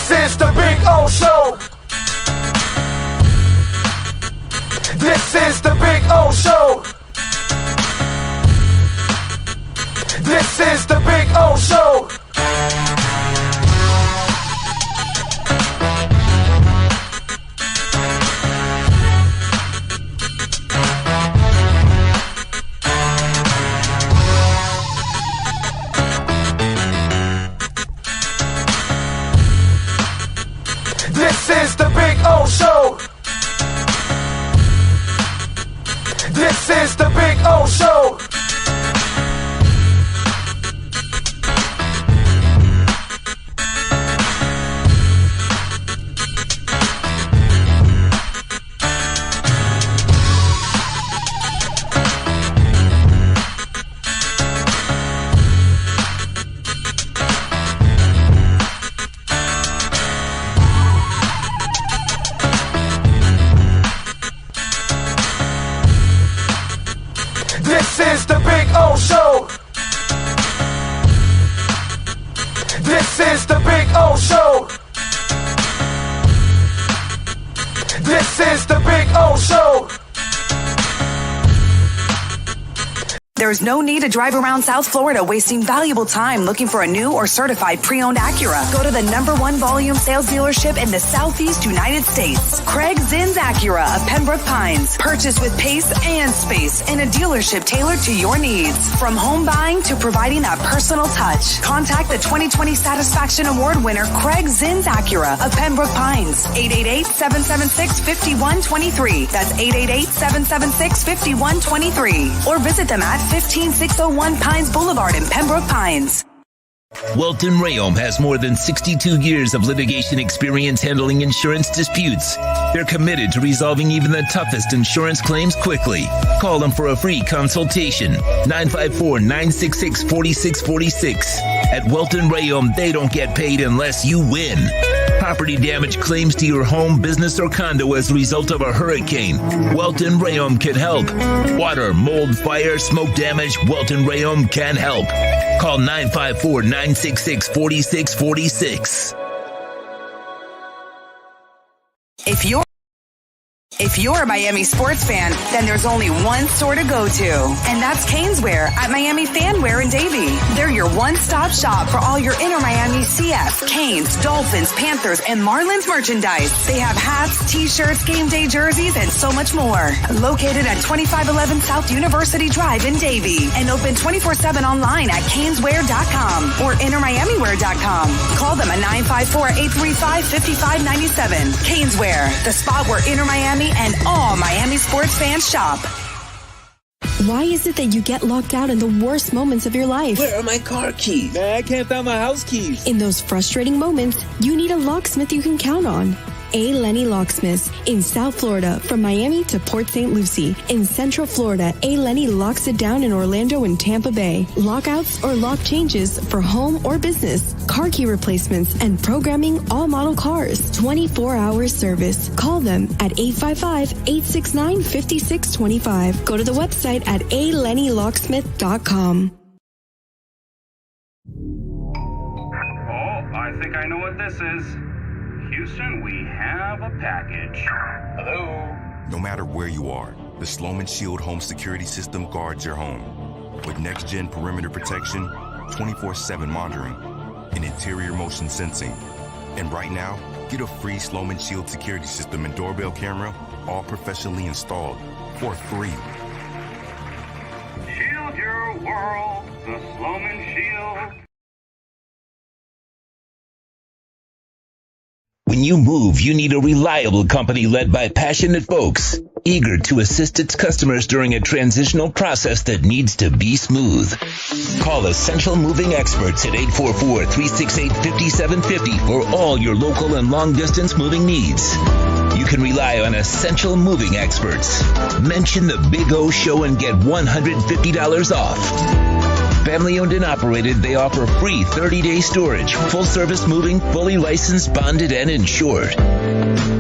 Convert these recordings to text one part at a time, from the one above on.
This is the Big O Show. This is the Big O Show. This is the Big O Show. This is the Big O Show. This is the Big O Show. This is the Big O Show. This is the Big O Show. This is the Big O Show. There's no need to drive around South Florida wasting valuable time looking for a new or certified pre-owned Acura. Go to the #1 volume sales dealership in the Southeast United States. Craig Zinn's Acura of Pembroke Pines. Purchase with pace and space in a dealership tailored to your needs. From home buying to providing that personal touch. Contact the 2020 Satisfaction Award winner Craig Zinn's Acura of Pembroke Pines. 888-776-5123. That's 888-776-5123. Or visit them at 15601 Pines Boulevard in Pembroke Pines. Welton Rayom has more than 62 years of litigation experience handling insurance disputes. They're committed to resolving even the toughest insurance claims quickly. Call them for a free consultation. 954-966-4646. At Welton Rayom, they don't get paid unless you win. Property damage claims to your home, business, or condo as a result of a hurricane. Welton Rayom can help. Water, mold, fire, smoke damage, Welton Rayom can help. Call 954-966-4646. If you're a Miami sports fan, then there's only one store to go to, and that's Caneswear at Miami Fanwear in Davie. They're your one-stop shop for all your Inter Miami CFs, Canes, Dolphins, Panthers, and Marlins merchandise. They have hats, t-shirts, game day jerseys, and so much more. Located at 2511 South University Drive in Davie, and open 24/7 online at caneswear.com or intermiamiwear.com. Call them at 954-835-5597. Caneswear, the spot where Inter Miami and all Miami sports fans shop. Why is it that you get locked out in the worst moments of your life? Where are my car keys? Man, I can't find my house keys. In those frustrating moments, you need a locksmith you can count on. A. Lenny Locksmiths in South Florida, from Miami to Port St. Lucie. In Central Florida, A. Lenny locks it down in Orlando and Tampa Bay. Lockouts or lock changes for home or business, car key replacements, and programming all model cars. 24-hour service. Call them at 855-869-5625. Go to the website at alennylocksmith.com. Oh, I think I know what this is. Houston, we have a package. Hello? No matter where you are, the Sloman Shield home security system guards your home. With next-gen perimeter protection, 24/7 monitoring, and interior motion sensing. And right now, get a free Sloman Shield security system and doorbell camera, all professionally installed, for free. Shield your world, the Sloman Shield. When you move, you need a reliable company led by passionate folks, eager to assist its customers during a transitional process that needs to be smooth. Call Essential Moving Experts at 844-368-5750 for all your local and long-distance moving needs. You can rely on Essential Moving Experts. Mention the Big O Show and get $150 off. Family owned and operated, they offer free 30-day storage, full-service moving, fully licensed, bonded, and insured.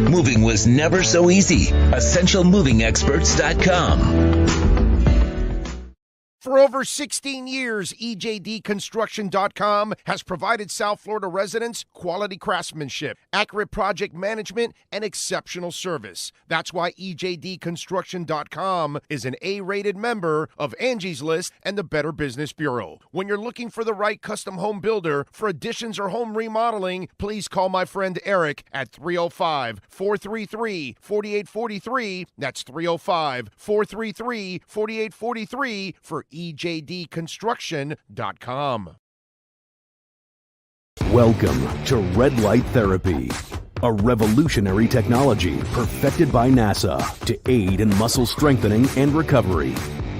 Moving was never so easy. EssentialMovingExperts.com. For over 16 years, EJDConstruction.com has provided South Florida residents quality craftsmanship, accurate project management, and exceptional service. That's why EJDConstruction.com is an A-rated member of Angie's List and the Better Business Bureau. When you're looking for the right custom home builder for additions or home remodeling, please call my friend Eric at 305-433-4843. That's 305-433-4843 for EJDConstruction.com. Welcome to Red Light Therapy, a revolutionary technology perfected by NASA to aid in muscle strengthening and recovery.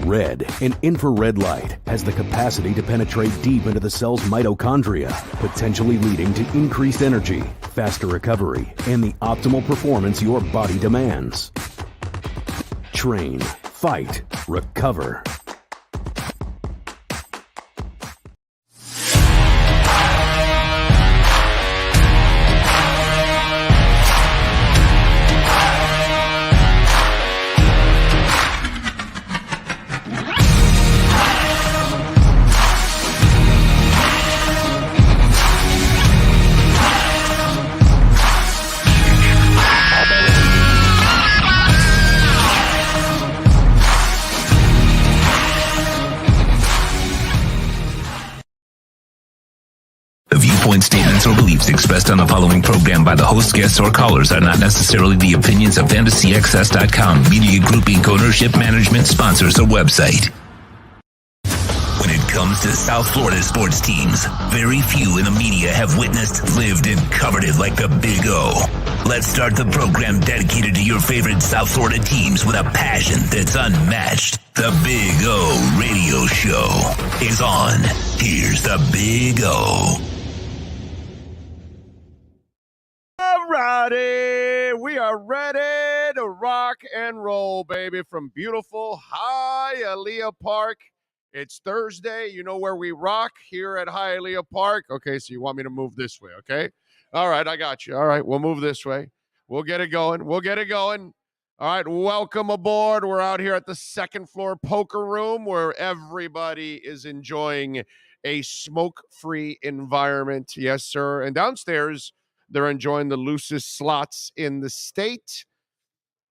Red and infrared light has the capacity to penetrate deep into the cell's mitochondria, potentially leading to increased energy, faster recovery, and the optimal performance your body demands. Train, fight, recover. Statements or beliefs expressed on the following program by the host, guests, or callers are not necessarily the opinions of FantasyXS.com, Media Group Inc., ownership, management, sponsors, or website. When it comes to South Florida sports teams, very few in the media have witnessed, lived, and covered it like the Big O. Let's start the program dedicated to your favorite South Florida teams with a passion that's unmatched. The Big O Radio Show is on. Here's the Big O. Alrighty, we are ready to rock and roll, baby, from beautiful Hialeah Park. It's Thursday. You know where we rock here at Hialeah Park. Okay, so you want me to move this way, okay? All right, I got you. All right, we'll move this way. We'll get it going. All right, welcome aboard. We're out here at the second floor poker room where everybody is enjoying a smoke-free environment. Yes, sir. And downstairs, they're enjoying the loosest slots in the state.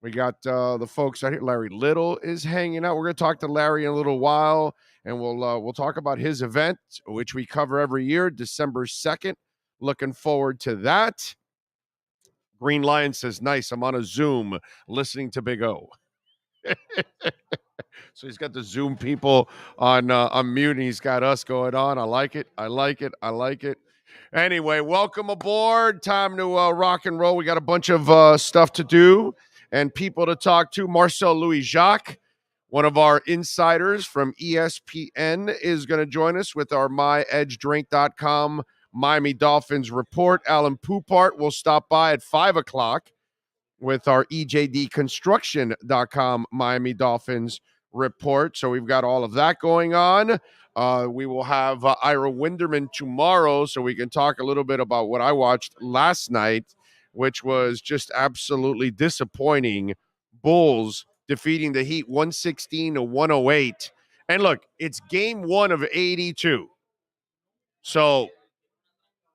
We got the folks out here. Larry Little is hanging out. We're going to talk to Larry in a little while, and we'll talk about his event, which we cover every year, December 2nd. Looking forward to that. Green Lion says, nice, I'm on a Zoom listening to Big O. So he's got the Zoom people on mute, and he's got us going on. I like it. Anyway, welcome aboard. Time to rock and roll. We got a bunch of stuff to do and people to talk to. Marcel Louis-Jacques, one of our insiders from ESPN, is going to join us with our MyEdgeDrink.com Miami Dolphins report. Alan Poupart will stop by at 5 o'clock with our EJDConstruction.com Miami Dolphins report. So we've got all of that going on. We will have Ira Winderman tomorrow, so we can talk a little bit about what I watched last night, which was just absolutely disappointing. Bulls defeating the Heat 116-108. And look, it's game 1 of 82. So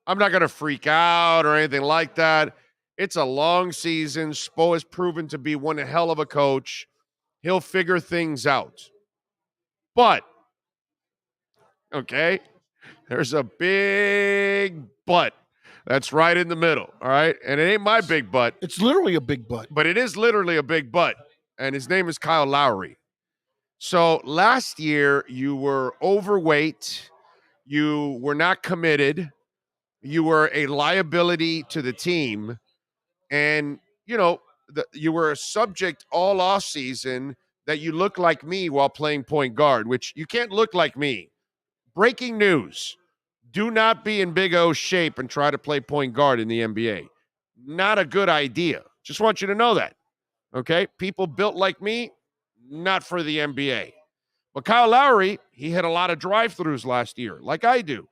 I'm not going to freak out or anything like that. It's a long season. Spo has proven to be one hell of a coach. He'll figure things out. But okay, there's a big butt that's right in the middle, all right? And it ain't my big butt. It's literally a big butt. But it is literally a big butt, and his name is Kyle Lowry. So last year, you were overweight. You were not committed. You were a liability to the team. And, you know, you were a subject all offseason that you look like me while playing point guard, which you can't look like me. Breaking news. Do not be in Big O's shape and try to play point guard in the NBA. Not a good idea. Just want you to know that. Okay? People built like me, not for the NBA. But Kyle Lowry, he had a lot of drive-throughs last year, like I do.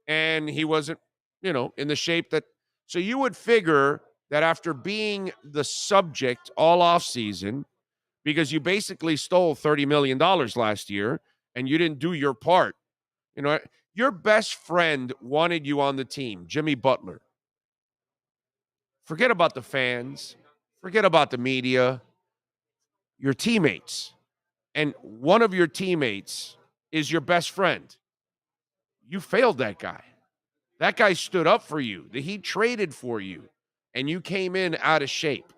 And he wasn't, you know, in the shape that... So you would figure that after being the subject all offseason, because you basically stole $30 million last year, and you didn't do your part. You know, your best friend wanted you on the team, Jimmy Butler. Forget about the fans. Forget about the media. Your teammates. And one of your teammates is your best friend. You failed that guy. That guy stood up for you. He traded for you, and you came in out of shape.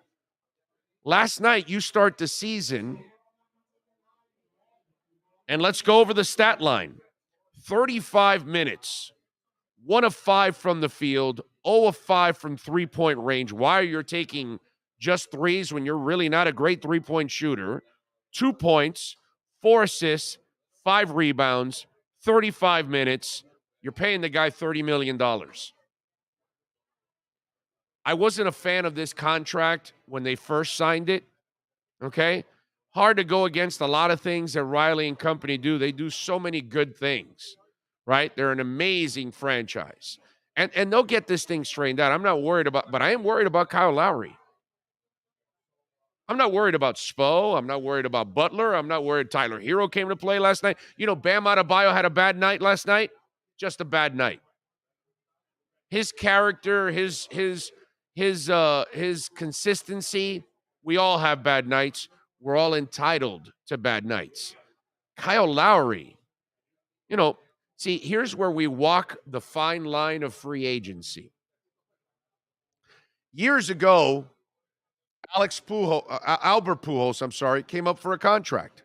Last night, you start the season, and let's go over the stat line. 35 minutes, 1 of 5 from the field, 0 of 5 from three-point range. Why are you taking just threes when you're really not a great three-point shooter? 2 points, 4 assists, 5 rebounds, 35 minutes. You're paying the guy $30 million. I wasn't a fan of this contract when they first signed it, okay? Hard to go against a lot of things that Riley and company do. They do so many good things, right? They're an amazing franchise. And they'll get this thing straightened out. I'm not worried about, but I am worried about Kyle Lowry. I'm not worried about Spo. I'm not worried about Butler. I'm not worried Tyler Hero came to play last night. You know, Bam Adebayo had a bad night last night. Just a bad night. His character, his consistency, we all have bad nights. We're all entitled to bad nights. Kyle Lowry, you know, see, here's where we walk the fine line of free agency. Years ago, Albert Pujols, came up for a contract.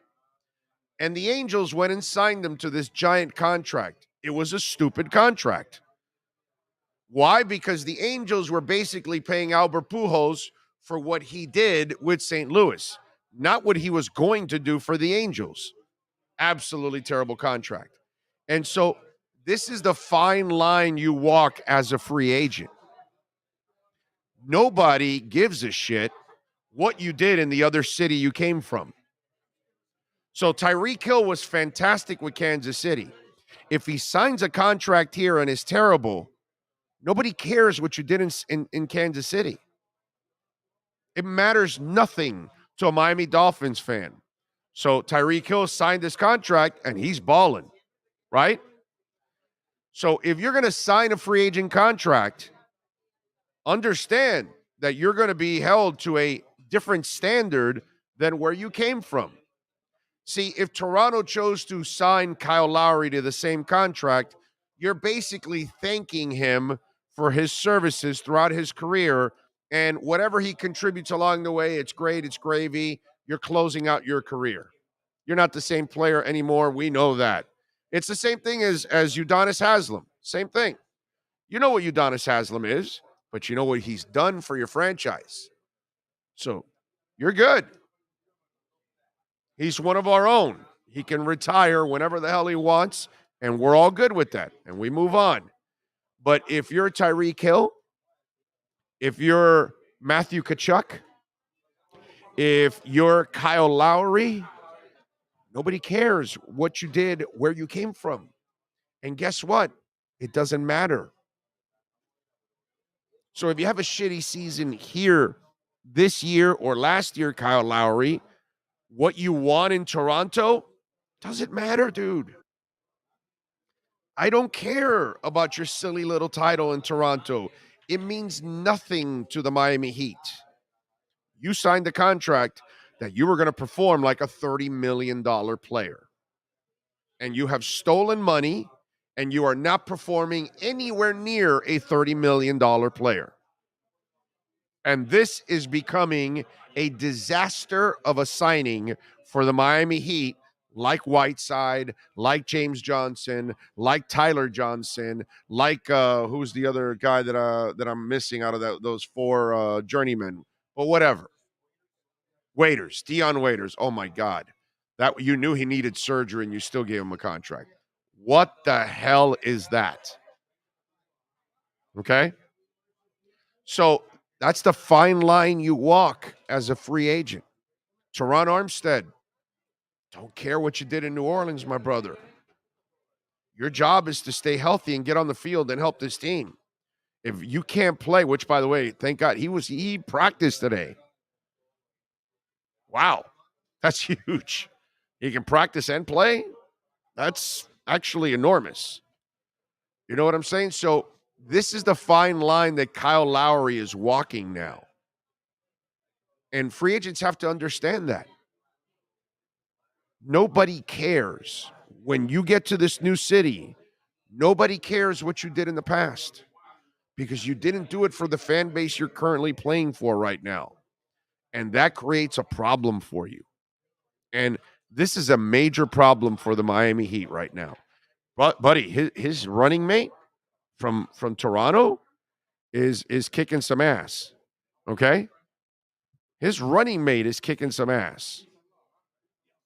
And the Angels went and signed him to this giant contract. It was a stupid contract. Why? Because the Angels were basically paying Albert Pujols for what he did with St. Louis, not what he was going to do for the Angels. Absolutely terrible contract. And so this is the fine line you walk as a free agent. Nobody gives a shit what you did in the other city you came from. So Tyreek Hill was fantastic with Kansas City. If he signs a contract here and is terrible, nobody cares what you did in Kansas City. It matters nothing to a Miami Dolphins fan. So Tyreek Hill signed this contract, and he's balling, right? So if you're going to sign a free agent contract, understand that you're going to be held to a different standard than where you came from. See, if Toronto chose to sign Kyle Lowry to the same contract, you're basically thanking him for his services throughout his career, and whatever he contributes along the way, it's great, it's gravy. You're closing out your career. You're not the same player anymore. We know that. It's the same thing as Udonis Haslem. Same thing. You know what Udonis Haslem is, but you know what he's done for your franchise. So you're good. He's one of our own. He can retire whenever the hell he wants, and we're all good with that, and we move on. But if you're Tyreek Hill, if you're Matthew Tkachuk, if you're Kyle Lowry, nobody cares what you did, where you came from. And guess what? It doesn't matter. So if you have a shitty season here this year or last year, Kyle Lowry, what you want in Toronto doesn't matter, dude. I don't care about your silly little title in Toronto. It means nothing to the Miami Heat. You signed the contract that you were going to perform like a $30 million player. And you have stolen money, and you are not performing anywhere near a $30 million player. And this is becoming a disaster of a signing for the Miami Heat, like Whiteside, like James Johnson, like Tyler Johnson, like who's the other guy that I'm missing out of those four journeymen, but whatever. Waiters, Dion Waiters. Oh my God, that you knew he needed surgery and you still gave him a contract. What the hell is that? Okay, so that's the fine line you walk as a free agent. Teron Armstead. Don't care what you did in New Orleans, my brother. Your job is to stay healthy and get on the field and help this team. If you can't play, which, by the way, thank God, he practiced today. Wow, that's huge. He can practice and play. That's actually enormous. You know what I'm saying? So this is the fine line that Kyle Lowry is walking now. And free agents have to understand that. Nobody cares. When you get to this new city, nobody cares what you did in the past because you didn't do it for the fan base you're currently playing for right now. And that creates a problem for you. And this is a major problem for the Miami Heat right now. But buddy, his running mate from Toronto is kicking some ass. Okay? His running mate is kicking some ass.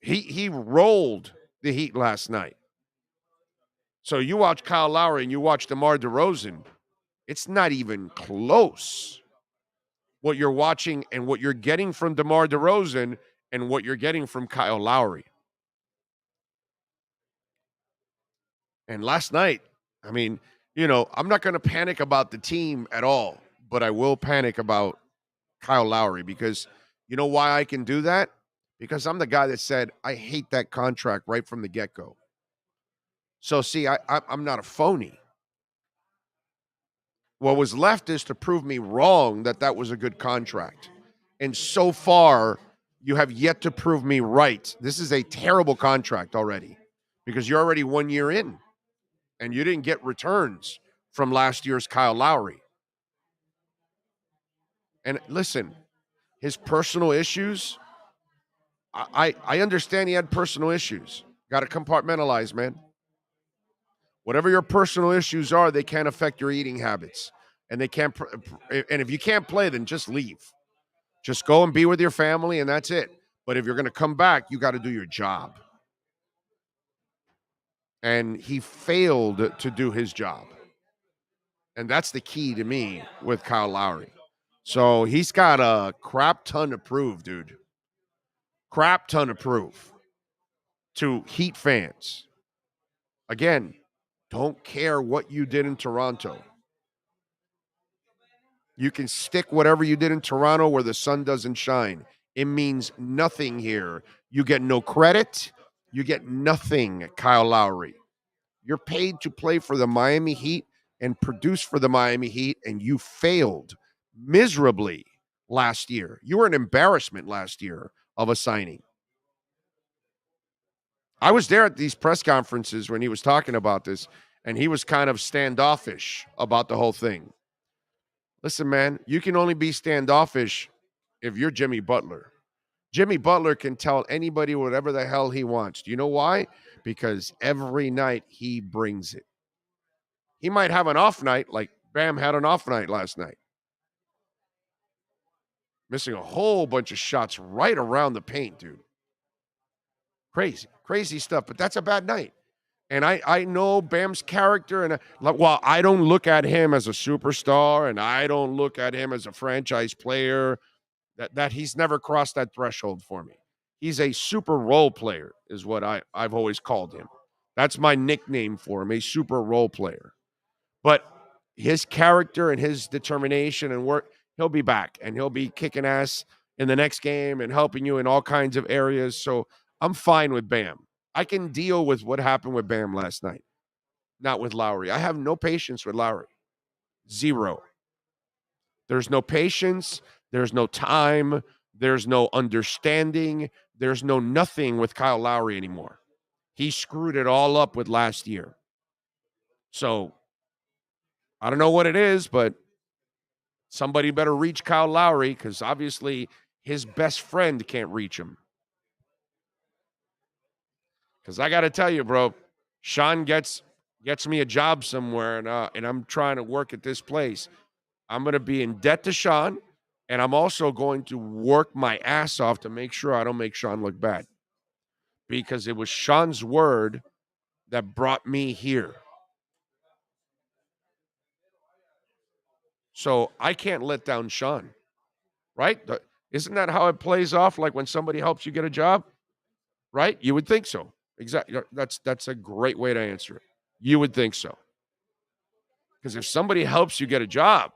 He rolled the Heat last night. So you watch Kyle Lowry and you watch DeMar DeRozan, it's not even close what you're watching and what you're getting from DeMar DeRozan and what you're getting from Kyle Lowry. And last night, I mean, you know, I'm not going to panic about the team at all, but I will panic about Kyle Lowry because you know why I can do that? Because I'm the guy that said, I hate that contract right from the get-go. So, see, I'm not a phony. What was left is to prove me wrong that was a good contract. And so far, you have yet to prove me right. This is a terrible contract already because you're already 1 year in and you didn't get returns from last year's Kyle Lowry. And listen, his personal issues, I understand he had personal issues. Got to compartmentalize, man. Whatever your personal issues are, they can't affect your eating habits. And they can't. And if you can't play, then just leave. Just go and be with your family, and that's it. But if you're going to come back, you got to do your job. And he failed to do his job. And that's the key to me with Kyle Lowry. So he's got a crap ton to prove, dude. Crap ton to prove to Heat fans. Again, don't care what you did in Toronto. You can stick whatever you did in Toronto where the sun doesn't shine. It means nothing here. You get no credit. You get nothing, Kyle Lowry. You're paid to play for the Miami Heat and produce for the Miami Heat, and you failed miserably last year. You were an embarrassment last year of a signing. I was there at these press conferences when he was talking about this, and he was kind of standoffish about the whole thing. Listen, man, you can only be standoffish if you're Jimmy Butler. Jimmy Butler can tell anybody whatever the hell he wants. Do you know why? Because every night he brings it. He might have an off night like Bam had an off night last night. Missing a whole bunch of shots right around the paint, dude. Crazy stuff, but that's a bad night. And I know Bam's character, and I don't look at him as a superstar, and I don't look at him as a franchise player. That he's never crossed that threshold for me. He's a super role player, is what I've always called him. That's my nickname for him, a super role player. But his character and his determination and work, he'll be back, and he'll be kicking ass in the next game and helping you in all kinds of areas. So I'm fine with Bam. I can deal with what happened with Bam last night, not with Lowry. I have no patience with Lowry. Zero. There's no patience. There's no time. There's no understanding. There's no nothing with Kyle Lowry anymore. He screwed it all up with last year. So I don't know what it is, but somebody better reach Kyle Lowry because obviously his best friend can't reach him. Because I got to tell you, bro, Sean gets me a job somewhere, and I'm trying to work at this place. I'm going to be in debt to Sean, and I'm also going to work my ass off to make sure I don't make Sean look bad. Because it was Sean's word that brought me here. So I can't let down Sean, right? Isn't that how it plays off, like when somebody helps you get a job? Right? You would think so. Exactly. That's a great way to answer it. You would think so. Because if somebody helps you get a job,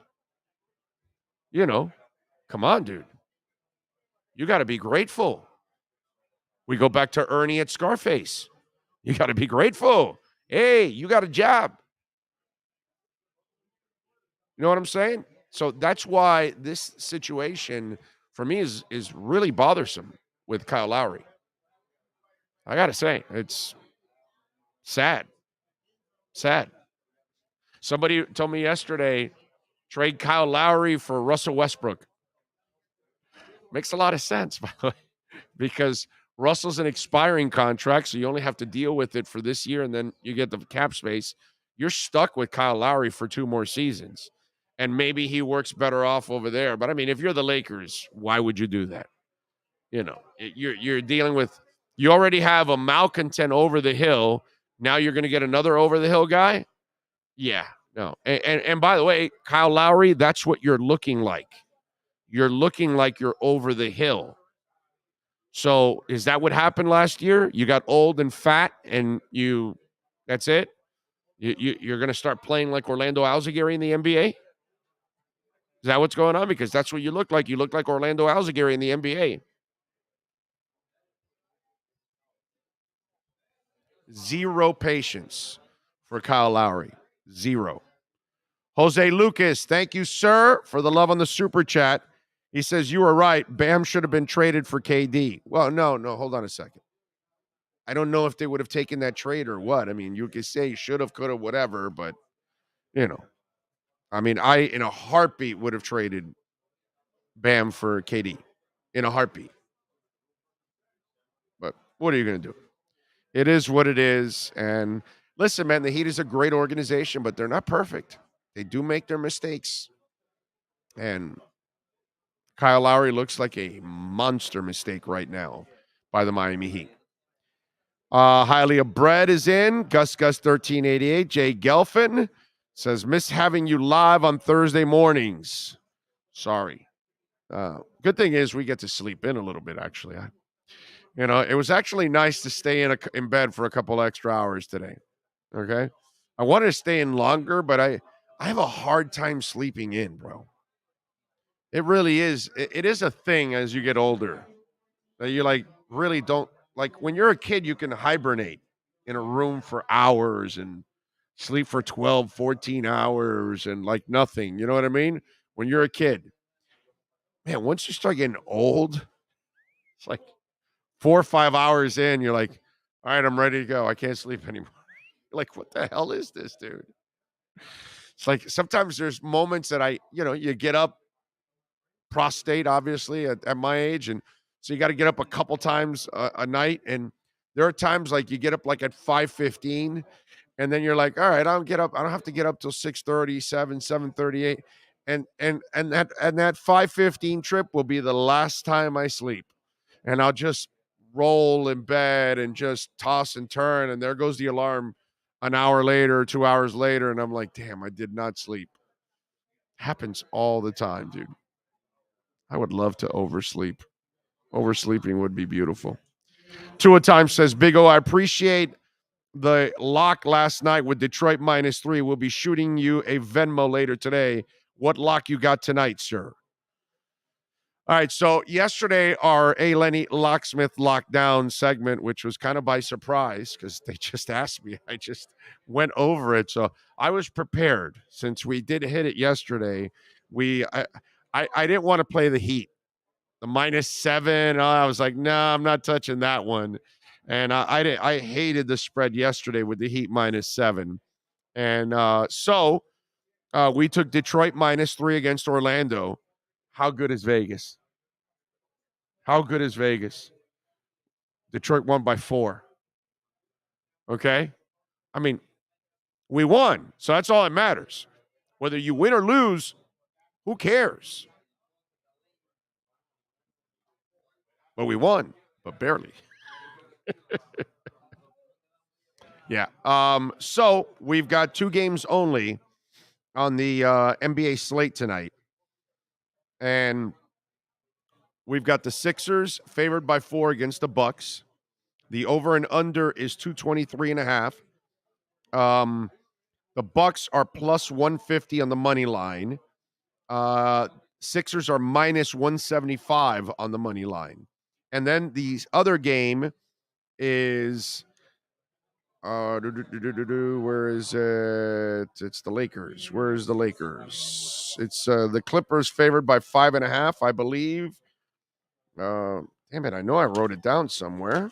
you know, come on, dude. You got to be grateful. We go back to Ernie at Scarface. You got to be grateful. Hey, you got a job. You know what I'm saying? So that's why this situation for me is really bothersome with Kyle Lowry. I got to say, it's sad. Sad. Somebody told me yesterday, trade Kyle Lowry for Russell Westbrook. Makes a lot of sense, by the way, because Russell's an expiring contract, so you only have to deal with it for this year, and then you get the cap space. You're stuck with Kyle Lowry for 2 more seasons, and maybe he works better off over there. But, I mean, if you're the Lakers, why would you do that? You know, you're dealing with – you already have a malcontent over the hill. Now you're going to get another over-the-hill guy? Yeah, no. And by the way, Kyle Lowry, that's what you're looking like. You're looking like you're over the hill. So is that what happened last year? You got old and fat and that's it? You're going to start playing like Orlando Alzagari in the NBA? Is that what's going on? Because that's what you look like. You look like Orlando Alzagari in the NBA. Zero patience for Kyle Lowry. Zero. Jose Lucas, thank you, sir, for the love on the super chat. He says, you were right. Bam should have been traded for KD. Well, no, hold on a second. I don't know if they would have taken that trade or what. I mean, you could say should have, could have, whatever, but, you know. I mean, I, in a heartbeat, would have traded Bam for KD. In a heartbeat. But what are you going to do? It is what it is. And listen, man, the Heat is a great organization, but they're not perfect. They do make their mistakes. And Kyle Lowry looks like a monster mistake right now by the Miami Heat. Hialeah Bread is in. Gus 1388. Jay Gelfin says, miss having you live on Thursday mornings. Sorry. Good thing is we get to sleep in a little bit, actually. It was actually nice to stay in bed for a couple extra hours today. Okay? I wanted to stay in longer, but I have a hard time sleeping in, bro. It really is. It is a thing as you get older that you really don't when you're a kid, you can hibernate in a room for hours and sleep for 12, 14 hours and nothing. You know what I mean? When you're a kid, man, once you start getting old, it's 4 or 5 hours in, you're like, all right, I'm ready to go. I can't sleep anymore. You're what the hell is this, dude? It's sometimes there's moments that you get up, prostate, obviously, at my age. And so you got to get up a couple times a night. And there are times you get up at 5:15 and then you're like, all right, I don't have to get up till 6:30, 7:38. And that 5:15 trip will be the last time I sleep. And I'll just roll in bed and just toss and turn. And there goes the alarm an hour later, 2 hours later. And I'm like, damn, I did not sleep. Happens all the time, dude. I would love to oversleep. Oversleeping would be beautiful. Tua Time says, Big O, I appreciate the lock last night with Detroit -3. We'll be shooting you a Venmo later today. What lock you got tonight, sir? All right, so yesterday our A. Lenny Locksmith Lockdown segment, which was kind of by surprise because they just asked me. I just went over it. So I was prepared since we did hit it yesterday. I didn't want to play the Heat. The -7, I was like, no, I'm not touching that one. And I hated the spread yesterday with the Heat -7. And so we took Detroit -3 against Orlando. How good is Vegas? How good is Vegas? Detroit won by 4. Okay? I mean, we won. So that's all that matters. Whether you win or lose, who cares? But we won, but barely. Yeah. So we've got 2 games only on the NBA slate tonight. And we've got the Sixers favored by 4 against the Bucks. The over and under is 223.5. The Bucks are plus 150 on the money line. Sixers are minus 175 on the money line. And then the other game is Where is it? It's the Lakers. Where is the Lakers? It's the Clippers favored by 5.5, I believe. Damn it, I know I wrote it down somewhere.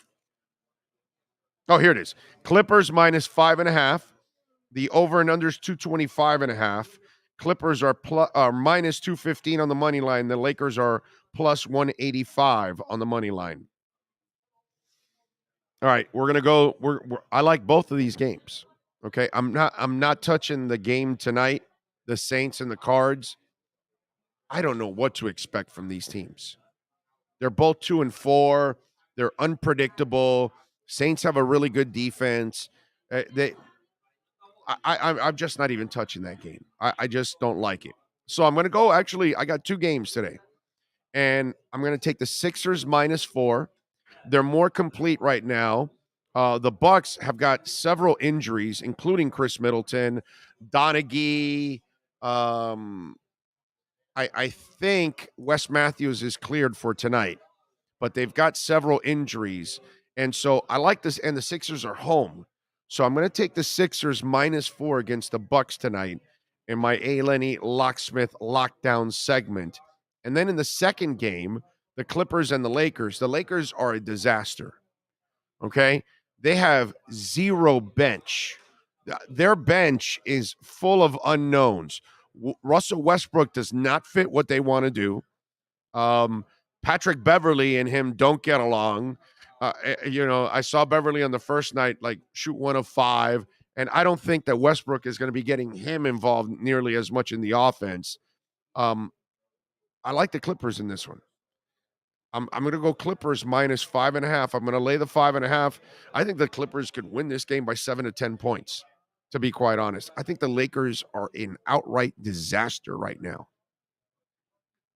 Oh, here it is. Clippers minus 5.5. The over and under is 225.5. Clippers are minus 215 on the money line. The Lakers are plus 185 on the money line. All right, we're gonna go. I like both of these games. Okay, I'm not touching the game tonight. The Saints and the Cards. I don't know what to expect from these teams. They're both 2-4. They're unpredictable. Saints have a really good defense. I'm just not even touching that game. I just don't like it. So I'm going to go. Actually, I got two games today, and I'm going to take the Sixers minus 4. They're more complete right now. The Bucks have got several injuries, including Chris Middleton, Donaghy. I think Wes Matthews is cleared for tonight, but they've got several injuries. And so I like this, and the Sixers are home. So I'm going to take the Sixers minus 4 against the Bucks tonight in my A. Lenny Locksmith lockdown segment. And then in the second game, the Clippers and the Lakers are a disaster, okay? They have zero bench. Their bench is full of unknowns. Russell Westbrook does not fit what they want to do. Patrick Beverley and him don't get along. I saw Beverley on the first night, shoot 1 of 5. And I don't think that Westbrook is going to be getting him involved nearly as much in the offense. I like the Clippers in this one. I'm going to go Clippers minus 5.5. I'm going to lay the 5.5. I think the Clippers could win this game by 7 to 10 points, to be quite honest. I think the Lakers are in outright disaster right now.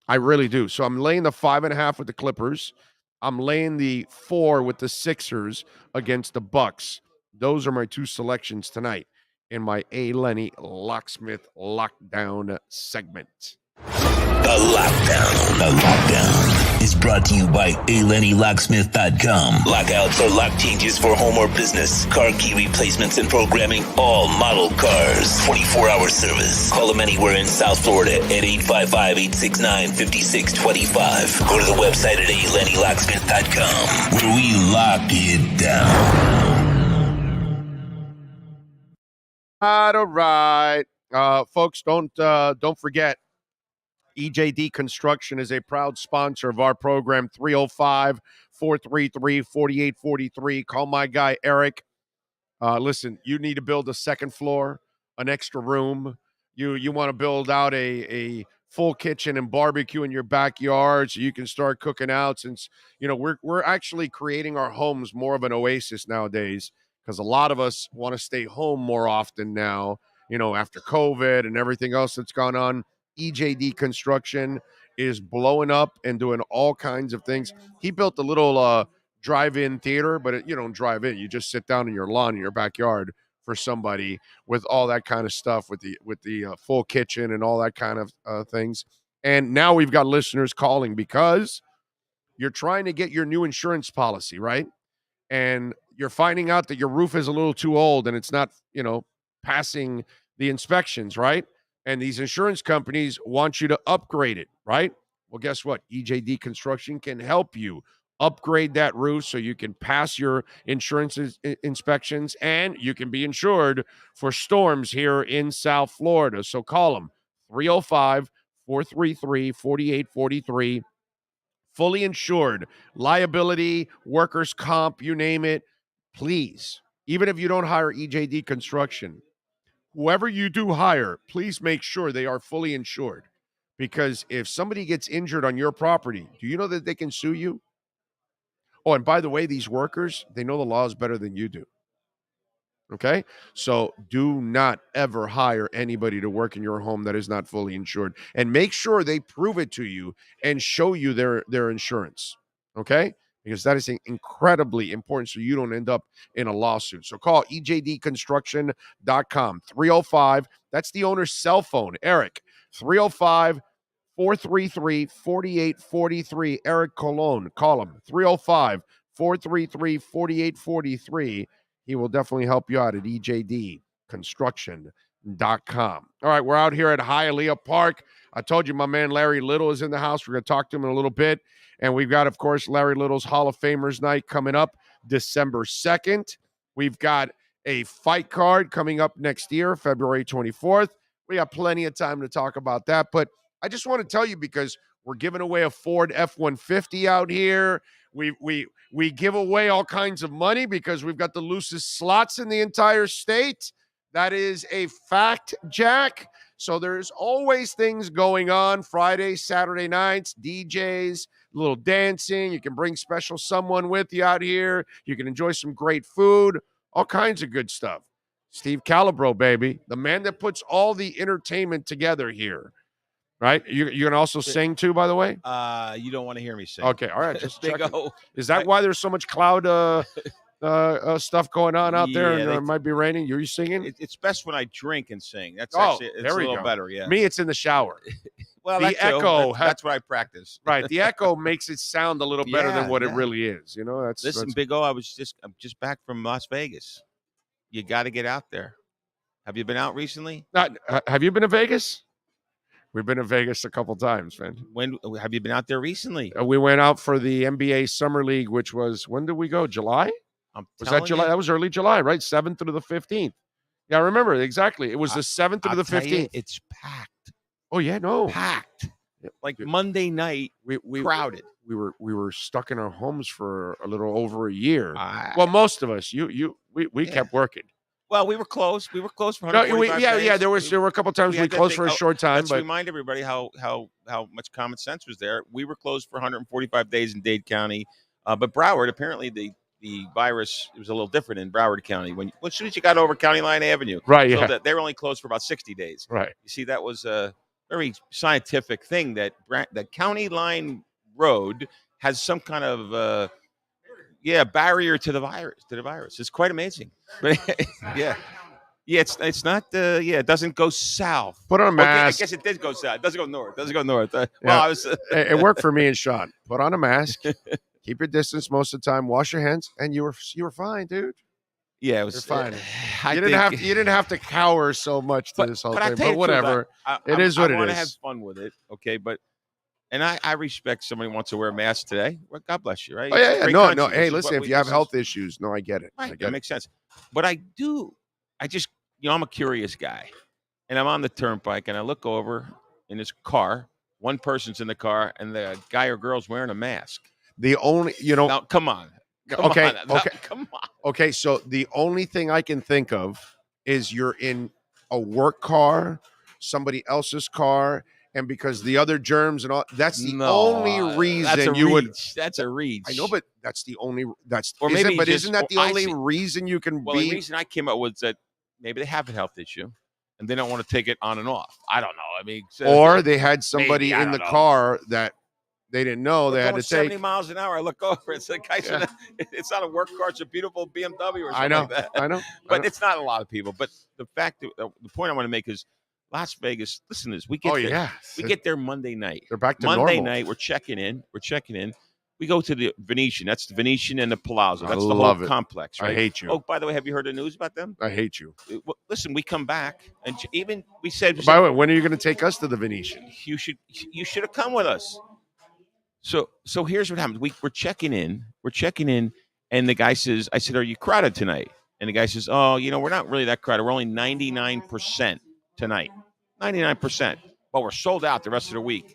I really do. So I'm laying the 5.5 with the Clippers. I'm laying the 4 with the Sixers against the Bucks. Those are my two selections tonight in my A. Lenny Locksmith Lockdown segment. The Lockdown is brought to you by ALennyLocksmith.com. Lockouts or lock changes for home or business. Car key replacements and programming all model cars. 24-hour service. Call them anywhere in South Florida at 855-869-5625. Go to the website at ALennyLocksmith.com where we lock it down. All right. Folks, don't forget, EJD Construction is a proud sponsor of our program. 305-433-4843. Call my guy, Eric. Listen, you need to build a second floor, an extra room. You want to build out a full kitchen and barbecue in your backyard so you can start cooking out, since, we're actually creating our homes more of an oasis nowadays, because a lot of us want to stay home more often now, after COVID and everything else that's gone on. EJD Construction is blowing up and doing all kinds of things. He built a little drive-in theater, but you don't drive in. You just sit down in your lawn in your backyard for somebody, with all that kind of stuff, with the full kitchen and all that kind of things. And now we've got listeners calling because you're trying to get your new insurance policy, right? And you're finding out that your roof is a little too old and it's not, passing the inspections, right? And these insurance companies want you to upgrade it, right? Well, guess what? EJD Construction can help you upgrade that roof so you can pass your insurance inspections and you can be insured for storms here in South Florida. So call them, 305-433-4843. Fully insured, liability, workers' comp, you name it. Please, even if you don't hire EJD Construction, whoever you do hire, please make sure they are fully insured. Because if somebody gets injured on your property, do you know that they can sue you? Oh, and by the way, these workers, they know the laws better than you do. Okay? So do not ever hire anybody to work in your home that is not fully insured. And make sure they prove it to you and show you their insurance. Okay? Because that is incredibly important so you don't end up in a lawsuit. So call EJDconstruction.com, 305. That's the owner's cell phone, Eric, 305-433-4843. Eric Colon, call him, 305-433-4843. he will definitely help you out at ejdconstruction.com. All right, we're out here at Hialeah Park. I told you my man Larry Little is in the house. We're going to talk to him in a little bit. And we've got, of course, Larry Little's Hall of Famers night coming up December 2nd. We've got a fight card coming up next year, February 24th. We got plenty of time to talk about that. But I just want to tell you, because we're giving away a Ford F-150 out here. We give away all kinds of money because we've got the loosest slots in the entire state. That is a fact, Jack. So there's always things going on. Friday, Saturday nights, DJs, a little dancing. You can bring special someone with you out here. You can enjoy some great food, all kinds of good stuff. Steve Calabro, baby, the man that puts all the entertainment together here. Right? You're going to also sing too, by the way? You don't want to hear me sing. Okay, all right. Just Big check O. Is that why there's so much cloud stuff going on out there, and it might be raining? Are you singing? It's best when I drink and sing. That's actually it's there a we little go. better, yeah. Me, it's in the shower. Well, the echo. That's what I practice. Right. The echo makes it sound a little better than what it really is. You know, Listen, Big O, I'm just back from Las Vegas. You got to get out there. Have you been out recently? Have you been to Vegas? We've been to Vegas a couple times, man. When have you been out there recently? We went out for the NBA Summer League, which was, when did we go? July? Was that July? That was early July, right? 7th through the 15th. Yeah, I remember exactly. It was the 7th through the 15th. It's packed. Oh yeah, no, packed. Like Monday night, we crowded. We were stuck in our homes for a little over a year. Well, most of us. We kept working. Well, we were closed. We were closed for 145 days. Yeah. There were a couple times we closed for a short time. Let's remind everybody how much common sense was there. We were closed for 145 days in Dade County, but Broward, apparently the virus, it was a little different in Broward County. As soon as you got over County Line Avenue, right? So Yeah. that they were only closed for about 60 days. Right. You see, that was a very scientific thing that the County Line Road has some kind of barrier to the virus. It's quite amazing. Yeah. It's not it doesn't go south. Put on a mask. I guess it did go south. It doesn't go north. Well, Yeah. I was It worked for me and Sean. Put on a mask. Keep your distance most of the time. Wash your hands, and you were fine, dude. Yeah, it was You're fine. You You didn't have to cower so much to this whole thing. But whatever. It is what it is. I want to have fun with it, okay? But I respect somebody who wants to wear a mask today. Well, God bless you, right? Oh, yeah. Great No. country. Hey, This is listen, what if you have this health is- issues, no, I get it. Right, I get that it. makes sense. But I just, I'm a curious guy. And I'm on the turnpike, and I look over in this car. One person's in the car, and the guy or girl's wearing a mask. The only, Now, come on. Okay. Come on. Okay, so the only thing I can think of is you're in a work car, somebody else's car, and because the other germs and all, that's the only reason you would. That's a reach. I know, but that's the only. Or maybe isn't that the only reason you can Well, the reason I came up with that maybe they have a health issue and they don't want to take it on and off. I don't know. I mean, or they had somebody maybe, I in the don't know. car that they didn't know they had going to 70 take. miles an hour. I look over. It's like it's not a work car. It's a beautiful BMW or something I know. like that. I know. But it's not a lot of people. But the point I want to make is Las Vegas. Listen to this. We get there Monday night. They're back to Monday normal. night. We're checking in. We go to the Venetian. That's the Venetian and the Palazzo. I That's the love whole it. complex. Right? I hate you. Oh, by the way, have you heard the news about them? I hate you. Listen, we come back and even we said. By the way, when are you going to take us to the Venetian? You should have come with us. So here's what happens. We're checking in, and the guy says, I said, are you crowded tonight? And the guy says, oh, we're not really that crowded. We're only 99% tonight. 99%. But we're sold out the rest of the week.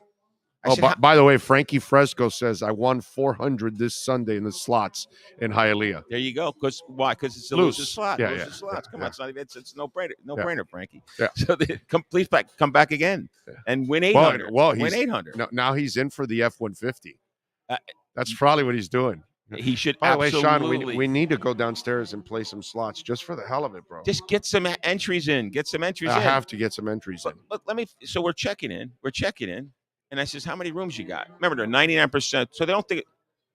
By the way, Frankie Fresco says, I won 400 this Sunday in the slots in Hialeah. There you go. Why? Because it's a Loose. loser slot. Yeah, Loser yeah, slots. yeah, Come yeah. on, it's not even. It's no brainer. No brainer, Frankie. Yeah. So please come back again and win 800. Well, win 800. Now he's in for the F-150. That's probably what he's doing. He should. By the way, absolutely. Sean, we need to go downstairs and play some slots just for the hell of it, bro. Just get some entries in. I have to get some entries in. Look, so we're checking in. And I says, how many rooms you got? Remember, they're 99%. So they don't think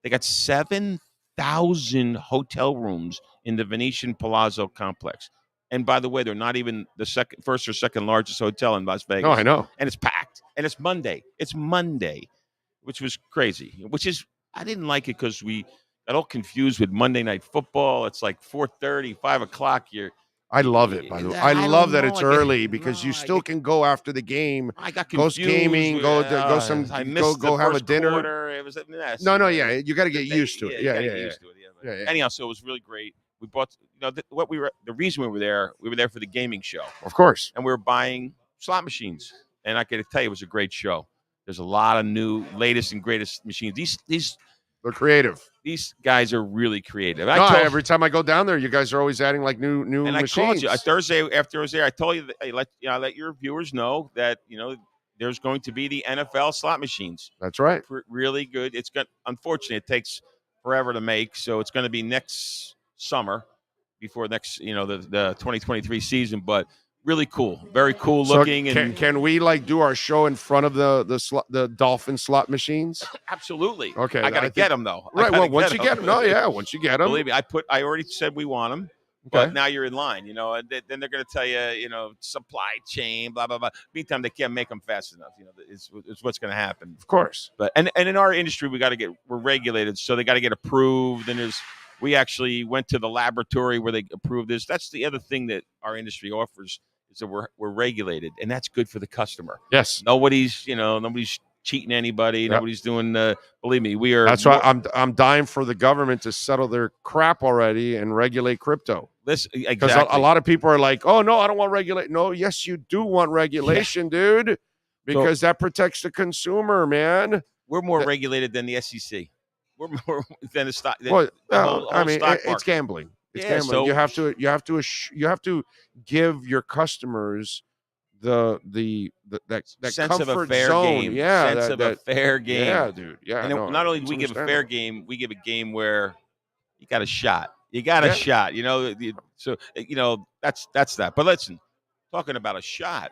they got 7,000 hotel rooms in the Venetian Palazzo complex. And by the way, they're not even the first or second largest hotel in Las Vegas. No, I know. And it's packed. And it's Monday. It's Monday, which was crazy. I didn't like it because we got all confused with Monday Night Football. It's like 4:30, 5 o'clock. I love it, by the way. I love that it's early because you still can go after the game. I got go confused. gaming, go I missed go the have a first dinner. quarter. It was a mess. No, yeah, you got to get used to it. Yeah. Yeah. Anyhow, so it was really great. We bought, the reason we were there for the gaming show. Of course. And we were buying slot machines. And I got to tell you, it was a great show. There's a lot of new, latest and greatest machines. These They're creative. These guys are really creative. Every time I go down there, you guys are always adding like new and machines. I called you Thursday after I was there. I told you that I let your viewers know that there's going to be the NFL slot machines. That's right. Really good. Unfortunately, it takes forever to make, so it's going to be next summer before next the 2023 season. But really cool, very cool looking. So can we do our show in front of the Dolphin slot machines? Absolutely. Okay, I got to get them though. Right. Well, once you get them, once you get them, believe me, I already said we want them. But now you're in line, and then they're going to tell you, supply chain, blah blah blah. Meantime, they can't make them fast enough. Is what's going to happen. Of course. But and in our industry, we're regulated, so they got to get approved. And we actually went to the laboratory where they approved this. That's the other thing that our industry offers. So we're regulated, and that's good for the customer. Yes. Nobody's cheating anybody. Yep. Nobody's doing. Believe me, we are. That's why I'm dying for the government to settle their crap already and regulate crypto. Listen, exactly. Because a lot of people are like, "Oh no, I don't want regulate." No, yes, you do want regulation, dude, because that protects the consumer, man. We're more regulated than the SEC. We're more than the stock. It's gambling. It's gambling. So you have to give your customers that sense comfort of a fair zone. game. Yeah, sense of a fair game. Yeah, dude. Yeah. And not only do we give a fair game, we give a game where you got a shot. You got a shot. So that's that. But listen, talking about a shot,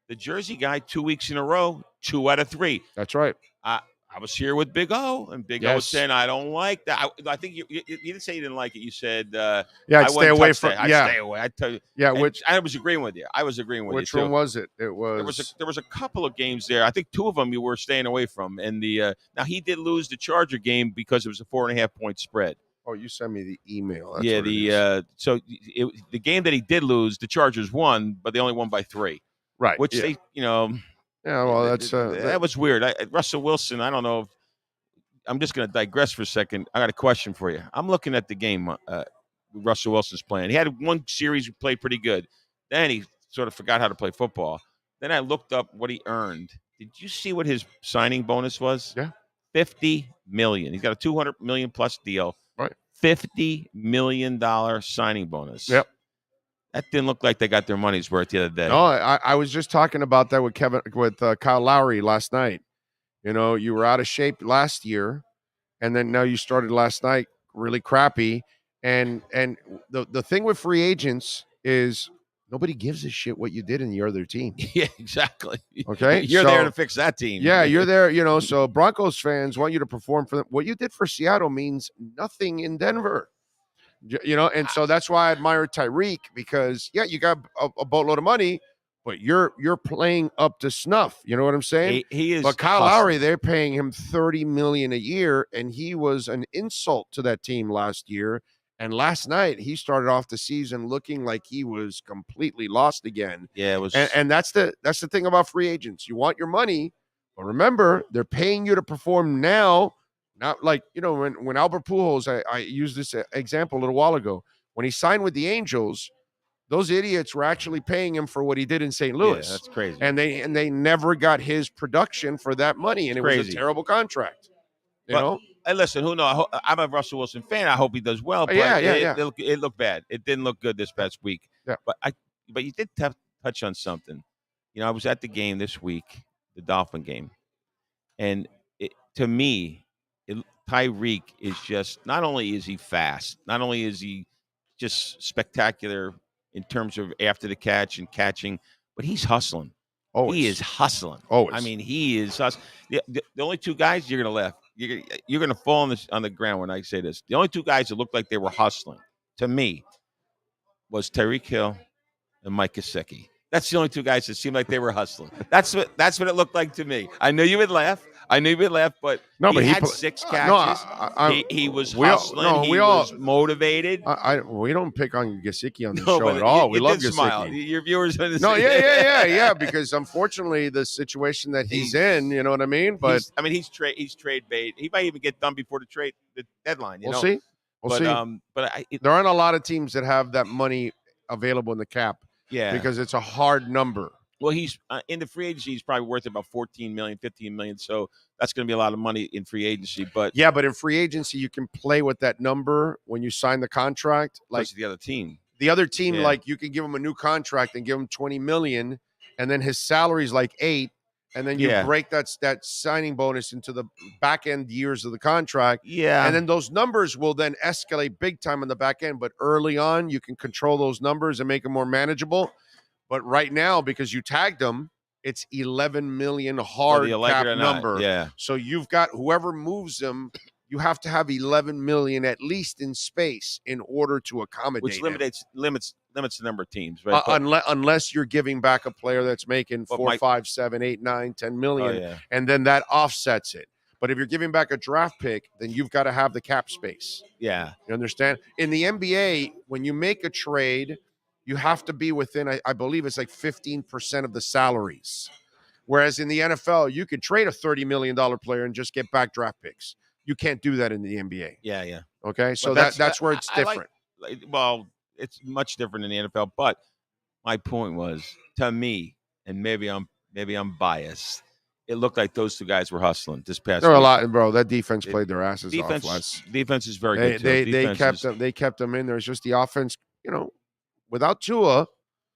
the Jersey guy 2 weeks in a row, 2 out of 3. That's right. I was here with Big O, and Big O was saying, I don't like that. I think you didn't say you didn't like it. You said, I'd stay away from I'd stay away. I'd tell you. Yeah, I was agreeing with you. Which one was it? It was. There was a couple of games there. I think 2 of them you were staying away from. And now he did lose the Charger game because it was a 4.5 point spread. Oh, you sent me the email. That's the game that he did lose, the Chargers won, but they only won by 3. Right. Which they. Yeah, well, that was weird. Russell Wilson, I don't know if I'm just going to digress for a second. I got a question for you. I'm looking at the game Russell Wilson's playing. He had one series he played pretty good. Then he sort of forgot how to play football. Then I looked up what he earned. Did you see what his signing bonus was? Yeah. $50 million. He's got a $200 million plus deal. Right. $50 million signing bonus. Yep. That didn't look like they got their money's worth the other day. No, I was just talking about that with Kyle Lowry last night. You were out of shape last year, and then now you started last night really crappy. And the thing with free agents is nobody gives a shit what you did in your other team. Yeah, exactly. Okay, you're there to fix that team. Yeah, you're there. So Broncos fans want you to perform for them. What you did for Seattle means nothing in Denver. And so that's why I admire Tyreek because you got a boatload of money, but you're playing up to snuff. You know what I'm saying? He is. But Kyle Lowry, they're paying him $30 million a year, and he was an insult to that team last year. And last night he started off the season looking like he was completely lost again. Yeah, it was. And that's the thing about free agents. You want your money, but remember they're paying you to perform now. Not like, when Albert Pujols, I used this example a little while ago. When he signed with the Angels, those idiots were actually paying him for what he did in St. Louis. Yeah, that's crazy. And they never got his production for that money, and it was a terrible contract. You know? Hey, listen, who knows? I'm a Russell Wilson fan. I hope he does well. But it looked bad. It didn't look good this past week. Yeah. But you did touch on something. I was at the game this week, the Dolphin game, and to me, Tyreek is just, not only is he fast, not only is he just spectacular in terms of after the catch and catching, but he's hustling. Always. He is hustling. Always. I mean, he is hustling. The only 2 guys you're going to laugh. You're going to fall on the ground when I say this. The only 2 guys that looked like they were hustling, to me, was Tyreek Hill and Mike Gesicki. That's the only 2 guys that seemed like they were hustling. That's what it looked like to me. I knew you would laugh. I knew you'd laugh, but No, he but had 6 catches. No, he was hustling. He was motivated. We don't pick on Gesicki on the No, show but at all. you We love did smile. Gesicki. Your viewers are the No, same. yeah. Because unfortunately, the situation that he's in, you know what I mean. But he's trade bait. He might even get done before the deadline. We'll see. We'll see. There aren't a lot of teams that have that money available in the cap. Yeah, because it's a hard number. Well, he's in the free agency. He's probably worth about 14 million, 15 million. So that's going to be a lot of money in free agency. But but in free agency, you can play with that number when you sign the contract. Like the other team, like you can give him a new contract and give him 20 million, and then his salary is like 8, and then you break that signing bonus into the back end years of the contract. Yeah, and then those numbers will then escalate big time on the back end. But early on, you can control those numbers and make them more manageable. But right now, because you tagged them, it's 11 million hard cap number. Yeah. So you've got whoever moves them, you have to have 11 million at least in space in order to accommodate. Which limits the number of teams, right? Unless you're giving back a player that's making 4, 5, 7, 8, 9, 10 million, and then that offsets it. But if you're giving back a draft pick, then you've got to have the cap space. Yeah. You understand? In the NBA, when you make a trade, you have to be within, I believe it's like 15% of the salaries. Whereas in the NFL, you can trade a $30 million player and just get back draft picks. You can't do that in the NBA. Yeah. Okay, so that's where it's different. It's much different in the NFL. But my point was, to me, and maybe I'm biased, it looked like those two guys were hustling this past. There were a lot, bro. That defense played their asses off. Defense is very good. They kept them in there. It's just the offense, without Tua,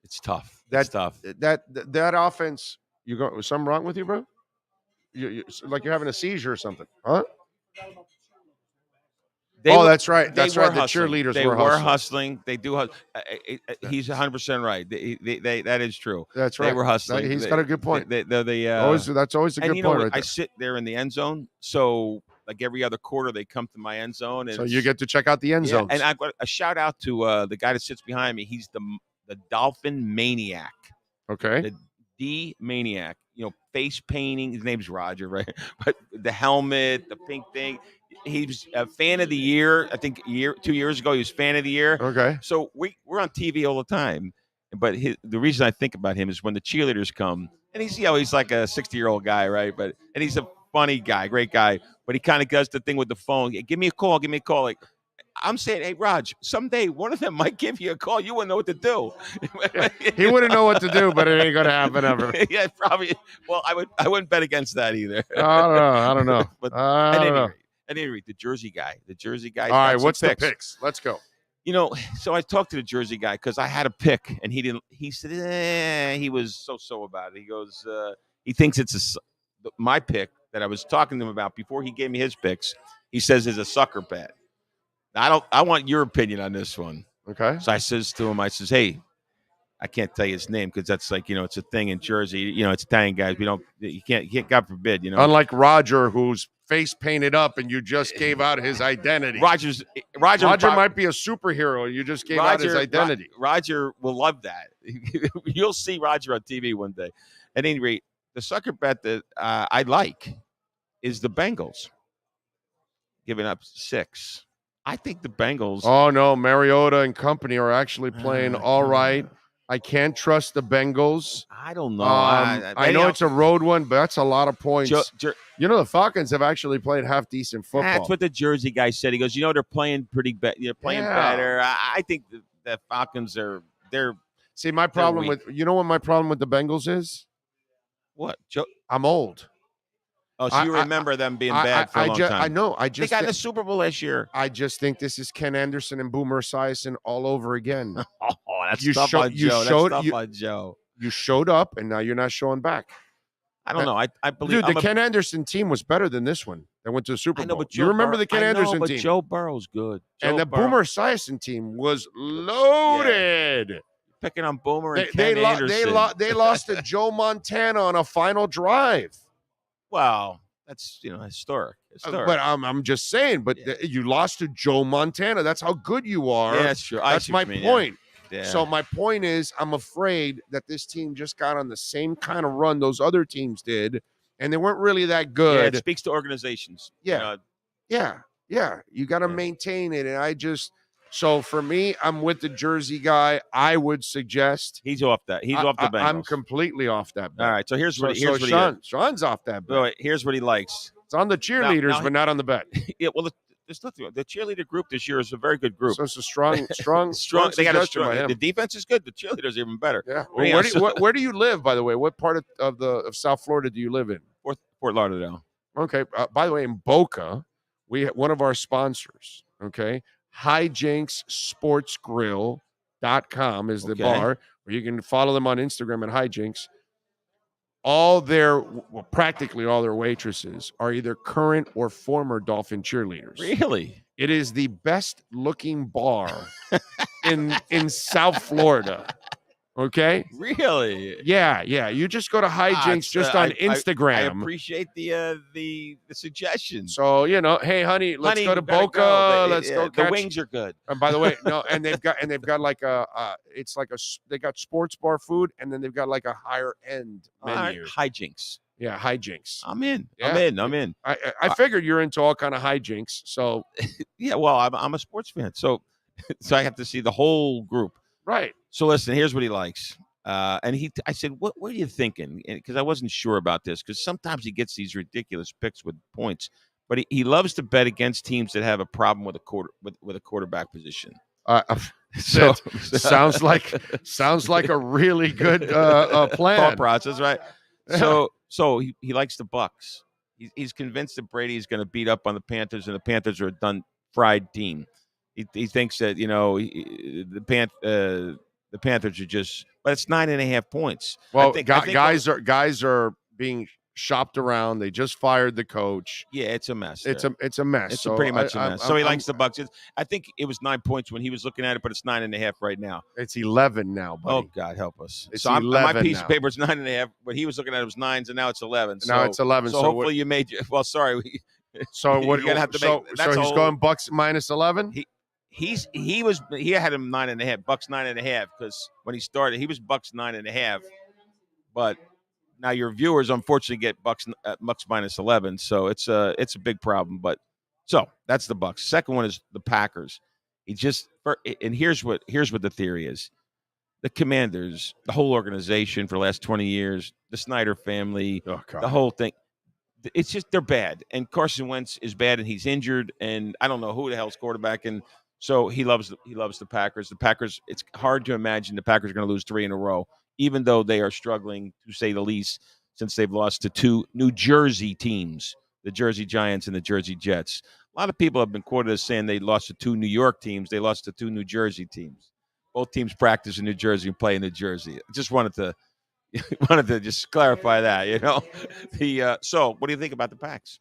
it's tough. That offense. You go. Was something wrong with you, bro? You like you're having a seizure or something, huh? That's right. That's right. The cheerleaders were hustling. They do. He's 100% right. That is true. That's right. They were hustling. He's got a good point. That's always a good point. Right I sit there in the end zone, so like every other quarter they come to my end zone, and so you get to check out the end zones. And I got a shout out to the guy that sits behind me. He's the Dolphin Maniac. Okay. The D Maniac. Face painting. His name's Roger, right? But the helmet, the pink thing. He was a fan of the year. I think 2 years ago, he was fan of the year. Okay. So we're on TV all the time. But the reason I think about him is when the cheerleaders come, and he's like a 60-year-old guy, right? And he's a funny guy, great guy. But he kind of does the thing with the phone. Give me a call. Like, I'm saying, hey, Raj, someday one of them might give you a call. You wouldn't know what to do. He wouldn't know what to do, but it ain't going to happen ever. Yeah, probably. Well, I wouldn't bet against that either. I don't know. But at any rate, the Jersey guy. All right, what's the picks? Let's go. So I talked to the Jersey guy because I had a pick, and he didn't. He said he was so about it. He goes, he thinks it's my pick that I was talking to him about before he gave me his picks. He says is a sucker bet. I want your opinion on this one. Okay. So I says to him, hey, I can't tell you his name because that's like, it's a thing in Jersey. It's Italian guys. You can't, God forbid, Unlike Roger, who's face painted up and you just gave out his identity. Roger might be a superhero. You just gave out his identity. Roger will love that. You'll see Roger on TV one day. At any rate, the sucker bet that I like is the Bengals giving up 6. I think the Bengals. Oh, no. Mariota and company are actually playing all right. I can't trust the Bengals. I don't know. I know it's a road one, but that's a lot of points. The Falcons have actually played half decent football. That's what the Jersey guy said. He goes, they're playing pretty bad. They're playing better. I think the Falcons they're. See, my problem with what my problem with the Bengals is? What? I'm old. Oh, so you remember them being bad for a long time. I know. They got in the Super Bowl last year. I just think this is Ken Anderson and Boomer Esiason all over again. That's tough on Joe. You showed up, and now you're not showing back. I don't know. I believe the Ken Anderson team was better than this one. They went to the Super Bowl. But you remember the Ken Anderson team? Joe Burrow's good. Boomer Esiason team was loaded. Yeah. Picking on Boomer and Ken Anderson. They lost to Joe Montana on a final drive. Wow, that's historic. But I'm just saying. But you lost to Joe Montana. That's how good you are. Yeah, that's true. That's my point. Yeah. So my point is, I'm afraid that this team just got on the same kind of run those other teams did, and they weren't really that Yeah, good. it speaks to organizations. Yeah. Yeah. You got to maintain it. And so for me, I'm with the Jersey guy. I would suggest he's off that. He's off the Bengals. I'm completely off that bet. All right. So here's what Sean's off that bet. Wait, here's what he likes. It's on the cheerleaders, but not on the bet. Yeah, well, the cheerleader group this year is a very good group. So it's a strong. They got a strong. The defense is good. The cheerleaders are even better. Yeah. Well, where do you live, by the way? What part of South Florida do you live in? Fort Lauderdale. Okay. By the way, in Boca, we have one of our sponsors. Okay, HijinksSportsGrill.com is the bar where you can follow them on Instagram at Hijinks. Practically all their waitresses are either current or former Dolphin cheerleaders. Really? It is the best looking bar in South Florida. Okay? Really? Yeah. You just go to Hijinks on Instagram. I appreciate the suggestion. So, hey honey, let's go to Boca. Let's go catch. The wings are good. And by the way, they've got like they got sports bar food, and then they've got like a higher end menu. Hijinks. Yeah, Hijinks. I'm in. Yeah. I'm in. I figured you're into all kind of hijinks. So yeah, well, I'm a sports fan, so I have to see the whole group. Right. So listen, here's what he likes. I said, what are you thinking? Because I wasn't sure about this, because sometimes he gets these ridiculous picks with points, but he loves to bet against teams that have a problem with a quarterback position. So sounds like a really good plan. Thought process, right? So he likes the Bucs. He's convinced that Brady is going to beat up on the Panthers, and the Panthers are a done fried team. He thinks that the Panthers are just, but it's 9.5 points. Well, guys are being shopped around. They just fired the coach. Yeah, it's a mess. It's a mess. It's pretty much a mess. So he likes the Bucs. I think it was 9 points when he was looking at it, but it's 9.5 right now. It's 11 now, buddy. Oh God, help us! It's so 11 my piece now. of paper is 9.5, but he was looking at it was 9s, and now it's 11. Now it's 11. So hopefully you made. Well, sorry. So what? You're gonna have to so make. so he's going Bucs minus 11. He had him 9.5, Bucs 9.5, because when he started he was Bucs 9.5, but now your viewers unfortunately get Bucs minus 11, so it's a big problem. But so that's the Bucs. Second one is the Packers. And here's what the theory is: the Commanders, the whole organization for the last 20 years, the Snyder family, the whole thing. It's just they're bad, and Carson Wentz is bad, and he's injured, and I don't know who the hell's quarterback. And so he loves the Packers. The Packers, it's hard to imagine the Packers are going to lose 3 in a row, even though they are struggling, to say the least, since they've lost to 2 New Jersey teams, the Jersey Giants and the Jersey Jets. A lot of people have been quoted as saying they lost to 2 New York teams. They lost to 2 New Jersey teams. Both teams practice in New Jersey and play in New Jersey. I just wanted to just clarify that, So what do you think about the Packs?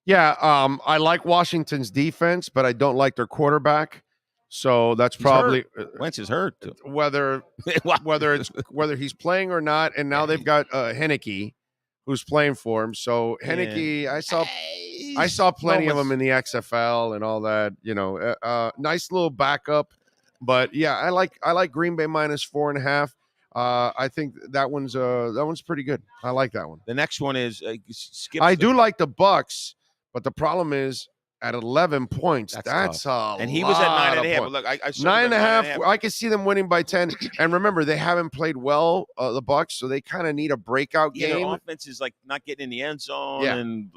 Yeah, I like Washington's defense, but I don't like their quarterback. So that's probably Wentz is hurt too. Whether he's playing or not, and now they've got Heineke, who's playing for him. So Heineke, I saw plenty of them in the XFL and all that. Nice little backup, but yeah, I like Green Bay minus 4.5. I think that one's pretty good. I like that one. The next one is I do like the Bucs, but the problem is at 11 points. That's a and he was at 9.5. But look, I saw 9.5. I can see them winning by 10. And remember, they haven't played well, the Bucs, so they kind of need a breakout game. Their offense is like not getting in the end zone, and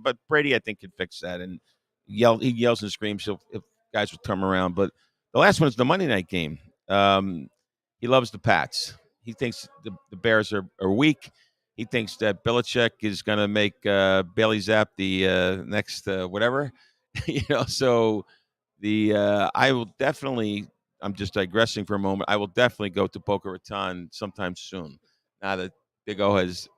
but Brady, I think, can fix that. And he yells and screams if guys will come around. But the last one is the Monday night game. He loves the Pats. He thinks the Bears are weak. He thinks that Belichick is going to make Bailey Zapp the next whatever, So I will definitely. I'm just digressing for a moment. I will definitely go to Boca Raton sometime soon. Now that Big O has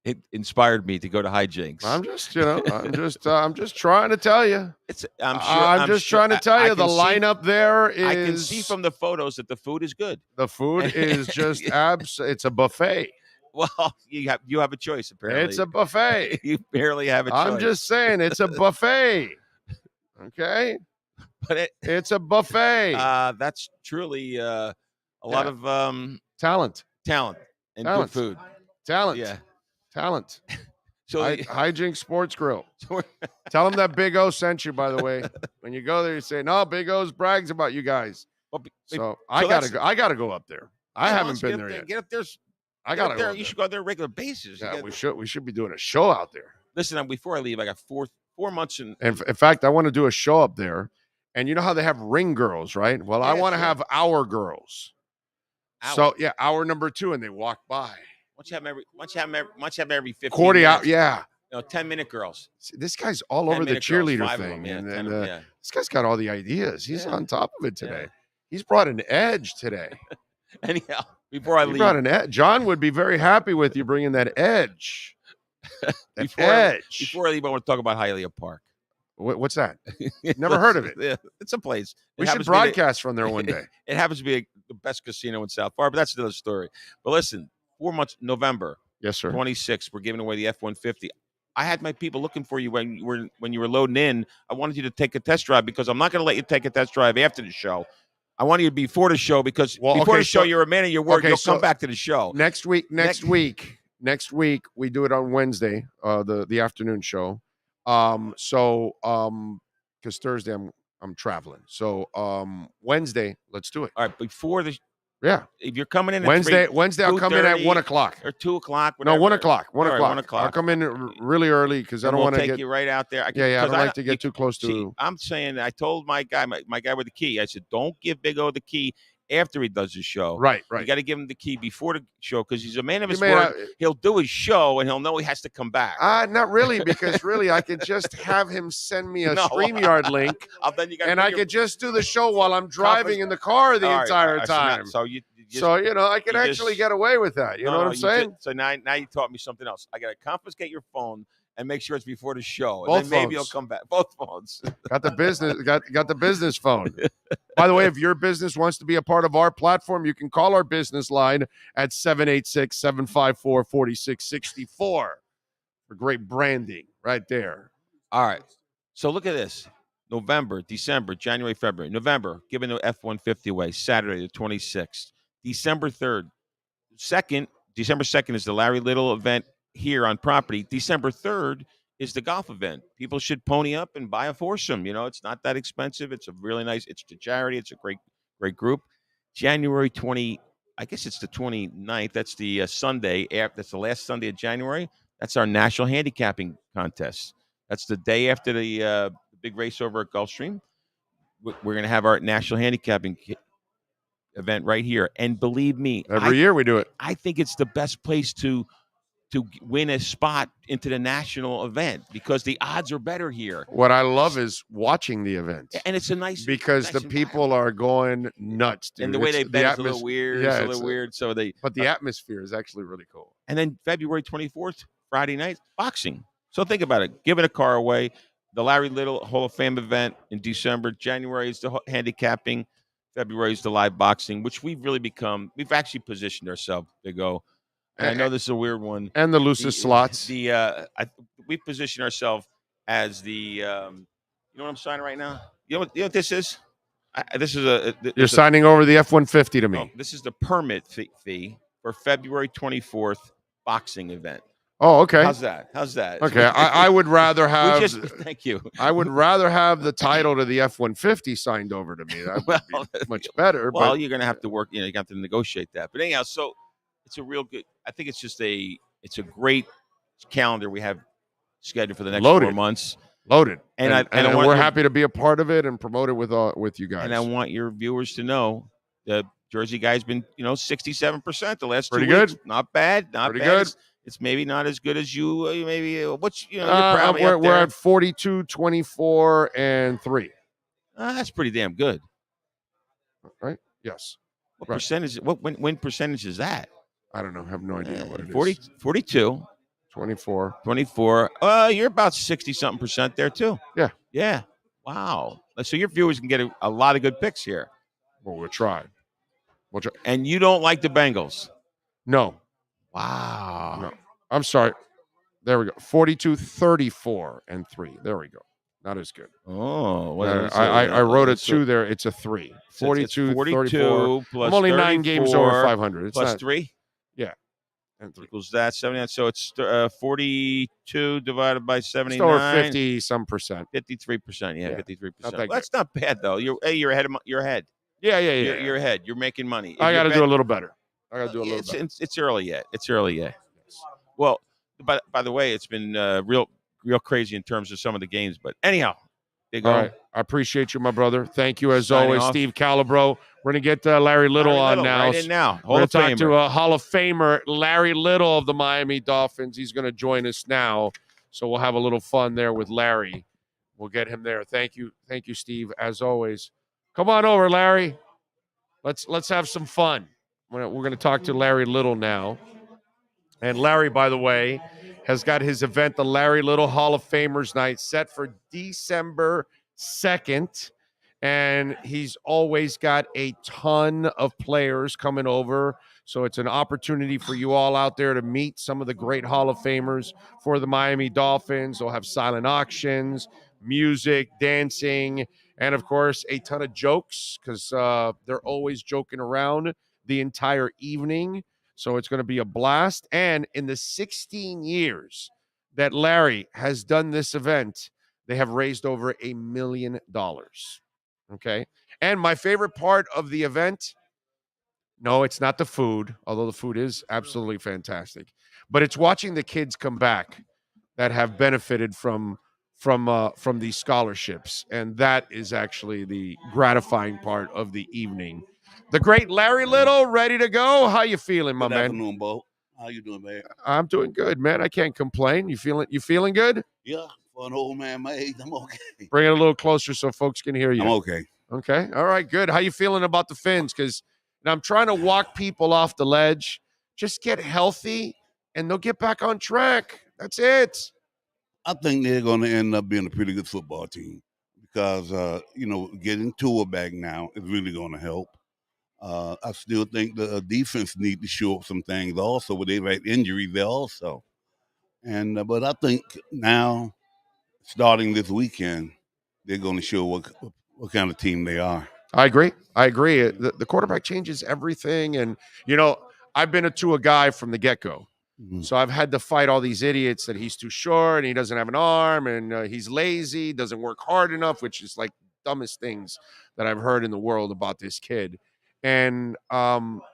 it inspired me to go to Hijinks. I'm just trying to tell you. I'm just trying to tell you the lineup there is. I can see from the photos that the food is good. The food is just it's a buffet. Well, you have a choice, apparently. It's a buffet. You barely have a choice. I'm just saying it's a buffet. Okay? But it's a buffet. That's truly a lot of talent and good food. Talent. Yeah. Talent. So Hijinks Sports Grill. Tell them that Big O sent you, by the way. When you go there, you say, no, Big O's brags about you guys. So I gotta go up there. I haven't been there yet. Get up there. I gotta go. You should go there on a regular basis. Yeah, we should be doing a show out there. Listen, before I leave, I got 4 months in fact, I want to do a show up there. And you know how they have ring girls, right? Well, I want to have our girls. So yeah, hour number 2, and they walk by. Once you have every 15 40 minutes. out, yeah. 10-minute girls. See, this guy's all over the cheerleader thing. This guy's got all the ideas. He's on top of it today. He's brought an edge today. Anyhow, before I leave. Brought an edge. John would be very happy with you bringing that edge. Before I leave, I want to talk about Hialeah Park. What's that? Never heard of it. Yeah, it's a place. We should broadcast from there one day. It happens to be the best casino in South Florida, but that's another story. But listen, 4 months, November. Yes, sir. 26th, we're giving away the F-150. I had my people looking for you when you were loading in. I wanted you to take a test drive because I'm not going to let you take a test drive after the show. I want you to be before the show because before the show, you're a man of your word. You'll come back to the show. Next week, we do it on Wednesday, the afternoon show. Because Thursday I'm traveling. So Wednesday, let's do it. All right, before the yeah. If you're coming in at Wednesday, I'll come in at 1 o'clock or 2 o'clock. No, 1 o'clock. 1 All right, o'clock. 1 o'clock. I'll come in really early because I don't want to take you right out there. I don't like to get too close to. See, I'm saying I told my guy with the key. I said, don't give Big O the key after he does his show. Right. You got to give him the key before the show because he's a man of his word. He'll do his show and he'll know he has to come back. Not really, because really I could just have him send me a StreamYard link, and I could just do the show while I'm driving in the car the entire time. So I could actually get away with that. You know what I'm saying? So now you taught me something else. I got to confiscate your phone and make sure it's before the show. Both and then maybe phones. you'll come back. Both phones. Got the business. Got the business phone. By the way, if your business wants to be a part of our platform, you can call our business line at 786-754-4664 for great branding right there. All right. So look at this. November, December, January, February. November, giving the F-150 away, Saturday the 26th. December 3rd. December 2nd is the Larry Little event here on property. December 3rd is the golf event. People should pony up and buy a foursome. It's not that expensive. It's a really nice, it's to charity. It's a great group. January 20, I guess it's the 29th. That's the Sunday. That's the last Sunday of January. That's our national handicapping contest. That's the day after the big race over at Gulfstream. We're going to have our national handicapping event right here. And believe me, every year we do it. I think it's the best place to win a spot into the national event because the odds are better here. What I love is watching the event. And it's a nice because the people are going nuts, dude. And the way they bet is a little weird. Yeah, it's a little weird. So but the atmosphere is actually really cool. And then February 24th, Friday night, boxing. So think about it. Giving a car away. The Larry Little Hall of Fame event in December. January is the handicapping. February is the live boxing, which we've actually positioned ourselves to go. And I know this is a weird one. And the loosest slots. We position ourselves as the, you know what I'm signing right now? You know what this is? You're signing over the F-150 to me. No, this is the permit fee for February 24th boxing event. Oh, okay. How's that? Okay, I would rather have. Thank you. I would rather have the title to the F-150 signed over to me. That would be much better. Well, you're going to have to work. You have to negotiate that. But anyhow, so it's a real good. I think it's a great calendar we have scheduled for the next 4 months. Loaded, and we're happy to be a part of it and promote it with you guys. And I want your viewers to know the Jersey guy's been 67% the last 2 weeks. Pretty good. Not bad. Not pretty bad. good. It's maybe not as good as you. Maybe what's we're at 42, 24, and 3. That's pretty damn good. Right? Yes. What percentage? What win percentage is that? I don't know. I have no idea what it is. 42. 24. You're about 60-something% there too. Yeah. Wow. So your viewers can get a lot of good picks here. Well, we'll try. And you don't like the Bengals? No. Wow. No. I'm sorry. There we go. 42, 34, and 3. There we go. Not as good. Oh. I wrote a 2 there. It's a 3. 42, 34. Plus I'm only 34, 9 games over 500. It's plus not, 3? Yeah. And 3. Equals that 79. So it's 42 divided by 79. Just over 50-some%. 53%. Yeah, 53%. Not that Well, that's not bad though. You're ahead. You're ahead. Yeah. You're ahead. You're making money. I got to do a little better. It's early yet. It's early yet. Well, by the way, it's been real crazy in terms of some of the games. But anyhow, there you go. All right. I appreciate you, my brother. Thank you as Signing always, off. Steve Calabro. We're going to get Larry Little on now. Right in now. We're going to talk to a Hall of Famer, Larry Little of the Miami Dolphins. He's going to join us now. So we'll have a little fun there with Larry. We'll get him there. Thank you, Steve, as always. Come on over, Larry. Let's have some fun. We're going to talk to Larry Little now. And Larry, by the way, has got his event, the Larry Little Hall of Famers Night, set for December 2nd. And he's always got a ton of players coming over. So it's an opportunity for you all out there to meet some of the great Hall of Famers for the Miami Dolphins. They'll have silent auctions, music, dancing, and, of course, a ton of jokes because they're always joking around the entire evening. So it's going to be a blast. And in the 16 years that Larry has done this event, they have raised over $1 million. Okay. And my favorite part of the event, no, it's not the food, although the food is absolutely fantastic, but it's watching the kids come back that have benefited from these scholarships. And that is actually the gratifying part of the evening. The great Larry Little, ready to go. How you feeling, my man? Good afternoon, Bo. How you doing, man? I'm doing good, man. I can't complain. You feeling good? Yeah, for an old man my age, I'm okay. Bring it a little closer so folks can hear you. I'm okay. Okay. All right, good. How you feeling about the Fins? Because I'm trying to walk people off the ledge. Just get healthy, and they'll get back on track. That's it. I think they're going to end up being a pretty good football team because, getting Tua back now is really going to help. I still think the defense need to show up some things also, but they've had injuries there also. And but I think now, starting this weekend, they're going to show what kind of team they are. I agree. The quarterback changes everything. And, I've been a Tua guy from the get-go. Mm-hmm. So I've had to fight all these idiots that he's too short and he doesn't have an arm and he's lazy, doesn't work hard enough, which is like dumbest things that I've heard in the world about this kid. And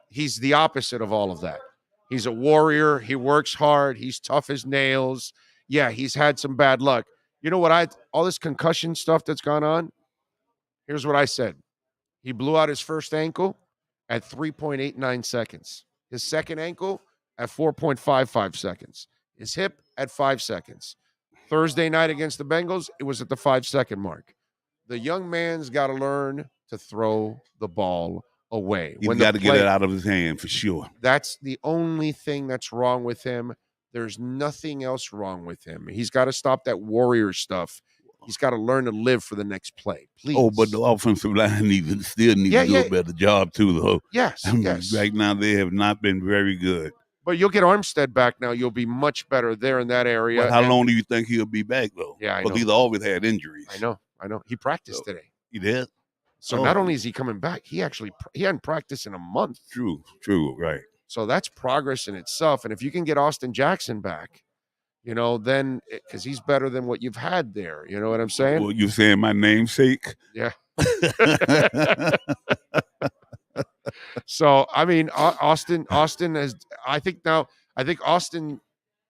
he's the opposite of all of that. He's a warrior. He works hard. He's tough as nails. Yeah, he's had some bad luck. You know what? All this concussion stuff that's gone on, here's what I said. He blew out his first ankle at 3.89 seconds. His second ankle at 4.55 seconds. His hip at 5 seconds. Thursday night against the Bengals, it was at the 5-second mark. The young man's got to learn to throw the ball away. He's got to get it out of his hand for sure. That's the only thing that's wrong with him. There's nothing else wrong with him. He's got to stop that warrior stuff. He's got to learn to live for the next play. Please. Oh, but the offensive line still needs to do a better job too, though. Yes. Right now, they have not been very good. But you'll get Armstead back now. You'll be much better there in that area. But how long do you think he'll be back, though? Yeah, I know. Because he's always had injuries. I know. He practiced today. He did? So not only is he coming back, he hadn't practiced in a month. True, right. So that's progress in itself. And if you can get Austin Jackson back, then because he's better than what you've had there. You know what I'm saying? Well, you're saying my namesake? Yeah. So, I mean, Austin has, I think Austin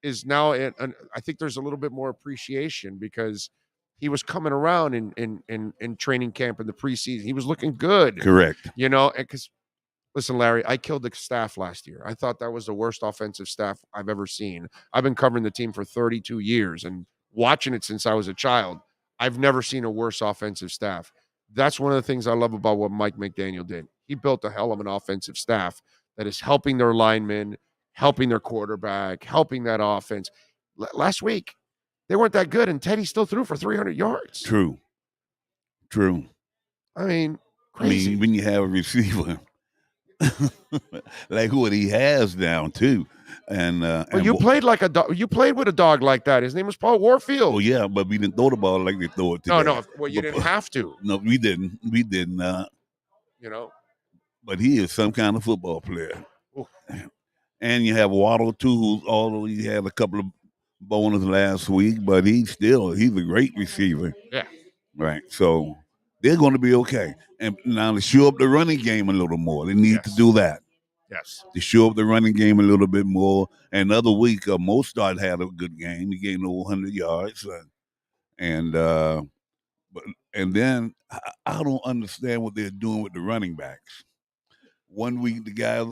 is now, I think there's a little bit more appreciation because he was coming around in training camp in the preseason. He was looking good. Correct. Because, listen, Larry, I killed the staff last year. I thought that was the worst offensive staff I've ever seen. I've been covering the team for 32 years and watching it since I was a child. I've never seen a worse offensive staff. That's one of the things I love about what Mike McDaniel did. He built a hell of an offensive staff that is helping their linemen, helping their quarterback, helping that offense. Last week, they weren't that good, and Teddy still threw for 300 yards. True. I mean, crazy. When you have a receiver like what he has now, too. And you played like a dog. You played with a dog like that. His name was Paul Warfield. Oh, yeah, but we didn't throw the ball like they throw it today. No. Well, you didn't have to. No, we didn't. But he is some kind of football player. Ooh. And you have Waddle too, who's although he had a couple of bonus last week, but he's a great receiver. Yeah. Right. So they're going to be okay. And now to show up the running game a little more, they need to do that. Yes. To show up the running game a little bit more. And another week, Mostard had a good game. He gained over 100 yards. And then I don't understand what they're doing with the running backs. One week the guy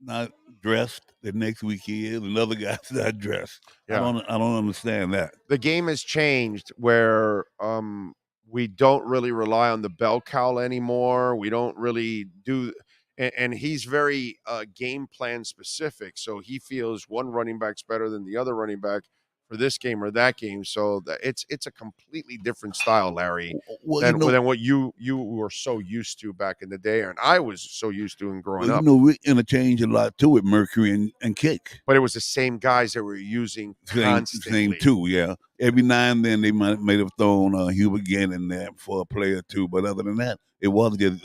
not dressed, the next week he is, another guy's not dressed. Yeah. I don't understand that. The game has changed where we don't really rely on the bell cow anymore. We don't really do, and he's very game plan specific. So he feels one running back's better than the other running back for this game or that game. So it's a completely different style, Larry, than what you were so used to back in the day, and I was so used to in growing up. We interchange a lot too with Mercury and Kick. But it was the same guys that were using constantly. Same too, yeah. Every now and then they might have thrown Hubert Gann in there for a play or two, but other than that, it was just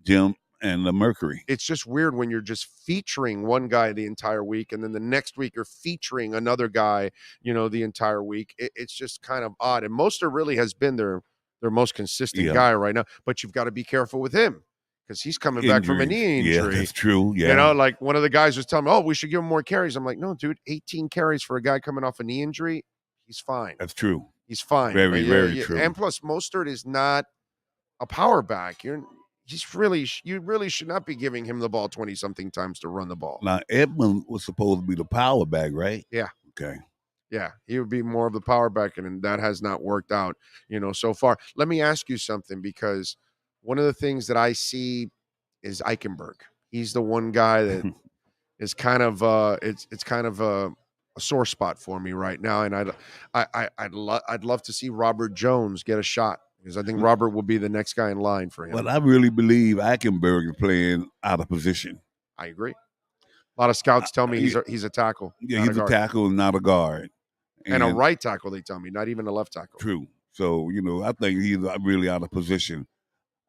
Jim and Mercury. It's just weird when you're just featuring one guy the entire week, and then the next week you're featuring another guy, the entire week. It's just kind of odd. And Mostert really has been their most consistent guy right now. But you've got to be careful with him because he's coming back from a knee injury. Yeah, that's true. Yeah. Like one of the guys was telling me, we should give him more carries. I'm like, no, dude, 18 carries for a guy coming off a knee injury. He's fine. That's true. He's fine. Very, very true. And plus, Mostert is not a power back. You really should not be giving him the ball 20-something times to run the ball. Now, Edmund was supposed to be the power back, right? Yeah. Okay. Yeah, he would be more of the power back, and that has not worked out, so far. Let me ask you something, because one of the things that I see is Eichenberg. He's the one guy that is kind of it's kind of a sore spot for me right now, and I'd love to see Robert Jones get a shot, because I think Robert will be the next guy in line for him. Well, I really believe Eichenberg is playing out of position. I agree. A lot of scouts tell me he's a tackle. Yeah, he's a tackle and not a guard. And a right tackle, they tell me, not even a left tackle. True. So, I think he's really out of position.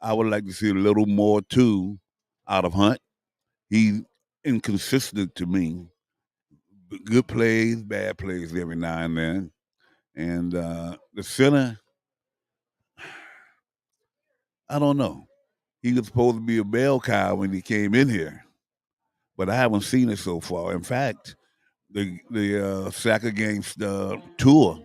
I would like to see a little more, too, out of Hunt. He's inconsistent to me. Good plays, bad plays every now and then. And the center, I don't know. He was supposed to be a bell cow when he came in here, but I haven't seen it so far. In fact, the sack against Tua,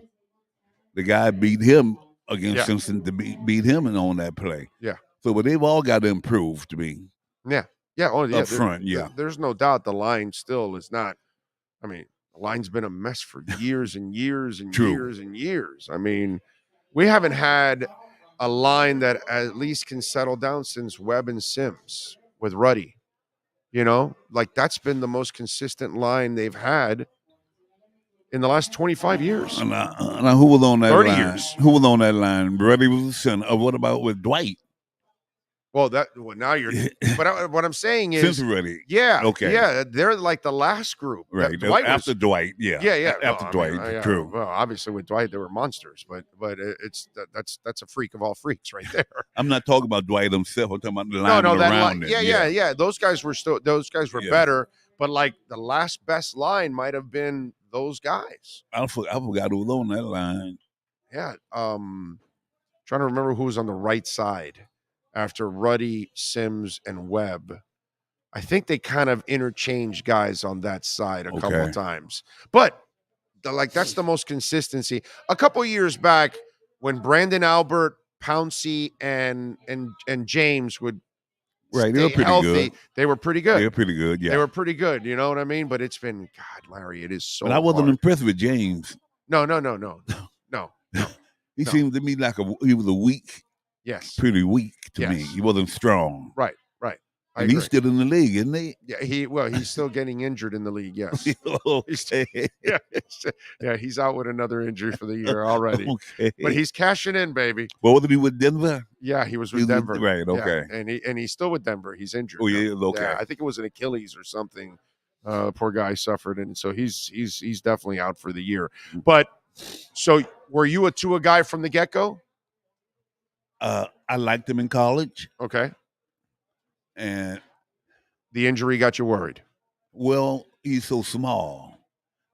the guy beat him against Cincinnati, beat him on that play. Yeah. So, but they've all got to improve to me. Yeah. Yeah. Oh, yeah. Up front, There's no doubt the line still is not. I mean, the line's been a mess for years and years and years and years. I mean, we haven't had a line that at least can settle down since Webb and Sims with Ruddy. Like that's been the most consistent line they've had in the last 25 years. Now who was on that 30 line? years. Who was on that line? Ruddy was the center. What about with Dwight? Well, now you're. But what I'm saying is, Since Ruddy. Yeah. Okay. Yeah, they're like the last group. Right. After Dwight. Yeah. Yeah. After Dwight. True. Well, obviously with Dwight they were monsters, but that's a freak of all freaks right there. I'm not talking about Dwight himself. I'm talking about the line around him. Yeah. Those guys were better, but like the last best line might have been those guys. I forgot who was on that line. Yeah. Trying to remember who was on the right side after Ruddy, Sims, and Webb. I think they kind of interchanged guys on that side a couple of times. But that's the most consistency. A couple of years back when Brandon Albert, Pouncey, and James would they were pretty healthy, good. They were pretty good. They were pretty good, yeah. They were pretty good, you know what I mean? But it's been, God, Larry, it is so But I wasn't hard. impressed with James. No. He seemed to me like he was a weak. Yes. Pretty weak to me. He wasn't strong. Right. And he's still in the league, isn't he? Yeah, he's still getting injured in the league, yes. He's out with another injury for the year already. Okay. But he's cashing in, baby. What was he with Denver? Yeah, he was with Denver. Right, okay. Yeah, and he's still with Denver. He's injured. Oh, yeah, okay. Yeah, I think it was an Achilles or something. Poor guy suffered, and so he's definitely out for the year. But so were you a Tua guy from the get-go? I liked him in college. Okay. And the injury got you worried? Well, he's so small.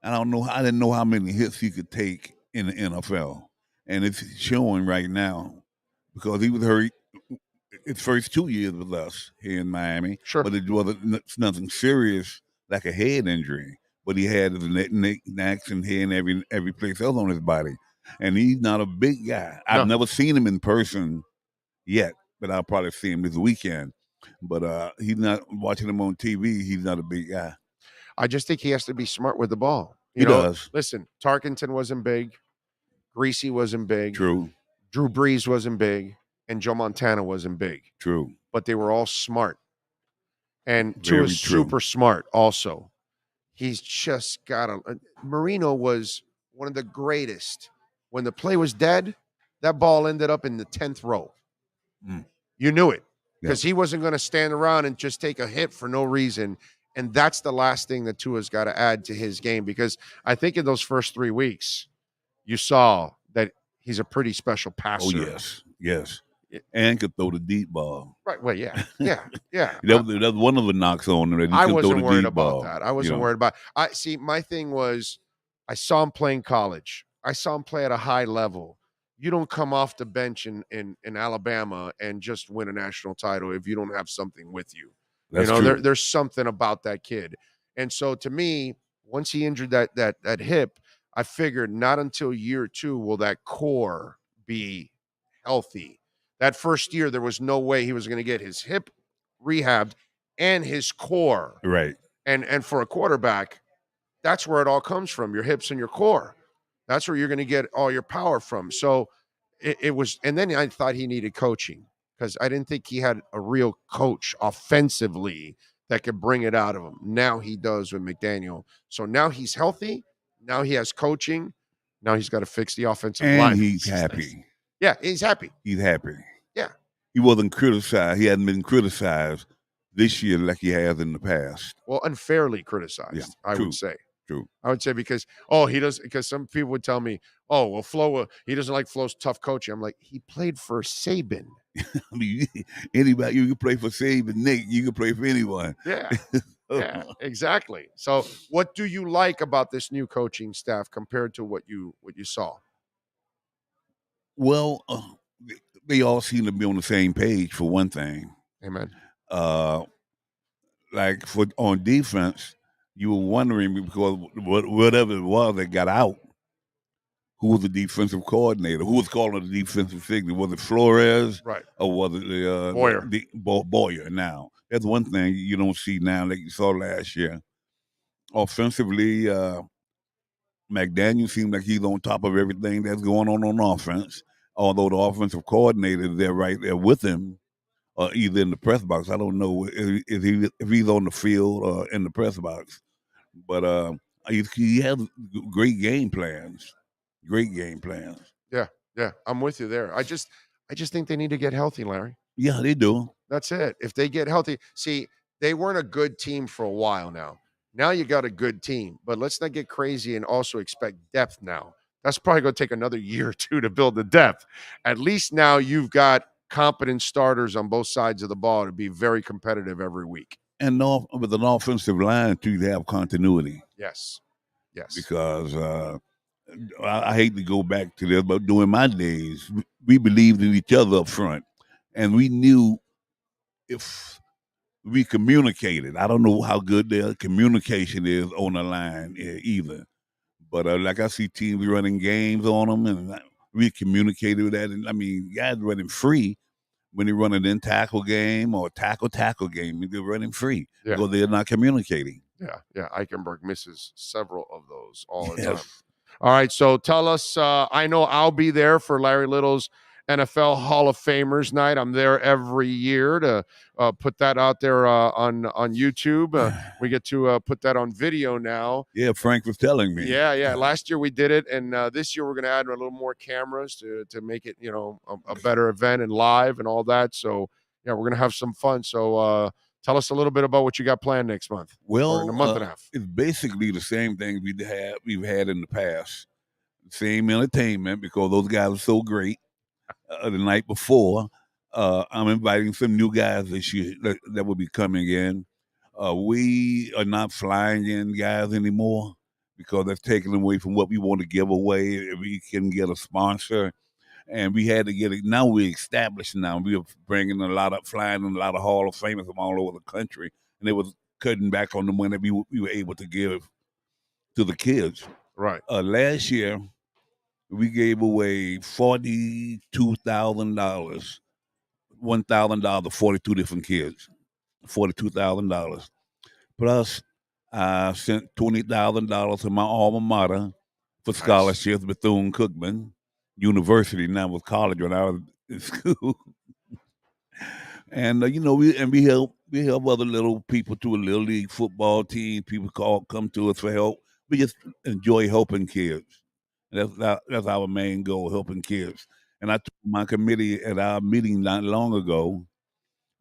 I didn't know how many hits he could take in the NFL, and it's showing right now because he was hurt his first 2 years with us here in Miami. Sure, but it wasn't nothing serious like a head injury. But he had his necks and head and every place else on his body, and he's not a big guy. I've never seen him in person yet, but I'll probably see him this weekend. But he's not watching him on TV. He's not a big guy. I just think he has to be smart with the ball. He does. Listen, Tarkenton wasn't big. Greasy wasn't big. True. Drew Brees wasn't big. And Joe Montana wasn't big. True. But they were all smart. And Tua's super smart also. He's just got Marino was one of the greatest. When the play was dead, that ball ended up in the 10th row. You knew it because he wasn't going to stand around and just take a hit for no reason. And that's the last thing that Tua's got to add to his game, because I think in those first 3 weeks, you saw that he's a pretty special passer. Oh, yes. And could throw the deep ball. Right. Well, yeah. That was one of the knocks on him. That he I could wasn't throw the worried deep about ball, that. I wasn't worried about. My thing was, I saw him play in college. I saw him play at a high level. You don't come off the bench in Alabama and just win a national title if you don't have something with you. That's true. There's something about that kid. And so to me, once he injured that hip, I figured not until year 2 will that core be healthy. That first year, there was no way he was going to get his hip rehabbed and his core. Right. And for a quarterback, that's where it all comes from, your hips and your core. That's where you're going to get all your power from. So it was, and then I thought he needed coaching because I didn't think he had a real coach offensively that could bring it out of him. Now he does with McDaniel. So now he's healthy. Now he has coaching. Now he's got to fix the offensive line. And he's happy. Yeah, he's happy. He's happy. Yeah. He wasn't criticized. He hadn't been criticized this year like he has in the past. Well, unfairly criticized, I would say. True. I would say because some people would tell me, oh, well, Flo, he doesn't like Flo's tough coaching. I'm like, he played for Saban. I mean, anybody, you can play for Saban, Nick, you can play for anyone. Yeah. Yeah, exactly. So what do you like about this new coaching staff compared to what you saw? Well, they all seem to be on the same page for one thing. Amen. Like on defense, you were wondering because whatever it was that got out, who was the defensive coordinator? Who was calling the defensive signal? Was it Flores? Right. Or was it Boyer? Boyer. Now, that's one thing you don't see now like you saw last year. Offensively, McDaniel seems like he's on top of everything that's going on offense, although the offensive coordinator is there right there with him, either in the press box. I don't know if he's on the field or in the press box. But he has great game plans. Great game plans. Yeah, I'm with you there. I just think they need to get healthy, Larry. Yeah, they do. That's it. If they get healthy, see, they weren't a good team for a while now. Now you got a good team, but let's not get crazy and also expect depth now. That's probably going to take another year or two to build the depth. At least now you've got competent starters on both sides of the ball to be very competitive every week. And with an offensive line, too, they have continuity. Yes. Because I hate to go back to this, but during my days, we believed in each other up front. And we knew if we communicated. I don't know how good their communication is on the line either. But like I see teams running games on them, and we communicated with that. And I mean, guys running free when they run an in-tackle game or tackle game, they're running free because they're not communicating. Yeah. Eichenberg misses several of those all the time. All right, so tell us, I know I'll be there for Larry Little's NFL Hall of Famers night. I'm there every year to put that out there on YouTube. We get to put that on video now. Yeah, Frank was telling me. Yeah. Last year we did it, and this year we're going to add a little more cameras to make it, a better event and live and all that. So, yeah, we're going to have some fun. So tell us a little bit about what you got planned next month. Well, or in a month and a half. It's basically the same thing we've had in the past. Same entertainment because those guys are so great. The night before, I'm inviting some new guys this year that will be coming in. We are not flying in guys anymore because that's taken away from what we want to give away. If we can get a sponsor, and we had to get it. Now we're established. Now we are flying a lot of Hall of Famers from all over the country, and it was cutting back on the money we were able to give to the kids. Right. Last year, we gave away $42,000, $1,000 to 42 different kids, $42,000. Plus, I sent $20,000 to my alma mater for scholarships, Bethune-Cookman University. Now it was college when I was in school. And we help other little people to a little league football team. People come to us for help. We just enjoy helping kids. That's our main goal, helping kids. And I told my committee at our meeting not long ago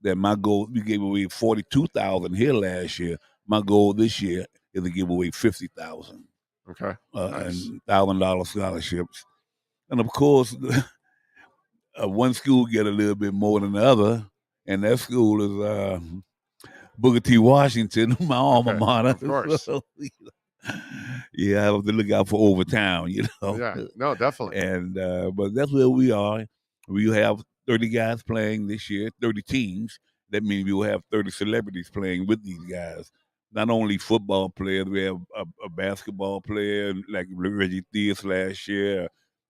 that my goal, we gave away $42,000 here last year. My goal this year is to give away $50,000. Okay. And $1,000 scholarships. And of course, one school get a little bit more than the other, and that school is Booker T. Washington, my alma mater. Of course. So, yeah, I have to look out for Overtown, Yeah, no, definitely. And but that's where we are. We have 30 guys playing this year, 30 teams. That means we will have 30 celebrities playing with these guys. Not only football players, we have a basketball player like Reggie Theus last year,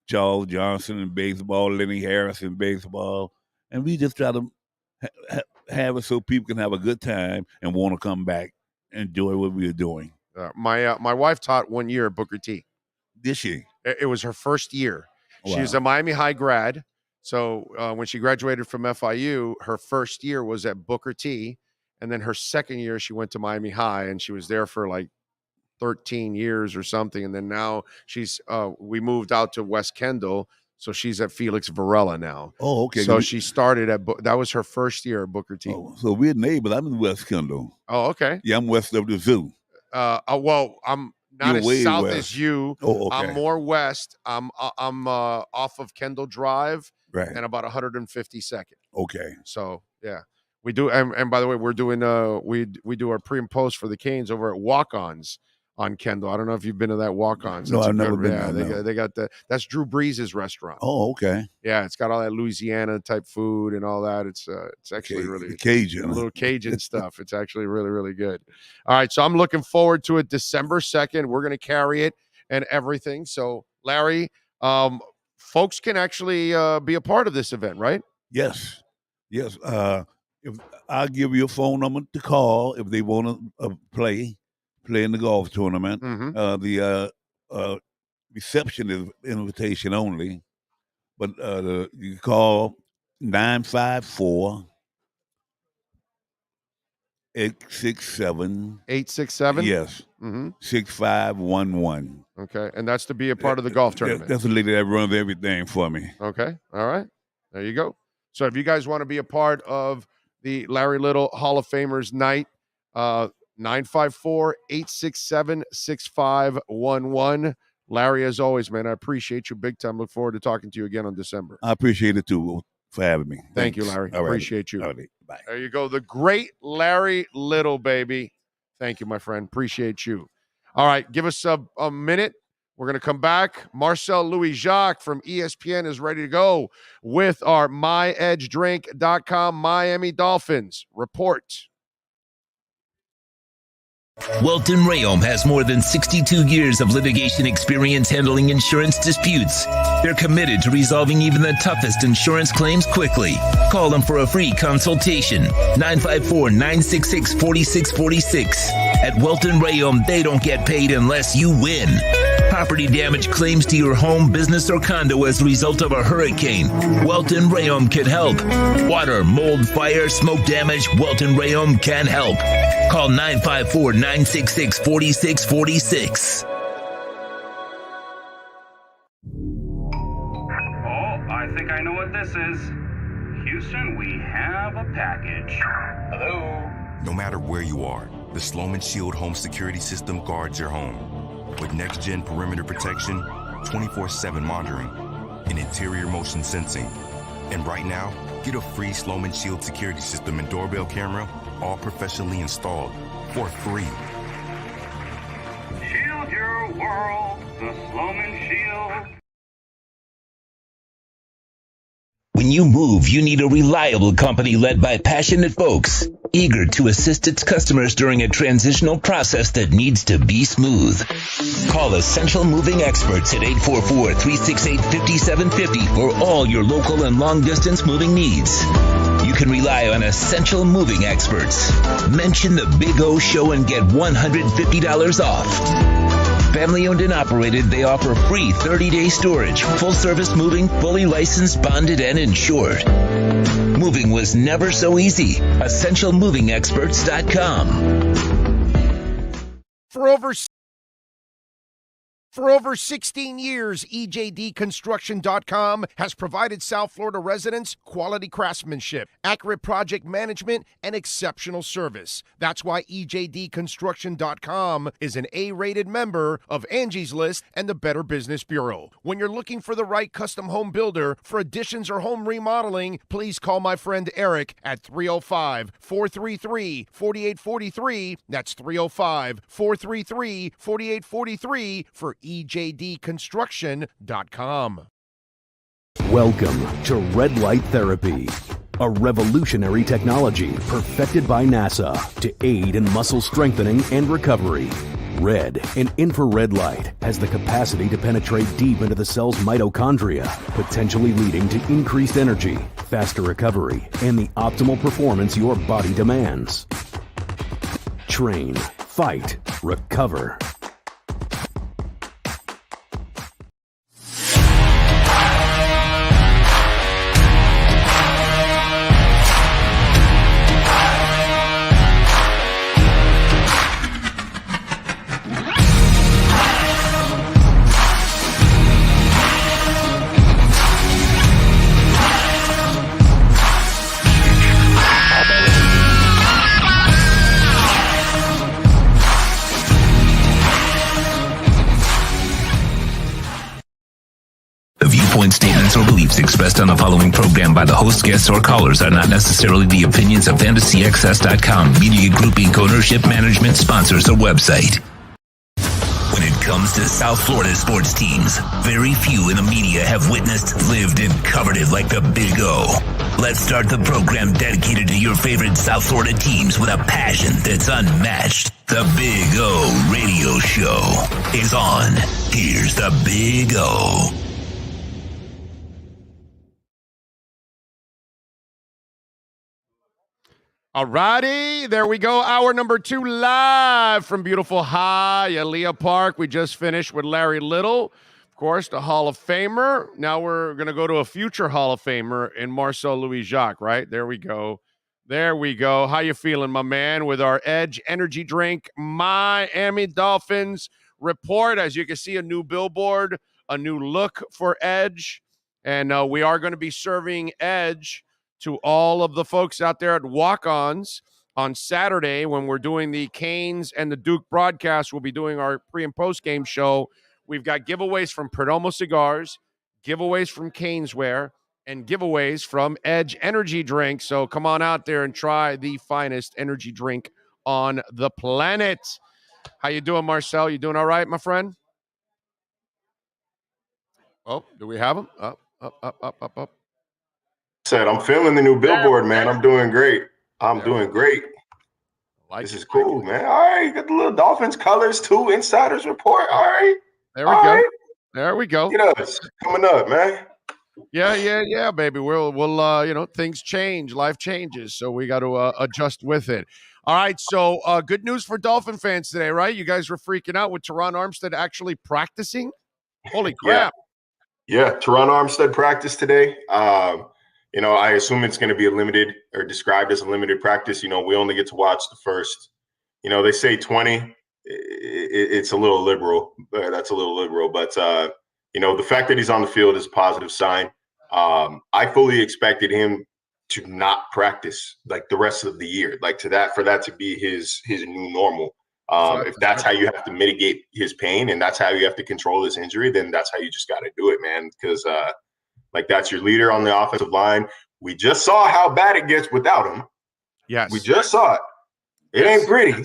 Charles Johnson in baseball, Lenny Harris in baseball. And we just try to have it so people can have a good time and want to come back and enjoy what we are doing. My wife taught 1 year at Booker T. Did she? It was her first year. Wow. She was a Miami High grad. So when she graduated from FIU, her first year was at Booker T. And then her second year, she went to Miami High, and she was there for like 13 years or something. And then now we moved out to West Kendall. So she's at Felix Varela now. Oh, okay. So she started that was her first year at Booker T. Oh, so we're neighbors. I'm in West Kendall. Oh, okay. Yeah, I'm west of the zoo. Well, I'm not You're as south west. as you. Oh, okay. I'm more west. I'm off of Kendall Drive, Right. and about 152nd. Okay. So yeah, we do. And by the way, we're doing we do our pre and post for the Canes over at Walk-Ons on Kendall. I don't know if you've been to that Walk-Ons. No, That's a I've never good- been yeah, there, no. They got that's Drew Brees' restaurant. Oh, okay. Yeah, it's got all that Louisiana type food and all that. It's actually really Cajun. a little Cajun stuff. It's actually really, really good. All right, so I'm looking forward to it. December 2nd, we're going to carry it and everything. So, Larry, folks can actually be a part of this event, right? Yes. Yes. If I'll give you a phone number to call if they want to play in the golf tournament. Mm-hmm. The reception is invitation only, but you call 954 867 867? Yes. Mm-hmm. 6511. Okay, and that's to be a part of the golf tournament. That's the lady that runs everything for me. Okay, all right. There you go. So if you guys want to be a part of the Larry Little Hall of Famers night, 954-867-6511. Larry, as always, man, I appreciate you big time. Look forward to talking to you again on December. I appreciate it too for having me. Thank you, Thanks. Larry. All right. Appreciate you. All right. Bye. There you go. The great Larry Little, baby. Thank you, my friend. Appreciate you. All right. Give us a minute. We're going to come back. Marcel Louis-Jacques from ESPN is ready to go with our myedgedrink.com Miami Dolphins report. Welton Rayom has more than 62 years of litigation experience handling insurance disputes. They're committed to resolving even the toughest insurance claims quickly. Call them for a free consultation. 954-966-4646. At Welton Rayom, they don't get paid unless you win. Property damage claims to your home, business, or condo as a result of a hurricane. Welton Rayom can help. Water, mold, fire, smoke damage, Welton Rayom can help. Call 954-966-4646. I think I know what this is. Houston, we have a package. Hello? No matter where you are, the Sloman Shield home security system guards your home. With next-gen perimeter protection, 24/7 monitoring, and interior motion sensing. And right now, get a free Sloman Shield security system and doorbell camera, all professionally installed, for free. Shield your world, the Sloman Shield. When you move, you need a reliable company led by passionate folks, eager to assist its customers during a transitional process that needs to be smooth. Call Essential Moving Experts at 844-368-5750 for all your local and long-distance moving needs. You can rely on Essential Moving Experts. Mention the Big O Show and get $150 off. Family owned and operated, they offer free 30-day storage, full-service moving, fully licensed, bonded, and insured. Moving was never so easy. EssentialMovingExperts.com. For over 16 years, EJDConstruction.com has provided South Florida residents quality craftsmanship, accurate project management, and exceptional service. That's why EJDConstruction.com is an A-rated member of Angie's List and the Better Business Bureau. When you're looking for the right custom home builder for additions or home remodeling, please call my friend Eric at 305-433-4843. That's 305-433-4843 for EJDConstruction.com. Welcome to Red Light Therapy, a revolutionary technology perfected by NASA to aid in muscle strengthening and recovery. Red and infrared light has the capacity to penetrate deep into the cell's mitochondria, potentially leading to increased energy, faster recovery, and the optimal performance your body demands. Train, fight, recover. Statements or beliefs expressed on the following program by the host, guests, or callers are not necessarily the opinions of FantasyAccess.com, Media Group Inc. ownership, management, sponsors, or website. When it comes to South Florida sports teams, very few in the media have witnessed, lived, and covered it like the Big O. Let's start the program dedicated to your favorite South Florida teams with a passion that's unmatched. The Big O Radio Show is on. Here's the Big O. All righty, there we go. Hour number 2 live from beautiful Hialeah Park. We just finished with Larry Little, of course, the Hall of Famer. Now we're going to go to a future Hall of Famer in Marcel Louis-Jacques, right? There we go. There we go. How you feeling, my man, with our Edge Energy Drink Miami Dolphins report? As you can see, a new billboard, a new look for Edge. And we are going to be serving Edge to all of the folks out there at Walk-Ons on Saturday when we're doing the Canes and the Duke broadcast. We'll be doing our pre- and post-game show. We've got giveaways from Perdomo Cigars, giveaways from Caneswear, and giveaways from Edge Energy Drink. So come on out there and try the finest energy drink on the planet. How you doing, Marcel? You doing all right, my friend? Oh, do we have him? Up. Said I'm feeling the new billboard, man. I'm doing great. I'm doing great. This is cool, man. All right, got the little Dolphins colors too. Insiders report. All right. There we go. There we go. You know, it's coming up, man. Yeah, baby. We'll things change, life changes, so we got to adjust with it. All right, so good news for Dolphin fans today, right? You guys were freaking out with Teron Armstead actually practicing. Holy crap! Yeah, Teron Armstead practiced today. I assume it's going to be a limited or described as a limited practice. We only get to watch the first. They say 20. It's a little liberal. That's a little liberal, but the fact that he's on the field is a positive sign. I fully expected him to not practice like the rest of the year, for that to be his new normal. If that's how you have to mitigate his pain and that's how you have to control his injury, then that's how you just got to do it, man. Because that's your leader on the offensive line. We just saw how bad it gets without him. Yes. We just saw it. It ain't pretty.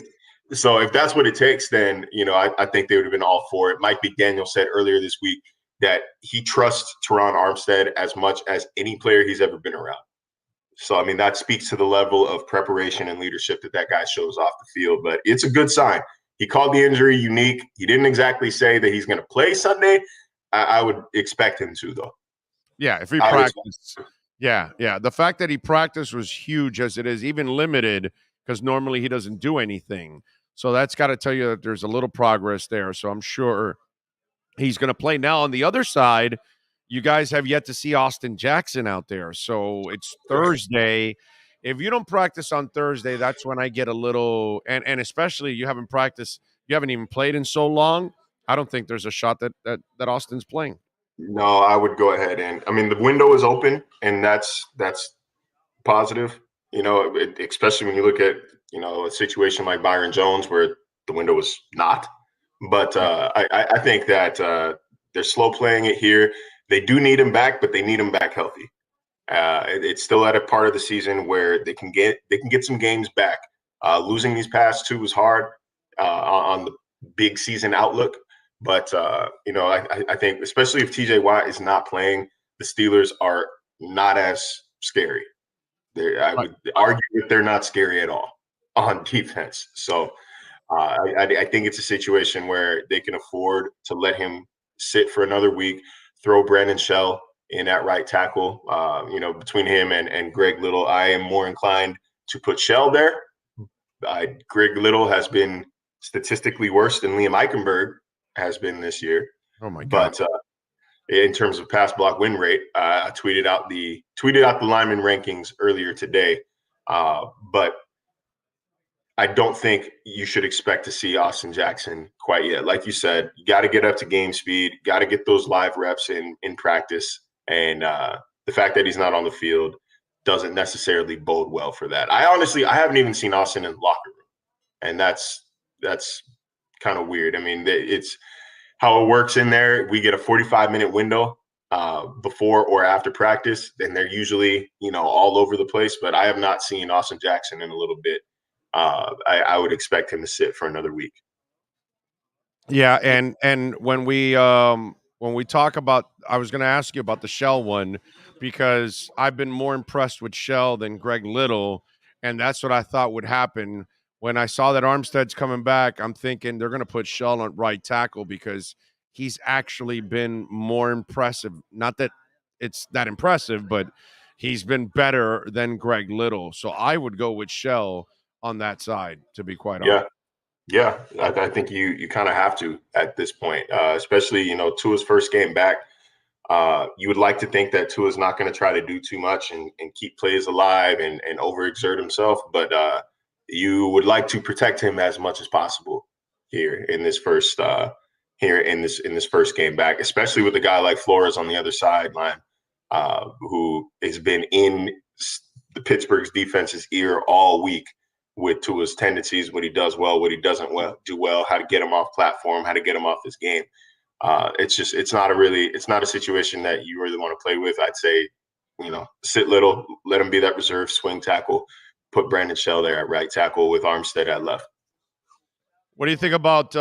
So if that's what it takes, then, I think they would have been all for it. Mike McDaniel said earlier this week that he trusts Teron Armstead as much as any player he's ever been around. So, I mean, that speaks to the level of preparation and leadership that guy shows off the field. But it's a good sign. He called the injury unique. He didn't exactly say that he's going to play Sunday. I would expect him to, though. Yeah, if he practiced. Yeah. The fact that he practiced was huge as it is, even limited, because normally he doesn't do anything. So that's got to tell you that there's a little progress there. So I'm sure he's going to play. Now, on the other side, you guys have yet to see Austin Jackson out there. So it's Thursday. If you don't practice on Thursday, that's when I get a little – and especially you haven't practiced – you haven't even played in so long. I don't think there's a shot that Austin's playing. No, I would go ahead and – I mean, the window is open, and that's positive, especially when you look at, a situation like Byron Jones where the window is not. But I think that they're slow playing it here. They do need him back, but they need him back healthy. It's still at a part of the season where they can get some games back. Losing these past two was hard on the big season outlook. But, I think especially if TJ Watt is not playing, the Steelers are not as scary. I would argue that they're not scary at all on defense. So I think it's a situation where they can afford to let him sit for another week, throw Brandon Shell in at right tackle. Between him and Greg Little, I am more inclined to put Shell there. Greg Little has been statistically worse than Liam Eichenberg has been this year. Oh my God. But in terms of pass block win rate, I tweeted out the lineman rankings earlier today. But I don't think you should expect to see Austin Jackson quite yet. Like you said, you got to get up to game speed, got to get those live reps in practice. And the fact that he's not on the field doesn't necessarily bode well for that. I haven't even seen Austin in the locker room. And that's kind of weird. I mean, it's how it works in there. We get a 45-minute window before or after practice, and they're usually, all over the place. But I have not seen Austin Jackson in a little bit. I would expect him to sit for another week. Yeah, and when we talk about, I was going to ask you about the Shell one, because I've been more impressed with Shell than Greg Little, and that's what I thought would happen. When I saw that Armstead's coming back, I'm thinking they're going to put Shell on right tackle because he's actually been more impressive. Not that it's that impressive, but he's been better than Greg Little. So I would go with Shell on that side, to be quite honest. Yeah. I think you kind of have to at this point, especially, Tua's first game back. You would like to think that Tua's not going to try to do too much and keep plays alive and overexert himself. But you would like to protect him as much as possible here in this first game back, especially with a guy like Flores on the other sideline, who has been in the Pittsburgh's defense's ear all week with Tua's tendencies, what he does well, what he doesn't do well, how to get him off platform, how to get him off this game. It's not a situation that you really want to play with. I'd say, sit Little, let him be that reserve swing tackle, put Brandon Shell there at right tackle with Armstead at left. What do you think about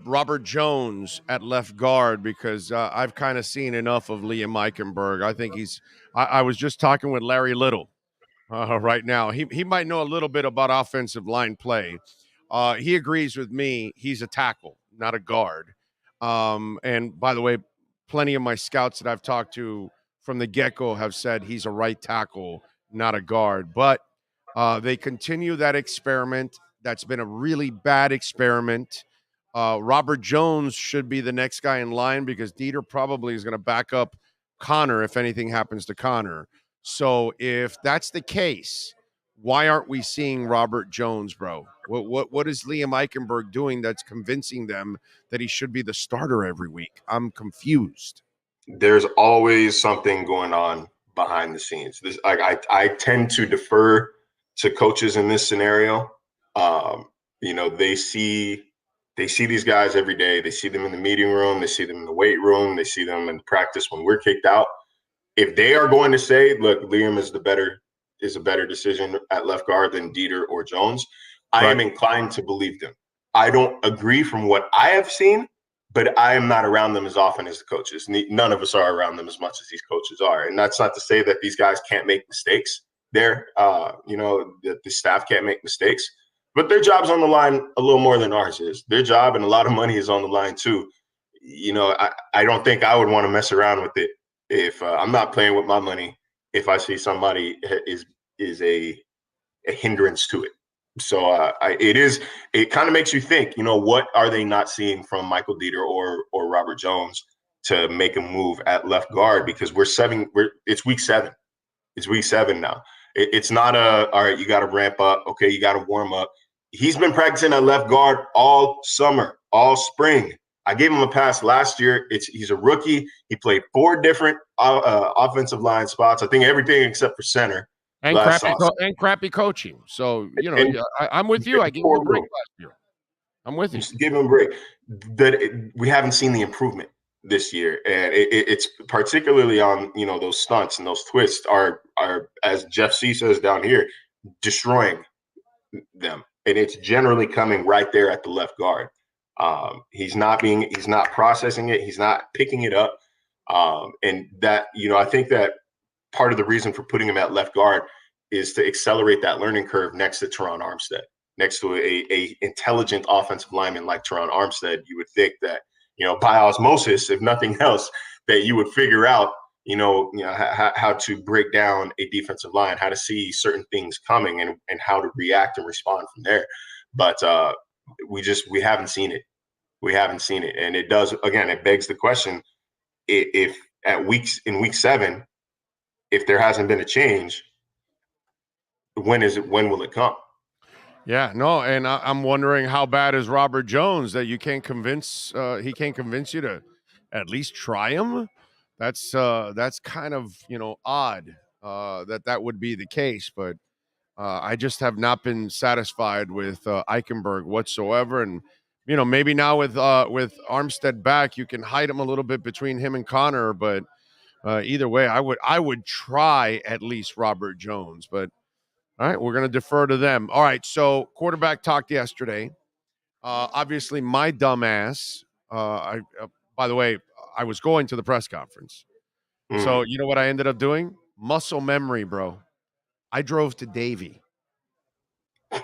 Robert Jones at left guard? Because I've kind of seen enough of Liam Eichenberg. I think I was just talking with Larry Little right now. He might know a little bit about offensive line play. He agrees with me. He's a tackle, not a guard. And by the way, plenty of my scouts that I've talked to from the get-go have said he's a right tackle, not a guard. But they continue that experiment. That's been a really bad experiment. Robert Jones should be the next guy in line because Dieter probably is going to back up Connor if anything happens to Connor. So if that's the case, why aren't we seeing Robert Jones, bro? What is Liam Eichenberg doing that's convincing them that he should be the starter every week? I'm confused. There's always something going on behind the scenes. I tend to defer to coaches in this scenario. They see these guys every day. They see them in the meeting room. They see them in the weight room. They see them in practice when we're kicked out. If they are going to say, look, Liam is a better decision at left guard than Dieter or Jones, I am inclined to believe them. I don't agree from what I have seen, but I am not around them as often as the coaches. None of us are around them as much as these coaches are. And that's not to say that these guys can't make mistakes there. The staff can't make mistakes, but their job's on the line a little more than ours is. Their job and a lot of money is on the line too. I don't think I would want to mess around with it if I'm not playing with my money. If I see somebody is a hindrance to it. So it kind of makes you think, what are they not seeing from Michael Dieter or Robert Jones to make a move at left guard? Because it's week 7. It's week 7 now. It's not all right, you got to ramp up. Okay, you got to warm up. He's been practicing at left guard all summer, all spring. I gave him a pass last year. He's a rookie. He played 4 different offensive line spots. I think everything except for center. And crappy coaching. So, I'm with you. I gave him a break last year. I'm with you. Just give him a break. We haven't seen the improvement this year. And it's particularly on, those stunts and those twists are, as Jeff C says down here, destroying them. And it's generally coming right there at the left guard. He's not processing it. He's not picking it up. And that, I think that part of the reason for putting him at left guard is to accelerate that learning curve next to Teron Armstead, next to a intelligent offensive lineman like Teron Armstead. You would think that, by osmosis, if nothing else, that you would figure out, how to break down a defensive line, how to see certain things coming and how to react and respond from there. But we haven't seen it. We haven't seen it. And it does, again, it begs the question, if in week 7, if there hasn't been a change, when will it come? Yeah, no, and I'm wondering how bad is Robert Jones that you can't convince he can't convince you to at least try him. That's kind of odd that would be the case, but I just have not been satisfied with Eichenberg whatsoever. And maybe now with Armstead back, you can hide him a little bit between him and Connor, but either way, I would try at least Robert Jones, but. All right, we're going to defer to them. All right, so quarterback talked yesterday. Obviously, my dumbass. By the way, I was going to the press conference. So you know what I ended up doing? Muscle memory, bro. I drove to Davie.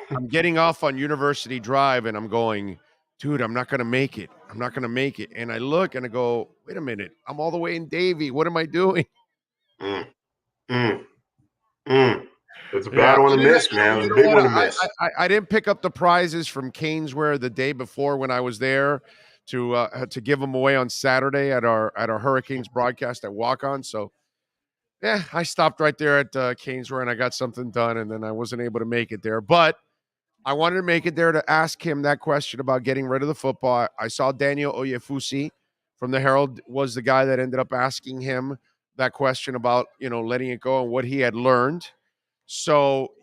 I'm getting off on University Drive, and I'm going, dude, I'm not going to make it. I'm not going to make it. And I look, and I go, wait a minute. I'm all the way in Davie. What am I doing? It's a bad one to miss, man. It's a big one to miss. I didn't pick up the prizes from Canesware the day before when I was there to give them away on Saturday at our Hurricanes broadcast at Walk On. So, yeah, I stopped right there at Canesware and I got something done, and then I wasn't able to make it there. But I wanted to make it there to ask him that question about getting rid of the football. I saw Daniel Oyefusi from the Herald was the guy that ended up asking him that question about letting it go and what he had learned. So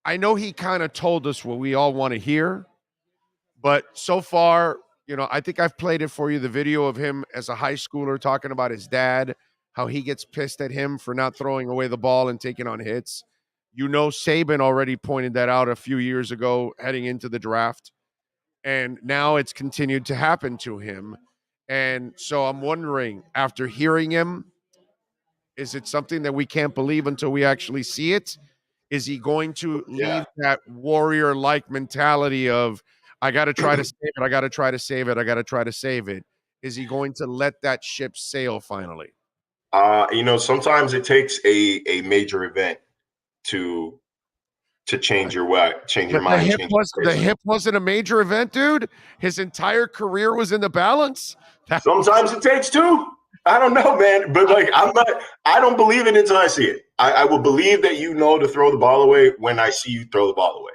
I know he kind of told us what we all want to hear, but so far, I think I've played it for you, the video of him as a high schooler talking about his dad, how he gets pissed at him for not throwing away the ball and taking on hits. Saban already pointed that out a few years ago heading into the draft, and now it's continued to happen to him. And so I'm wondering, after hearing him, is it something that we can't believe until we actually see it? Is he going to leave that warrior-like mentality of, I got to try to save it, I got to try to save it, I got to try to save it? Is he going to let that ship sail finally? Sometimes it takes a major event to change your mind. The hip wasn't a major event, dude. His entire career was in the balance. Sometimes it takes 2. I don't know, man, but I don't believe it until I see it. I will believe that to throw the ball away when I see you throw the ball away.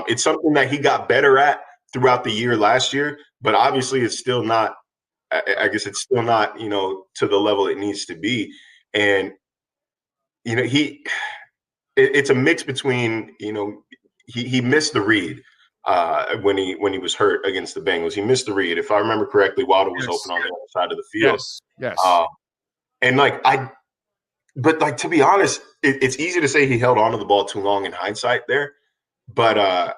It's something that he got better at throughout the year last year, but obviously it's still not, I guess it's still not, to the level it needs to be. And, it's a mix between, he missed the read when he was hurt against the Bengals. He missed the read. If I remember correctly, Waddle was open on the other side of the field. Yes. But to be honest, it's easy to say he held on to the ball too long in hindsight there. But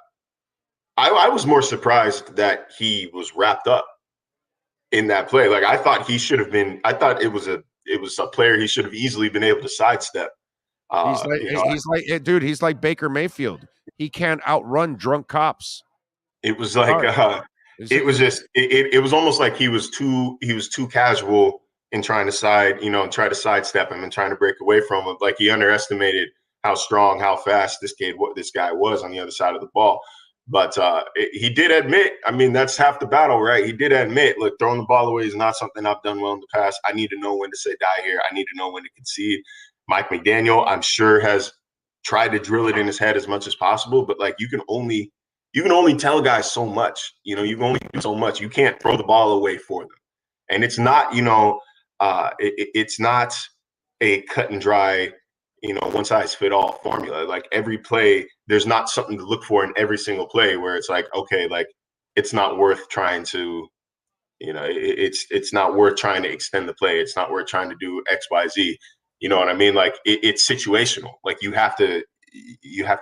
I was more surprised that he was wrapped up in that play. Like I thought he should have been. I thought it was a player he should have easily been able to sidestep. He's like Baker Mayfield. He can't outrun drunk cops. It was like it was just it was almost like he was too casual in trying to try to sidestep him and trying to break away from him. Like he underestimated how strong, how fast this guy was on the other side of the ball. But he did admit, I mean, that's half the battle, right? He did admit, look, throwing the ball away is not something I've done well in the past. I need to know when to say die here. I need to know when to concede. Mike McDaniel, I'm sure, has tried to drill it in his head as much as possible, but like you can only tell guys so much. You know, you can only do so much. You can't throw the ball away for them. And it's not, it's not a cut and dry, one size fit all formula. Like every play, there's not something to look for in every single play where it's like, okay, like it's not worth trying to, it's not worth trying to extend the play. It's not worth trying to do X, Y, Z. You know what I mean? Like it's situational. Like you have to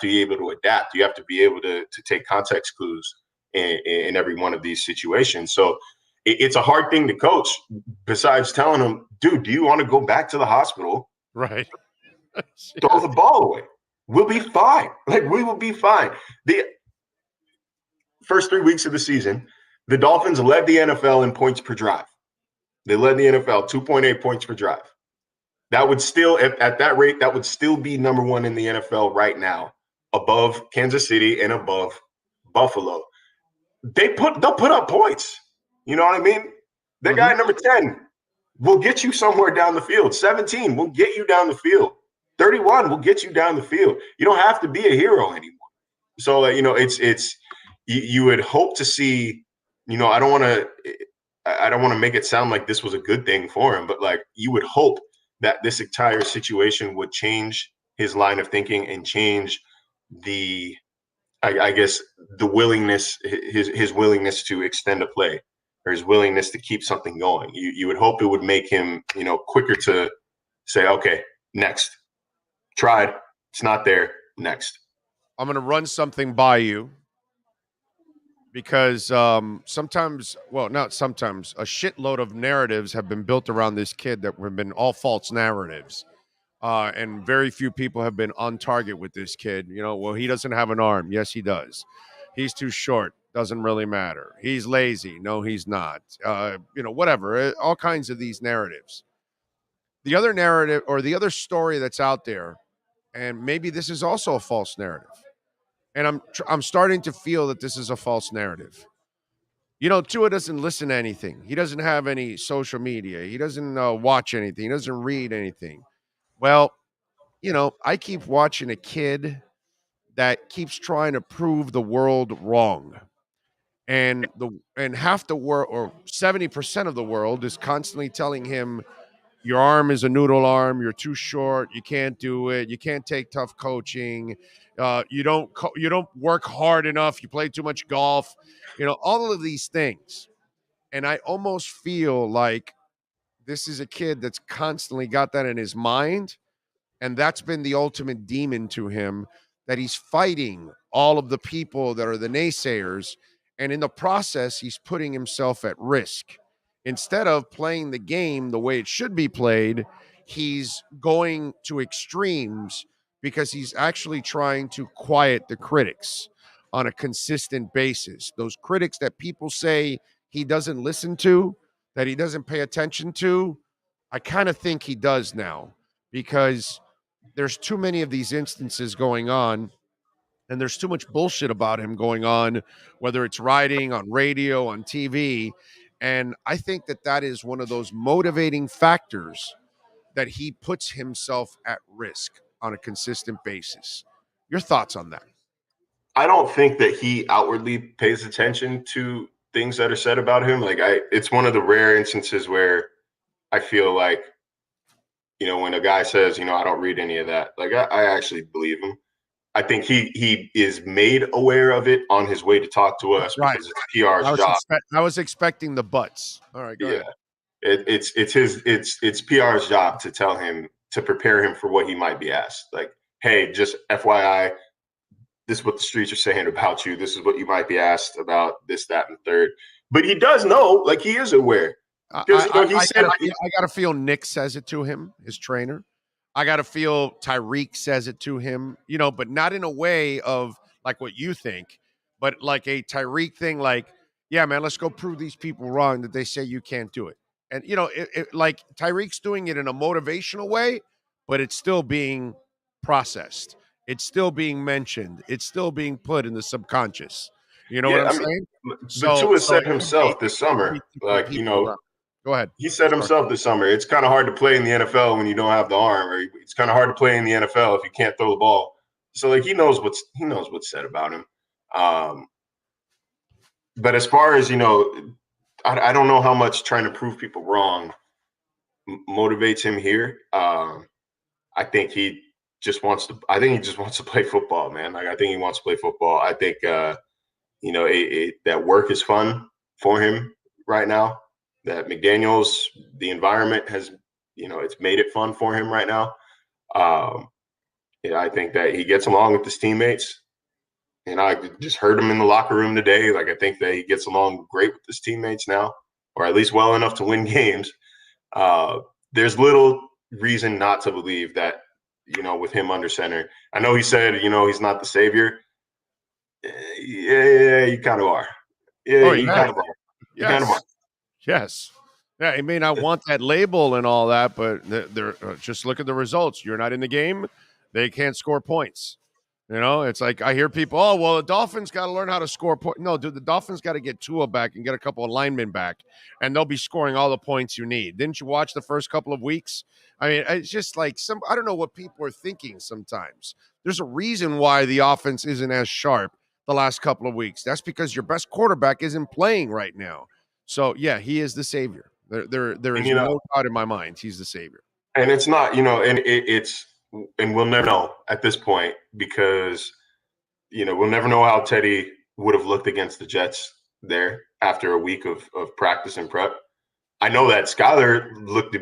be able to adapt. You have to be able to take context clues in every one of these situations. So it's a hard thing to coach besides telling them, dude, do you want to go back to the hospital? Right. Throw the ball away. We'll be fine. Like we will be fine. The first 3 weeks of the season, the Dolphins led the NFL in points per drive. They led the NFL 2.8 points per drive. That would still, at that rate, that would still be number one in the NFL right now, above Kansas City and above Buffalo. They'll put up points. You know what I mean? The guy number 10 will get you somewhere down the field. 17 will get you down the field. 31 will get you down the field. You don't have to be a hero anymore. So, you would hope to see, I don't want to make it sound like this was a good thing for him, but like you would hope that this entire situation would change his line of thinking and change the willingness, his willingness to extend a play or his willingness to keep something going. You would hope it would make him, quicker to say, okay, next. Tried. It's not there. Next. I'm going to run something by you because sometimes, well, not sometimes, a shitload of narratives have been built around this kid that have been all false narratives. And very few people have been on target with this kid. Well, he doesn't have an arm. Yes, he does. He's too short. Doesn't really matter. He's lazy. No, he's not. Whatever. All kinds of these narratives. The other narrative or the other story that's out there, and maybe this is also a false narrative, and I'm starting to feel that this is a false narrative. Tua doesn't listen to anything. He doesn't have any social media. He doesn't watch anything. He doesn't read anything. Well, I keep watching a kid that keeps trying to prove the world wrong. And half the world, or 70% of the world, is constantly telling him, your arm is a noodle arm. You're too short. You can't do it. You can't take tough coaching. You don't work hard enough. You play too much golf. All of these things. And I almost feel like this is a kid that's constantly got that in his mind. And that's been the ultimate demon to him, that he's fighting all of the people that are the naysayers. And in the process, he's putting himself at risk. Instead of playing the game the way it should be played, he's going to extremes because he's actually trying to quiet the critics on a consistent basis. Those critics that people say he doesn't listen to, that he doesn't pay attention to, I kind of think he does now, because there's too many of these instances going on. And there's too much bullshit about him going on, whether it's writing, on radio, on TV. And I think that is one of those motivating factors that he puts himself at risk on a consistent basis. Your thoughts on that? I don't think that he outwardly pays attention to things that are said about him. It's one of the rare instances where I feel like, when a guy says, I don't read any of that, I actually believe him. I think he is made aware of it on his way to talk to us. Right. Because it's PR's job. I was expecting the buts. All right, go ahead. It's PR's job to tell him, to prepare him for what he might be asked. Like, hey, just FYI, this is what the streets are saying about you. This is what you might be asked about this, that, and third. But he does know, like he is aware. I got to feel Nick says it to him, his trainer. I got to feel Tyreek says it to him, but not in a way of like what you think, but like a Tyreek thing, like, yeah, man, let's go prove these people wrong that they say you can't do it. And, like Tyreek's doing it in a motivational way, but it's still being processed. It's still being mentioned. It's still being put in the subconscious. You know what I'm saying? But Tua said himself this summer, like, go ahead. He said himself this summer, it's kind of hard to play in the NFL when you don't have the arm, or it's kind of hard to play in the NFL if you can't throw the ball. So like he knows what's said about him. But as far as, I don't know how much trying to prove people wrong motivates him here. I think he just wants to play football, man. Like I think he wants to play football. I think that work is fun for him right now. That McDaniels, the environment has, it's made it fun for him right now. I think that he gets along with his teammates. And I just heard him in the locker room today. Like, I think that he gets along great with his teammates now, or at least well enough to win games. There's little reason not to believe that, with him under center. I know he said, he's not the savior. Yeah, you kind of are. Yeah, you kind of are. You kind of are. Yes. Yeah, he may not want that label and all that, but they're just look at the results. You're not in the game. They can't score points. It's like I hear people, oh, well, the Dolphins got to learn how to score points. No, dude, the Dolphins got to get Tua back and get a couple of linemen back, and they'll be scoring all the points you need. Didn't you watch the first couple of weeks? I mean, it's just like I don't know what people are thinking sometimes. There's a reason why the offense isn't as sharp the last couple of weeks. That's because your best quarterback isn't playing right now. So, yeah, he is the savior. There is no doubt in my mind he's the savior. And it's not, and we'll never know at this point because, we'll never know how Teddy would have looked against the Jets there after a week of practice and prep. I know that Skyler looked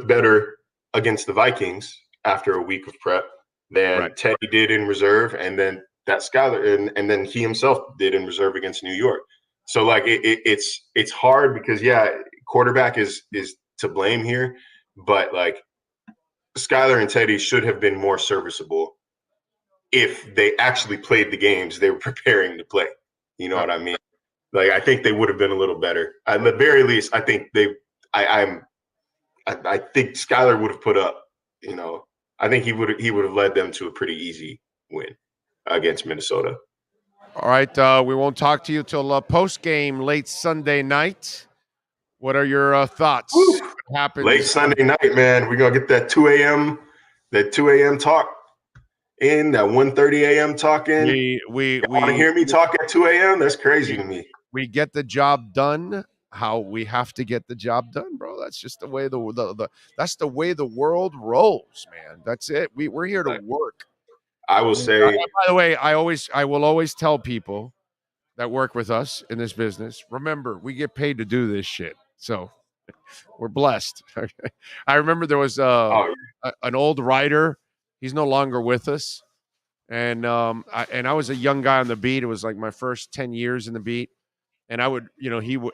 better against the Vikings after a week of prep than Teddy did in reserve, and then that Skyler and then he himself did in reserve against New York. So like it's hard because quarterback is to blame here, but like Skyler and Teddy should have been more serviceable if they actually played the games they were preparing to play. You know what I mean? Like I think they would have been a little better. At the very least, I think I think Skyler would have put up. I think he would have led them to a pretty easy win against Minnesota. All right, we won't talk to you till post-game late Sunday night. What are your thoughts? What happened late Sunday night, man? We're going to get that 2 a.m. talk in, that 1:30 a.m. talk in. We want to hear me talk at 2 a.m.? That's crazy to me. We get the job done how we have to get the job done, bro. That's just the way that's the way the world rolls, man. That's it. We're here to work. I will say, by the way, I will always tell people that work with us in this business, remember, we get paid to do this shit. So we're blessed. I remember there was an old writer. He's no longer with us. And I was a young guy on the beat. It was like my first 10 years in the beat. And I would,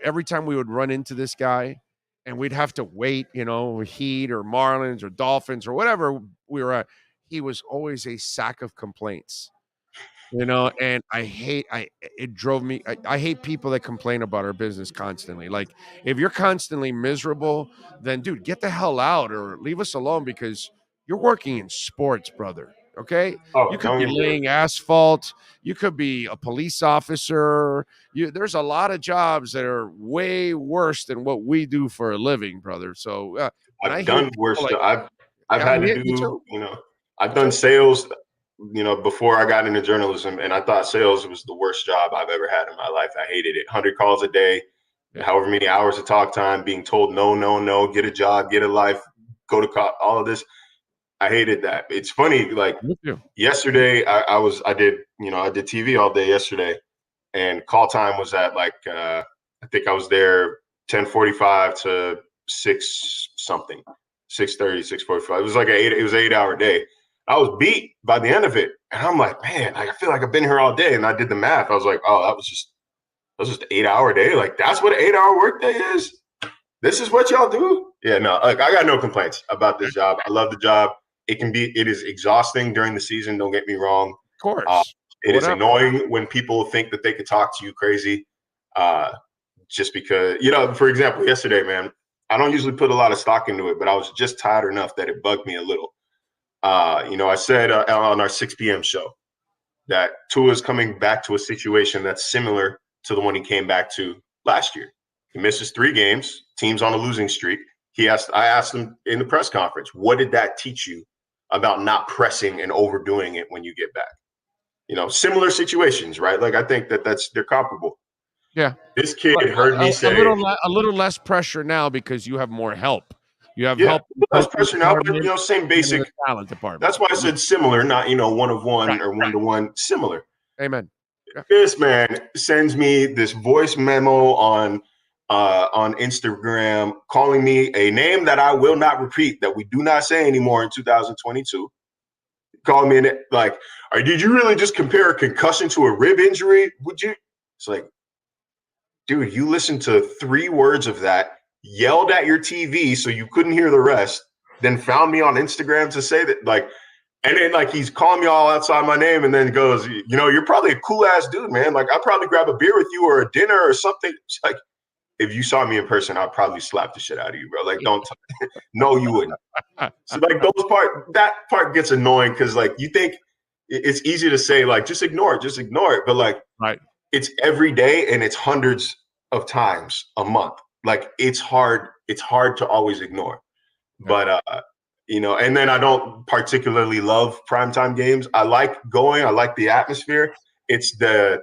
every time we would run into this guy and we'd have to wait, Heat or Marlins or Dolphins or whatever we were at, he was always a sack of complaints, and I hate people that complain about our business constantly. Like if you're constantly miserable, then dude, get the hell out or leave us alone because you're working in sports, brother. Okay. You could be laying asphalt. You could be a police officer. There's a lot of jobs that are way worse than what we do for a living, brother. So I've done worse. I've had to do, I've done sales, before I got into journalism, and I thought sales was the worst job I've ever had in my life. I hated it. 100 calls a day, however many hours of talk time, being told no, get a job, get a life, go to college, all of this. I hated that. It's funny, like yesterday I did TV all day yesterday, and call time was at like I think I was there 10:45 to 6 something, 6:30, 6:45. It was like an 8-hour day. I was beat by the end of it. And I'm like, man, I feel like I've been here all day. And I did the math. I was like, oh, that was just an 8-hour day. Like, that's what an 8-hour workday is? This is what y'all do? Yeah, no, like, I got no complaints about this job. I love the job. It is exhausting during the season. Don't get me wrong. Of course. It is annoying when people think that they could talk to you crazy. Just because, for example, yesterday, man, I don't usually put a lot of stock into it, but I was just tired enough that it bugged me a little. I said on our 6 p.m. show that Tua is coming back to a situation that's similar to the one he came back to last year. He misses 3 games, team's on a losing streak. I asked him in the press conference, what did that teach you about not pressing and overdoing it when you get back? Similar situations, right? Like, I think they're comparable. Yeah. This kid heard me say a little less pressure now because you have more help. You have help. Less pressure now, but same basic talent department. That's why I said similar, not one of one or one to one. Similar. Amen. Yeah. This man sends me this voice memo on Instagram, calling me a name that I will not repeat, that we do not say anymore in 2022. Calling me like, did you really just compare a concussion to a rib injury? Would you? It's like, dude, you listened to 3 words of that, yelled at your TV so you couldn't hear the rest, then found me on Instagram to say that, like, and then like he's calling me all outside my name and then goes, you're probably a cool ass dude, man. Like, I'd probably grab a beer with you or a dinner or something. It's like, if you saw me in person, I'd probably slap the shit out of you, bro. Like, no, you wouldn't. So like that part gets annoying because like you think it's easy to say like just ignore it, but like it's every day and it's hundreds of times a month. Like it's hard to always ignore. But and then I don't particularly love primetime games. I like the atmosphere. It's the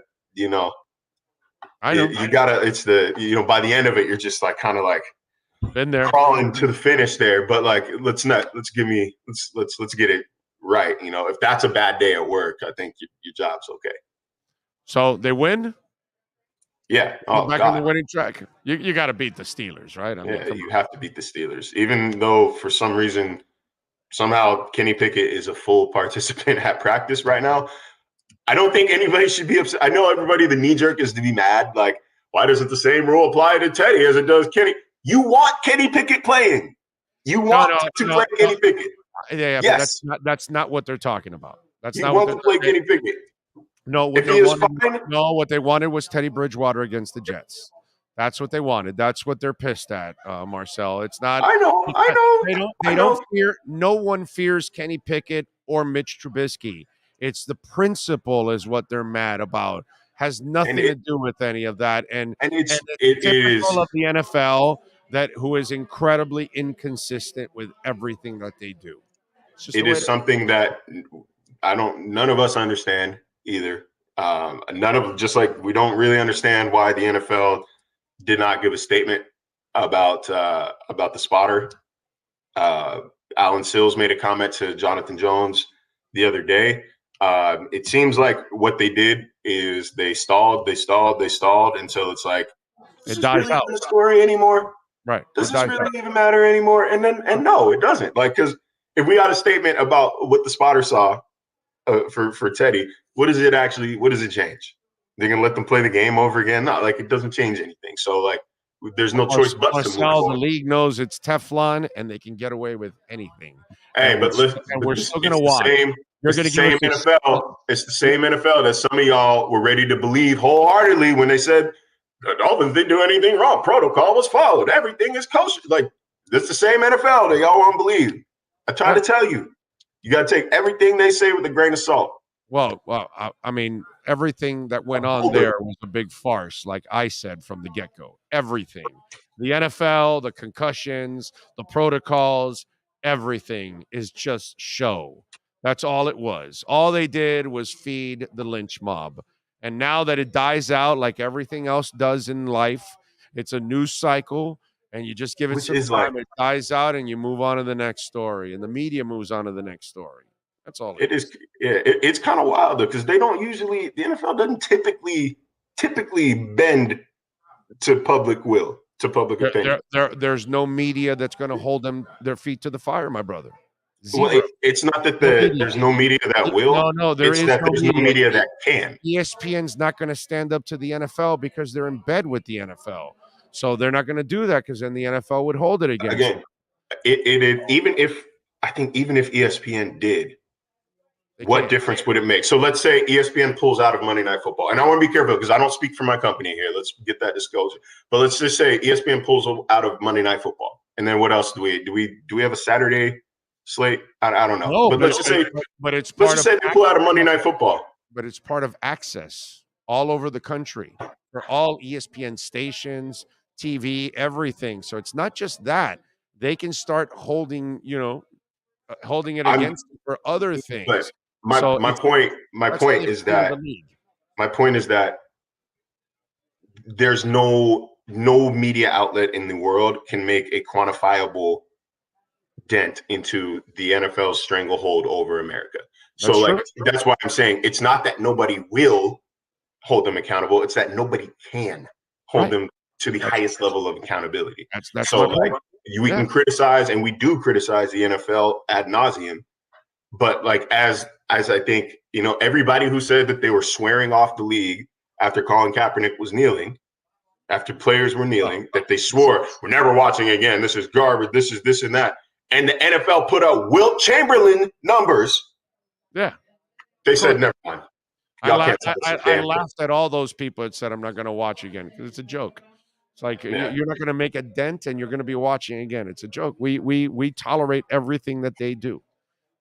I know you gotta. It's the by the end of it, you're just like kind of like been there, crawling to the finish there. But like, let's get it right. If that's a bad day at work, I think your job's okay. So they win. Yeah. Back on the winning track. You got to beat the Steelers, right? You have to beat the Steelers, even though for some reason, somehow Kenny Pickett is a full participant at practice right now. I don't think anybody should be upset. I know everybody, the knee jerk is to be mad. Like, why doesn't the same rule apply to Teddy as it does Kenny? You want Kenny Pickett playing. You want to play Kenny Pickett. Yeah, yes. But that's not what they're talking about. That's not what to play Kenny Pickett. No, what they wanted was Teddy Bridgewater against the Jets. That's what they wanted. That's what they're pissed at, Marcel. It's not. I know. They don't fear. No one fears Kenny Pickett or Mitch Trubisky. It's the principle is what they're mad about. Has nothing to do with any of that. And it's typical of the NFL who is incredibly inconsistent with everything that they do. It is something that none of us understand either. Just like we don't really understand why the NFL did not give a statement about the spotter. Alan Sills made a comment to Jonathan Jones the other day. It seems like what they did is they stalled until it's like, it dies out. The story anymore, right? Does this really even matter anymore? And no, it doesn't. Like, because if we got a statement about what the spotter saw for Teddy, what does it change? They're gonna let them play the game over again? No, like it doesn't change anything. So like, there's no choice but to move on. The league knows it's Teflon and they can get away with anything. Hey, but listen, we're still gonna watch. It's the same NFL. It's the same NFL that some of y'all were ready to believe wholeheartedly when they said the Dolphins didn't do anything wrong. Protocol was followed. Everything is kosher. Like, it's the same NFL that y'all won't believe. I try to tell you, you got to take everything they say with a grain of salt. Well, I mean, everything that went on there was a big farce, like I said from the get-go. Everything. The NFL, the concussions, the protocols, everything is just show. That's all it was. All they did was feed the lynch mob. And now that it dies out like everything else does in life, it's a news cycle, and you just give it some time. It dies out, and you move on to the next story, and the media moves on to the next story. That's all it is. Yeah, it's kind of wild, though, because they don't usually – the NFL doesn't typically bend to public will, to public opinion. There's no media that's going to hold their feet to the fire, my brother. Zero. Well, it's not that there's no media that will. No, there's no media that can. ESPN's not going to stand up to the NFL because they're in bed with the NFL. So they're not going to do that because then the NFL would hold it against them. Even if ESPN did, what difference would it make? So let's say ESPN pulls out of Monday Night Football, and I want to be careful because I don't speak for my company here. Let's get that disclosure. But let's just say ESPN pulls out of Monday Night Football, and then what else do we have a Saturday slate? I don't know. No, but let's just say, it's let's just say they pull out of Monday Night Football. But it's part of access all over the country for all ESPN stations, TV, everything. So it's not just that. They can start holding it against you for other things. But my point is that there's no media outlet in the world can make a quantifiable dent into the NFL's stranglehold over America. So that's why I'm saying it's not that nobody will hold them accountable. It's that nobody can hold them to the highest level of accountability. That's so we can criticize, and we do criticize the NFL ad nauseum, but as I think, everybody who said that they were swearing off the league after Colin Kaepernick was kneeling, after players were kneeling, that they swore, we're never watching again. This is garbage. This is this and that. And the NFL put out Wilt Chamberlain numbers. Yeah. They said, never mind. I laughed at all those people that said, I'm not going to watch again because it's a joke. It's like, you're not going to make a dent and you're going to be watching again. It's a joke. We tolerate everything that they do.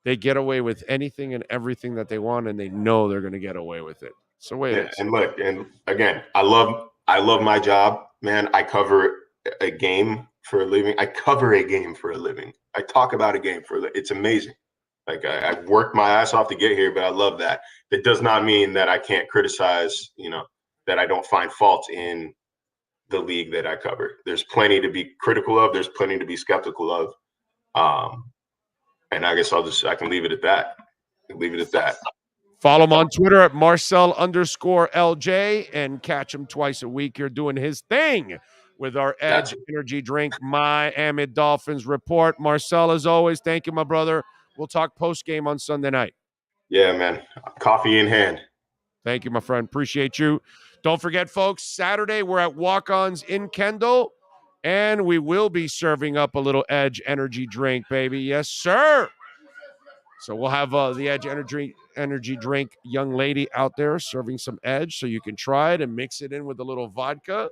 They get away with anything and everything that they want, and they know they're going to get away with it. So wait. Yeah, and look, and again, I love my job, man. I cover a game for a living. I cover a game for a living. I talk about a game for a living. It's amazing. I worked my ass off to get here, but I love that. That does not mean that I can't criticize, that I don't find fault in the league that I cover. There's plenty to be critical of. There's plenty to be skeptical of. And I guess I can leave it at that. Follow him on Twitter at Marcel_LJ and catch him twice a week. You're doing his thing with our Edge Energy Drink Miami Dolphins report. Marcel, as always, thank you, my brother. We'll talk post-game on Sunday night. Yeah, man. Coffee in hand. Thank you, my friend. Appreciate you. Don't forget, folks, Saturday we're at Walk-Ons in Kendall, and we will be serving up a little Edge Energy Drink, baby. Yes, sir. So we'll have the Edge Energy Drink young lady out there serving some Edge so you can try it and mix it in with a little vodka.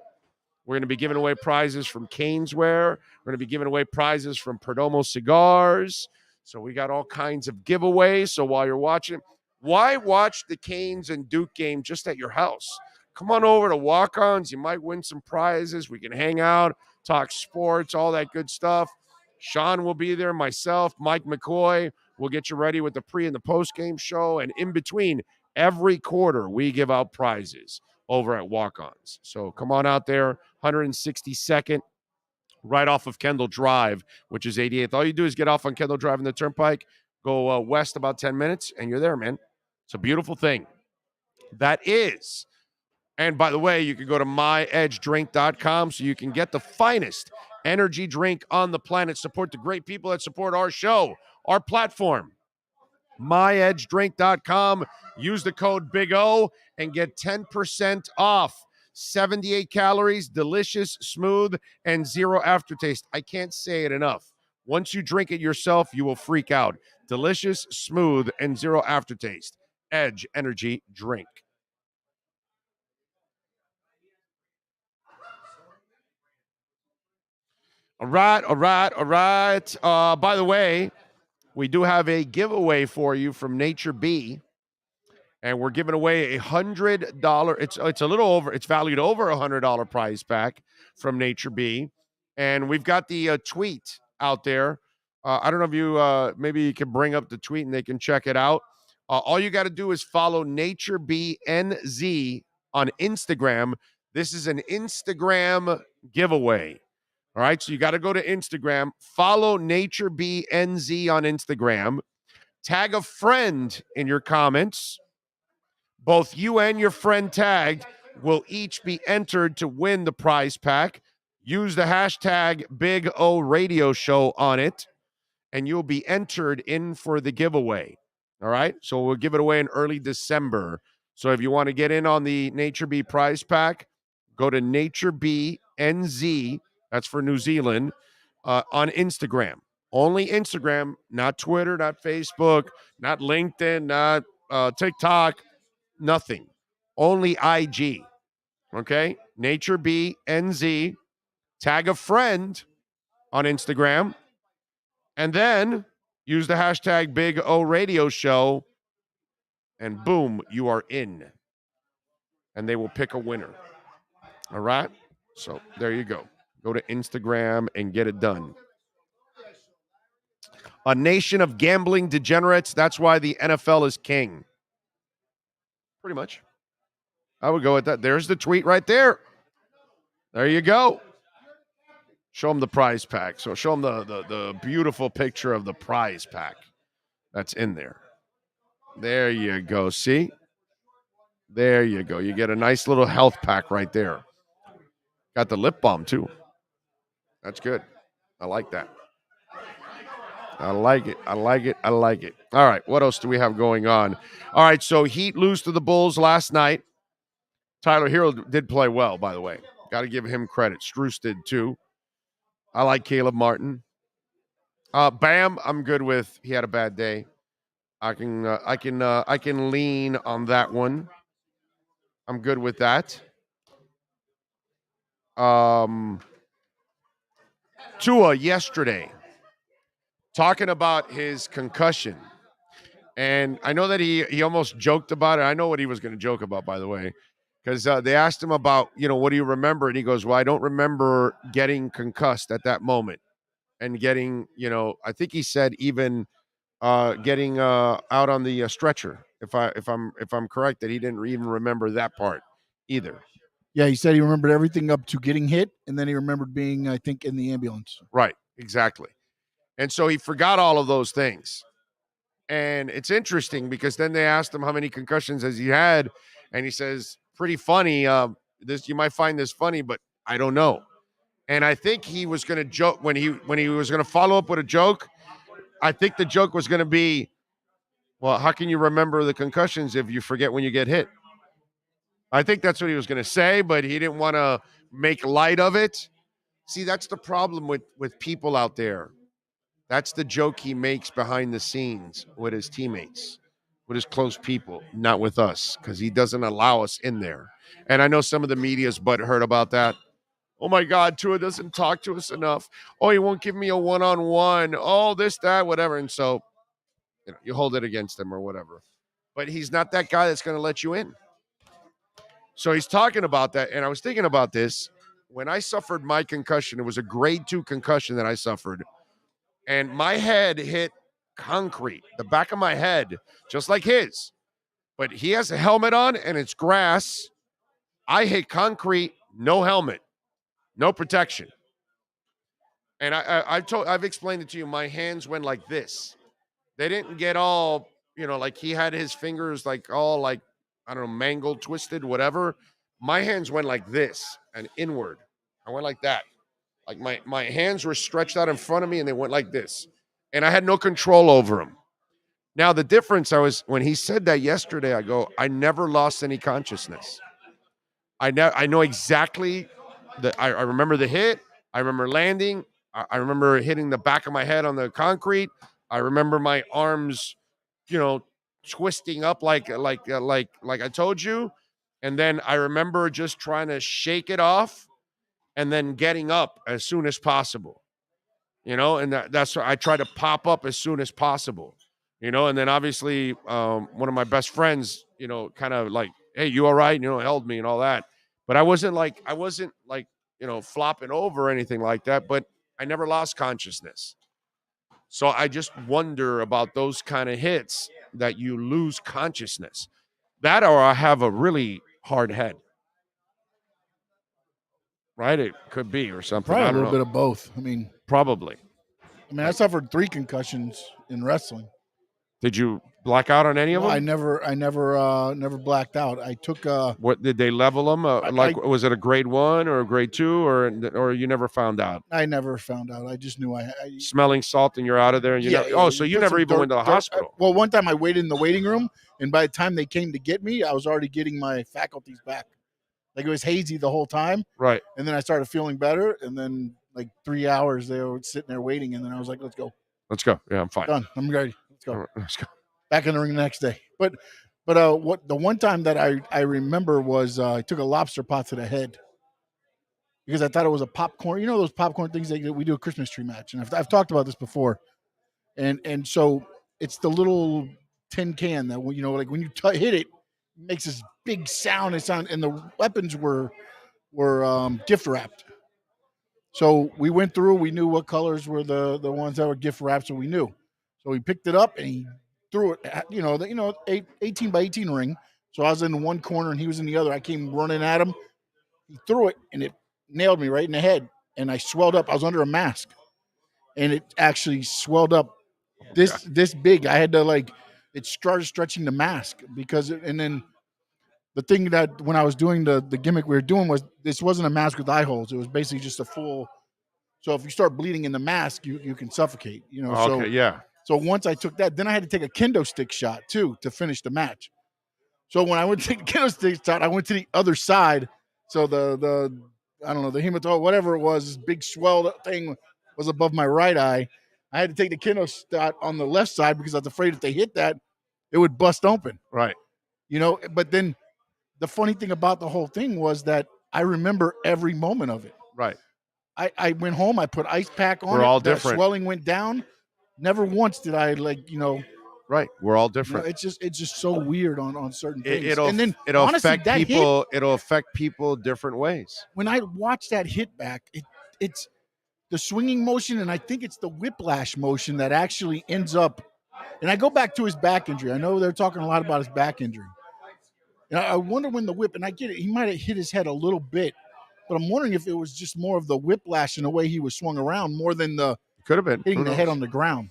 We're going to be giving away prizes from Caneswear. We're going to be giving away prizes from Perdomo Cigars. So we got all kinds of giveaways. So while you're watching, why watch the Canes and Duke game just at your house? Come on over to Walk-Ons. You might win some prizes. We can hang out, talk sports, all that good stuff. Sean will be there, myself, Mike McCoy. We'll get you ready with the pre and the post-game show. And in between, every quarter, we give out prizes over at Walk-Ons. So come on out there, 162nd, right off of Kendall Drive, which is 88th. All you do is get off on Kendall Drive in the Turnpike, go west about 10 minutes, and you're there, man. It's a beautiful thing. That is. And by the way, you can go to myedgedrink.com so you can get the finest energy drink on the planet. Support the great people that support our show, our platform. myedgedrink.com. Use the code Big O and get 10% off. 78 calories, delicious, smooth, and zero aftertaste. I can't say it enough. Once you drink it yourself, you will freak out. Delicious, smooth, and zero aftertaste. Edge Energy Drink. All right. By the way, we do have a giveaway for you from Nature B. And we're giving away $100. It's a little over. It's valued over $100 prize pack from Nature B, and we've got the tweet out there. I don't know if you maybe you can bring up the tweet and they can check it out. All you got to do is follow Nature BNZ on Instagram. This is an Instagram giveaway. All right, so you got to go to Instagram, follow Nature BNZ on Instagram, tag a friend in your comments. Both you and your friend tagged will each be entered to win the prize pack. Use the hashtag Big O Radio Show on it. and you'll be entered in for the giveaway. All right? So we'll give it away in early December. So if you want to get in on the Nature Bee prize pack, go to Nature Bee NZ, that's for New Zealand, on Instagram. Only Instagram, not Twitter, not Facebook, not LinkedIn, not TikTok, nothing. Only IG. Okay? Nature Bee NZ. Tag a friend on Instagram. And then use the hashtag Big O Radio Show. And boom, you are in. And they will pick a winner. All right? So there you go. Go to Instagram and get it done. A nation of gambling degenerates. That's why the NFL is king. Pretty much. I would go with that. There's the tweet right there. There you go. Show them the prize pack. So show them the beautiful picture of the prize pack that's in there. There you go. See? There you go. You get a nice little health pack right there. Got the lip balm, too. That's good. I like that. I like it. I like it. I like it. All right. What else do we have going on? All right. So Heat lose to the Bulls last night. Tyler Hero did play well, by the way. Got to give him credit. Strus did, too. I like Caleb Martin. Bam, I'm good with. He had a bad day. I can lean on that one. I'm good with that. Tua yesterday talking about his concussion. And I know that he almost joked about it. I know what he was going to joke about, by the way, because they asked him about, what do you remember? And he goes, well, I don't remember getting concussed at that moment and getting, I think he said even getting out on the stretcher. If I'm correct, that he didn't even remember that part either. Yeah, he said he remembered everything up to getting hit, and then he remembered being, I think, in the ambulance. Right, exactly. And so he forgot all of those things. And it's interesting because then they asked him how many concussions has he had, and he says, pretty funny. This you might find this funny, but I don't know. And I think he was going to joke when he was going to follow up with a joke. I think the joke was going to be, well, how can you remember the concussions if you forget when you get hit? I think that's what he was going to say, but he didn't want to make light of it. See, that's the problem with people out there. That's the joke he makes behind the scenes with his teammates, with his close people, not with us, because he doesn't allow us in there. And I know some of the media's butthurt about that. Oh, my God, Tua doesn't talk to us enough. Oh, he won't give me a one-on-one. Oh, this, that, whatever. And so you hold it against him or whatever. But he's not that guy that's going to let you in. So he's talking about that, and I was thinking about this. When I suffered my concussion, it was a grade 2 concussion that I suffered, and my head hit concrete, the back of my head, just like his. But he has a helmet on, and it's grass. I hit concrete, no helmet, no protection. And I've explained it to you. My hands went like this. They didn't get all, like he had his fingers like all like, I don't know, mangled, twisted, whatever. My hands went like this and inward. I went like that. Like my hands were stretched out in front of me and they went like this. And I had no control over them. Now, the difference when he said that yesterday, I go, I never lost any consciousness. I know exactly I remember the hit. I remember landing. I remember hitting the back of my head on the concrete. I remember my arms, twisting up like I told you. And then I remember just trying to shake it off and then getting up as soon as possible, and that's why I try to pop up as soon as possible, and then obviously one of my best friends, kind of like, hey, you all right? Held me and all that. But I wasn't like, flopping over or anything like that, but I never lost consciousness. So I just wonder about those kind of hits that you lose consciousness. That or I have a really hard head. Right? It could be or something. Probably a little bit of both. I mean, probably. I suffered 3 concussions in wrestling. Did you black out on any of No, them? I never blacked out. I took What did they level them? Was it a grade 1 or a grade 2 or you never found out? I never found out. I just knew I Smelling salt and you're out of there. And so you put never some even went to the hospital. Well, one time I waited in the waiting room, and by the time they came to get me, I was already getting my faculties back. Like, it was hazy the whole time. Right. And then I started feeling better, and then like 3 hours they were sitting there waiting, and then I was like, let's go. Let's go. Yeah, I'm fine. Done. I'm ready. Let's go. All right, let's go. Back in the ring the next day. But what the one time that I remember was I took a lobster pot to the head because I thought it was a popcorn. You know those popcorn things that we do a Christmas tree match, and I've talked about this before. And so it's the little tin can that like when you hit it, it makes this big sound. And the weapons were gift wrapped. So we went through. We knew what colors were the ones that were gift wrapped, so we knew. So we picked it up and he threw it. 18 by 18 ring. So I was in one corner and he was in the other. I came running at him. He threw it and it nailed me right in the head. And I swelled up. I was under a mask, and it actually swelled up this big. I had to it started stretching the mask and then the thing that when I was doing the gimmick we were doing was this wasn't a mask with eye holes. It was basically just a full. So if you start bleeding in the mask, you can suffocate. Okay, yeah. So once I took that, then I had to take a kendo stick shot too to finish the match. So when I went to take the kendo stick shot, I went to the other side. So the I don't know, the hematoma, whatever it was, this big swelled thing was above my right eye. I had to take the kendo shot on the left side because I was afraid if they hit that, it would bust open. Right. But then the funny thing about the whole thing was that I remember every moment of it. Right. I went home, I put ice pack on We're it. all The different. swelling went down. Never once did I Right. We're all different. It's just so weird on certain things. It'll honestly, affect that people. hit, It'll affect people different ways. when I watch that hit back, it's the swinging motion, and I think it's the whiplash motion that actually ends up. And I go back to his back injury. I know they're talking a lot about his back injury. And I wonder when the whip, and I get it, he might have hit his head a little bit, but I'm wondering if it was just more of the whiplash in the way he was swung around more than the Could have been hitting the head on the ground.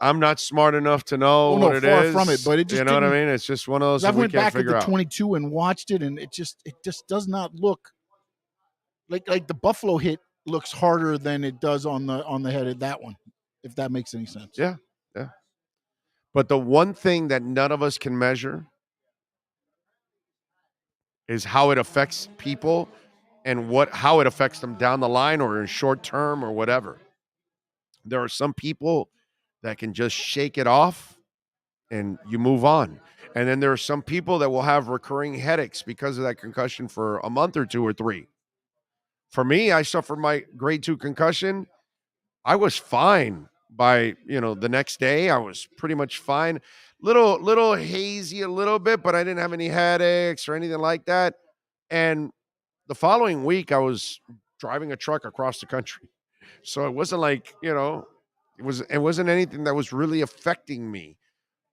I'm not smart enough to know what it far is. from it, but it just you know what I didn't- mean. It's just one of those I that we went can't back at figure the out. 22 and watched it, and it just does not look like the Buffalo hit looks harder than it does on the head of that one, if that makes any sense. Yeah, yeah. But the one thing that none of us can measure is how it affects people and how it affects them down the line or in short term or whatever. There are some people that can just shake it off and you move on. And then there are some people that will have recurring headaches because of that concussion for a month or 2 or 3. For me, I suffered my grade 2 concussion. I was fine by, the next day. I was pretty much fine. Little hazy a little bit, but I didn't have any headaches or anything like that. And the following week, I was driving a truck across the country. So it wasn't like, it wasn't anything that was really affecting me.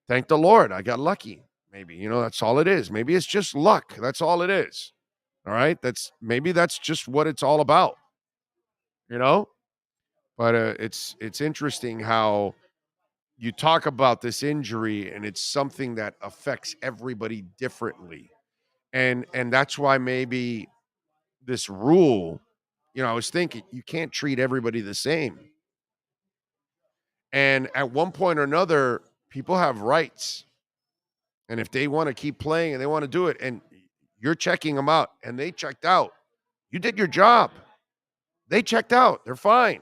Thank the Lord. I got lucky. Maybe, that's all it is. Maybe it's just luck. That's all it is. All right. Maybe that's just what it's all about, but it's interesting how you talk about this injury and it's something that affects everybody differently. And that's why maybe this rule, I was thinking you can't treat everybody the same. And at one point or another, people have rights. And if they want to keep playing and they want to do it, and you're checking them out and they checked out, you did your job. They checked out. They're fine.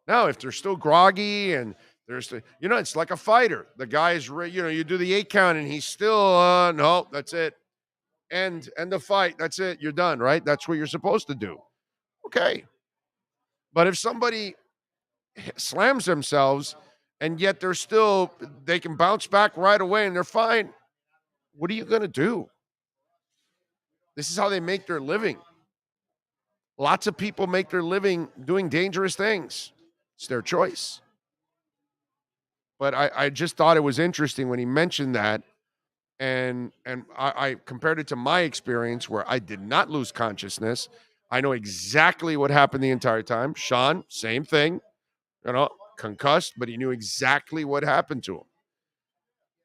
Now, if they're still groggy and it's like a fighter. The guy's, you do the 8 count and he's still, no, that's it. And the fight, that's it. You're done, right? That's what you're supposed to do. Okay. But if somebody slams themselves and yet they can bounce back right away and they're fine, what are you going to do? This is how they make their living. Lots of people make their living doing dangerous things. It's their choice. But I just thought it was interesting when he mentioned that. And I compared it to my experience where I did not lose consciousness. I know exactly what happened the entire time. Sean, same thing. concussed, but he knew exactly what happened to him.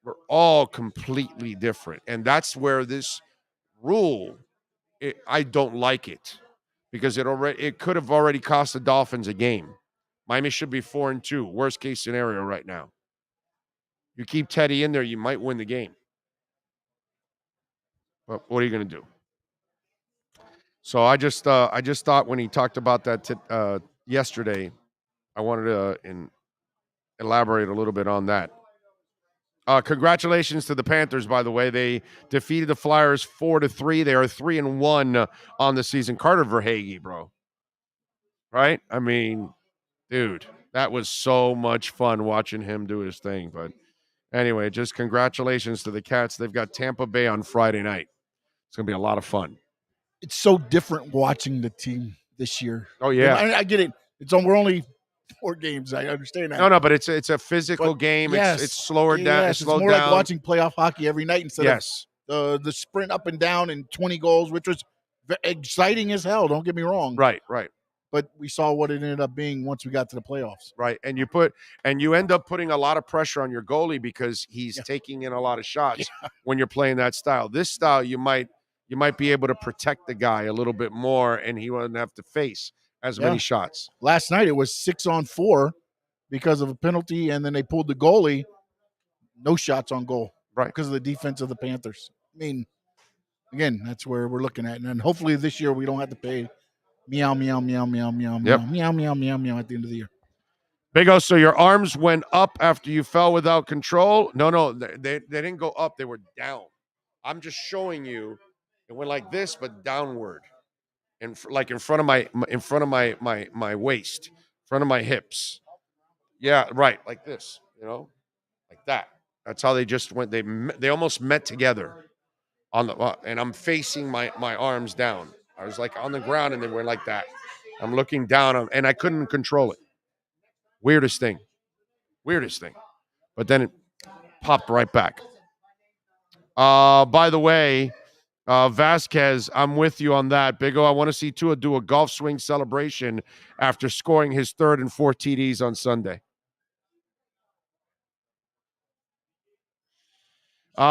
We're all completely different. And that's where this rule, I don't like it because it could have already cost the Dolphins a game. Miami should be 4-2, worst case scenario right now. You keep Teddy in there, you might win the game. But what are you going to do? So I just thought when he talked about that yesterday, I wanted to elaborate a little bit on that. Congratulations to the Panthers, by the way. They defeated the Flyers 4-3. They are 3-1 on the season. Carter Verhaeghe, bro. Right? I mean, dude, that was so much fun watching him do his thing. But anyway, just congratulations to the Cats. They've got Tampa Bay on Friday night. It's going to be a lot of fun. It's so different watching the team this year. Oh, yeah. I get it. We're only 4 games. I understand that. No, but it's a physical game. Yes, it's slower down. It's more like watching playoff hockey every night instead of the sprint up and down and 20 goals, which was exciting as hell. Don't get me wrong. Right. But we saw what it ended up being once we got to the playoffs. Right. And you end up putting a lot of pressure on your goalie because he's taking in a lot of shots when you're playing that style. This style, you might be able to protect the guy a little bit more and he wouldn't have to face as many shots. Last night it was 6-on-4 because of a penalty, and then they pulled the goalie. No shots on goal. Right. Because of the defense of the Panthers. I mean, again, that's where we're looking at. And then hopefully this year we don't have to pay meow, meow, meow, meow, meow, meow, meow, meow, meow, meow at the end of the year. Big O, so your arms went up after you fell without control? No, they didn't go up. They were down. I'm just showing you. It went like this, but downward, and like in front of my waist, in front of my hips. Yeah, right, like this. Like that. That's how they just went. They almost met together on the, and I'm facing my arms down. I was like on the ground, and they were like that. I'm looking down, and I couldn't control it. Weirdest thing. But then it popped right back. By the way. Vasquez, I'm with you on that. Big O, I want to see Tua do a golf swing celebration after scoring his 3rd and 4th TDs on Sunday.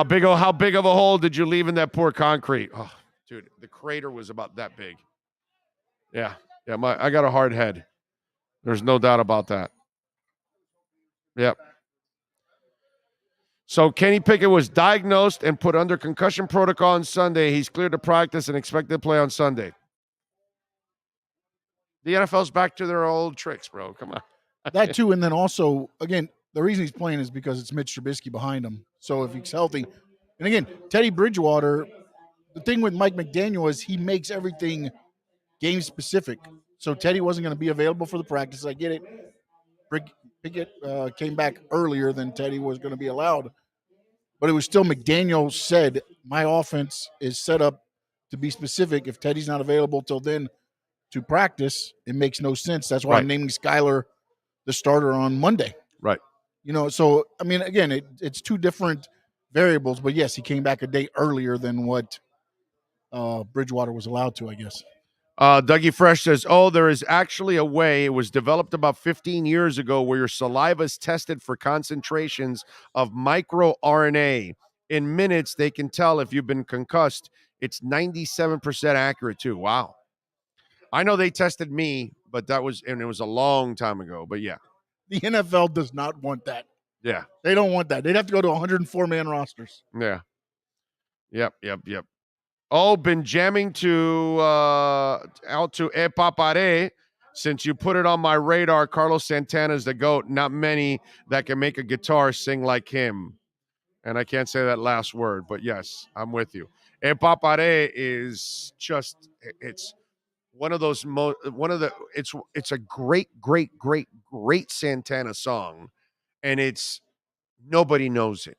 Big O, how big of a hole did you leave in that poor concrete? Oh, dude, the crater was about that big. Yeah, I got a hard head. There's no doubt about that. Yep. So Kenny Pickett was diagnosed and put under concussion protocol on Sunday. He's cleared to practice and expected to play on Sunday. The NFL's back to their old tricks, bro. Come on. That too, and then also, again, the reason he's playing is because it's Mitch Trubisky behind him. So if he's healthy, and again, Teddy Bridgewater, the thing with Mike McDaniel is he makes everything game-specific. So Teddy wasn't going to be available for the practice. I get it. Pickett came back earlier than Teddy was going to be allowed. But it was still McDaniel said, my offense is set up to be specific. If Teddy's not available till then to practice, it makes no sense. That's why I'm naming Skyler the starter on Monday. Right. So, I mean, again, it's 2 different variables. But, yes, he came back a day earlier than what Bridgewater was allowed to, I guess. Dougie Fresh says, there is actually a way. It was developed about 15 years ago where your saliva is tested for concentrations of microRNA. In minutes, they can tell if you've been concussed. It's 97% accurate, too. Wow. I know they tested me, but it was a long time ago. But, yeah. The NFL does not want that. Yeah. They don't want that. They'd have to go to 104-man rosters. Yeah. Yep. Been jamming to out to E Papare since you put it on my radar. Carlos Santana's the GOAT. Not many that can make a guitar sing like him. And I can't say that last word, but yes, I'm with you. E Papare is just, it's one of those, it's a great Santana song. And nobody knows it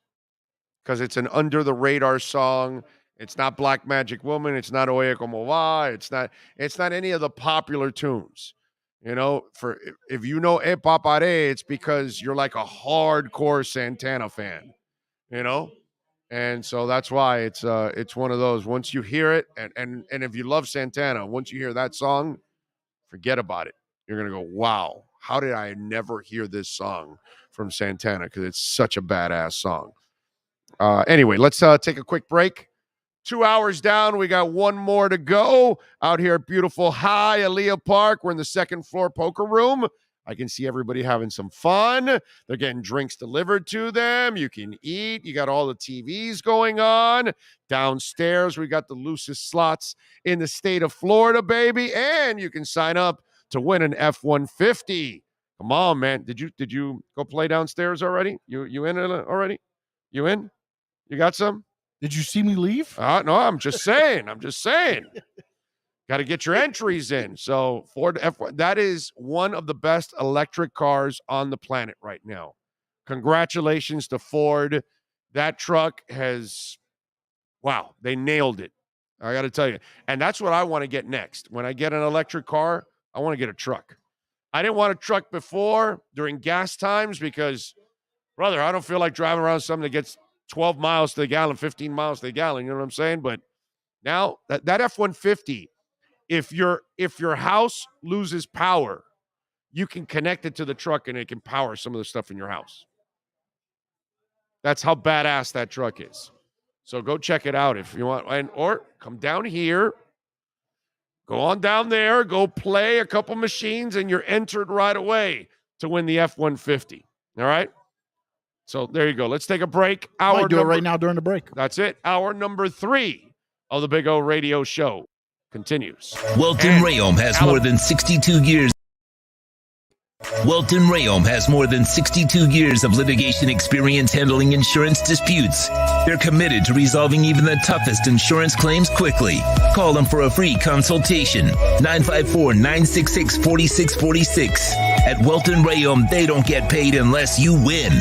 because it's an under the radar song. It's not Black Magic Woman. It's not Oye Como Va. It's not any of the popular tunes. If you know E Papare, it's because you're like a hardcore Santana fan, And so that's why it's one of those. Once you hear it, and if you love Santana, once you hear that song, forget about it. You're gonna go, wow, how did I never hear this song from Santana? Because it's such a badass song. Anyway, let's take a quick break. 2 hours down. We got one more to go out here at beautiful Hialeah Park. We're in the second floor poker room. I can see everybody having some fun. They're getting drinks delivered to them. You can eat. You got all the TVs going on. Downstairs, we got the loosest slots in the state of Florida, baby. And you can sign up to win an F-150. Come on, man. Did you go play downstairs already? You in it already? You in? You got some? Did you see me leave? No, I'm just saying. Got to get your entries in. So Ford F1, that is one of the best electric cars on the planet right now. Congratulations to Ford. That truck has, wow, they nailed it. I got to tell you. And that's what I want to get next. When I get an electric car, I want to get a truck. I didn't want a truck before during gas times because, brother, I don't feel like driving around something that gets 12 miles to the gallon, 15 miles to the gallon. You know what I'm saying? But now that F-150, if your house loses power, you can connect it to the truck and it can power some of the stuff in your house. That's how badass that truck is. So go check it out if you want, or come down here, go on down there, go play a couple machines, and you're entered right away to win the F-150. All right? So there you go. Let's take a break. I might do it right now during the break. That's it. Hour number 3 of the Big O Radio Show continues. Welton Rayom has more than 62 years. Welton Rayom has more than 62 years of litigation experience handling insurance disputes. They're committed to resolving even the toughest insurance claims quickly. Call them for a free consultation. 954-966-4646. At Welton Rayom, they don't get paid unless you win.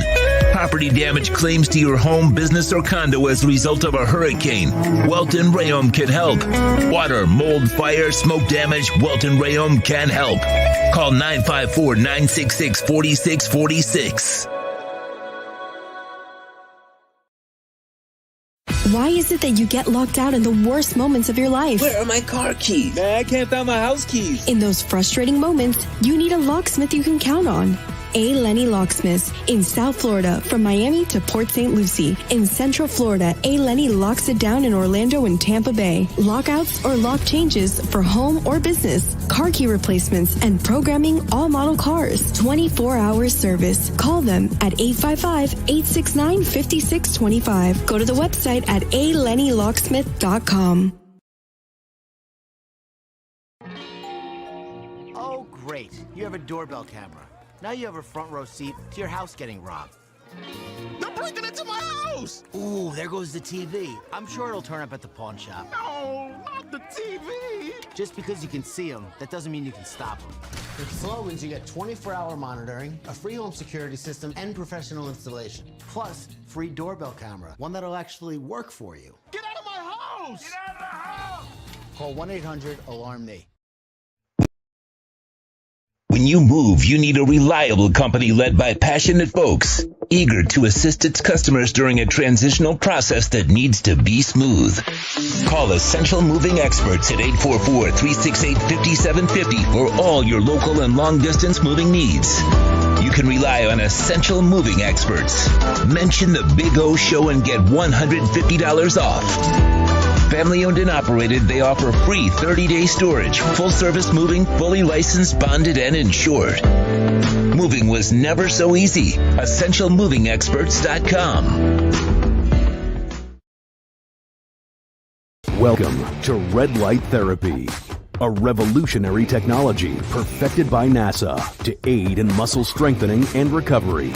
Property damage claims to your home, business, or condo as a result of a hurricane. Welton Rayom can help. Water, mold, fire, smoke damage, Welton Rayom can help. Call 954-966-4646. Why is it that you get locked out in the worst moments of your life? Where are my car keys? Man, I can't find my house keys. In those frustrating moments, you need a locksmith you can count on. A. Lenny Locksmiths in South Florida, from Miami to Port St. Lucie. In Central Florida, A. Lenny locks it down in Orlando and Tampa Bay. Lockouts or lock changes for home or business. Car key replacements and programming all model cars. 24-hour service. Call them at 855-869-5625. Go to the website at alennylocksmith.com. Oh, great. You have a doorbell camera. Now you have a front row seat to your house getting robbed. They're breaking into my house! Ooh, there goes the TV. I'm sure it'll turn up at the pawn shop. No, not the TV! Just because you can see them, that doesn't mean you can stop them. With Slogans, you get 24-hour monitoring, a free home security system, and professional installation. Plus, free doorbell camera, one that'll actually work for you. Get out of my house! Get out of the house! Call 1-800-ALARM-ME. When you move, you need a reliable company led by passionate folks, eager to assist its customers during a transitional process that needs to be smooth. Call Essential Moving Experts at 844-368-5750 for all your local and long-distance moving needs. You can rely on Essential Moving Experts. Mention the Big O Show and get $150 off. Family owned and operated, they offer free 30-day storage, full-service moving, fully licensed, bonded, and insured. Moving was never so easy. EssentialMovingExperts.com. Welcome to Red Light Therapy, a revolutionary technology perfected by NASA to aid in muscle strengthening and recovery.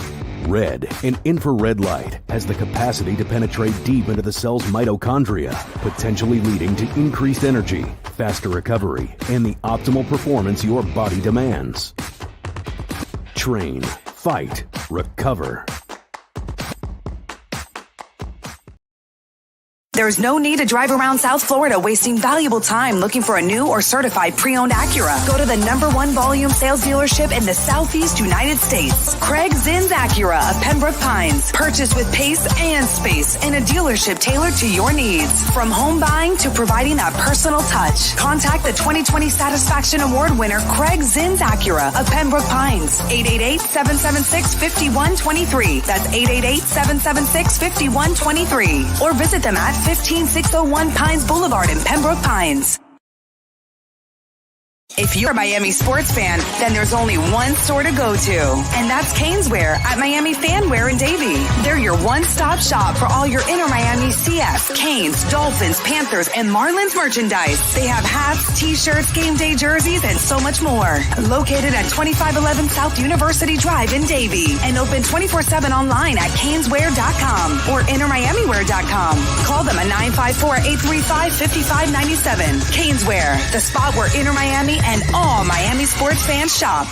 Red and infrared light has the capacity to penetrate deep into the cell's mitochondria, potentially leading to increased energy, faster recovery, and the optimal performance your body demands. Train, fight, recover. There's no need to drive around South Florida wasting valuable time looking for a new or certified pre-owned Acura. Go to the #1 volume sales dealership in the Southeast United States. Craig Zins Acura of Pembroke Pines. Purchase with pace and space in a dealership tailored to your needs. From home buying to providing that personal touch. Contact the 2020 Satisfaction Award winner Craig Zins Acura of Pembroke Pines. 888-776-5123. That's 888-776-5123. Or visit them at 15601 Pines Boulevard in Pembroke Pines. If you're a Miami sports fan, then there's only one store to go to, and that's Caneswear at Miami Fanwear in Davie. They're your one-stop shop for all your inner Miami CF, Canes, Dolphins, Panthers, and Marlins merchandise. They have hats, t-shirts, game day jerseys, and so much more. Located at 2511 South University Drive in Davie, and open 24/7 online at caneswear.com or innermiamiwear.com. Call them at 954-835-5597. Caneswear, the spot where inner Miami and all Miami sports fans shop.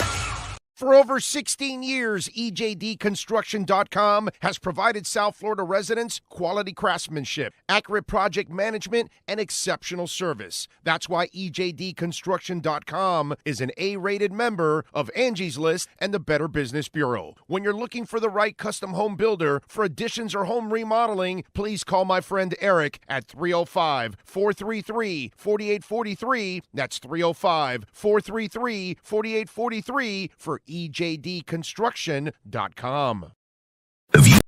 For over 16 years, EJDconstruction.com has provided South Florida residents quality craftsmanship, accurate project management, and exceptional service. That's why EJDconstruction.com is an A-rated member of Angie's List and the Better Business Bureau. When you're looking for the right custom home builder for additions or home remodeling, please call my friend Eric at 305-433-4843. That's 305-433-4843 for EJDconstruction.com. The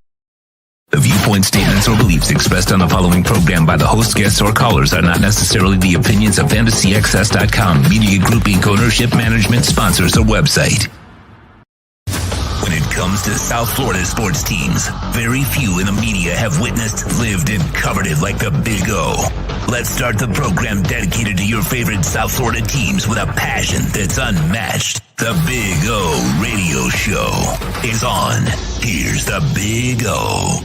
viewpoint statements or beliefs expressed on the following program by the host, guests, or callers are not necessarily the opinions of FantasyAccess.com, Media Group Inc. ownership, management, sponsors, or website. When it comes to South Florida sports teams, very few in the media have witnessed, lived, and covered it like the Big O. Let's start the program dedicated to your favorite South Florida teams with a passion that's unmatched. The Big O Radio Show is on. Here's the Big O.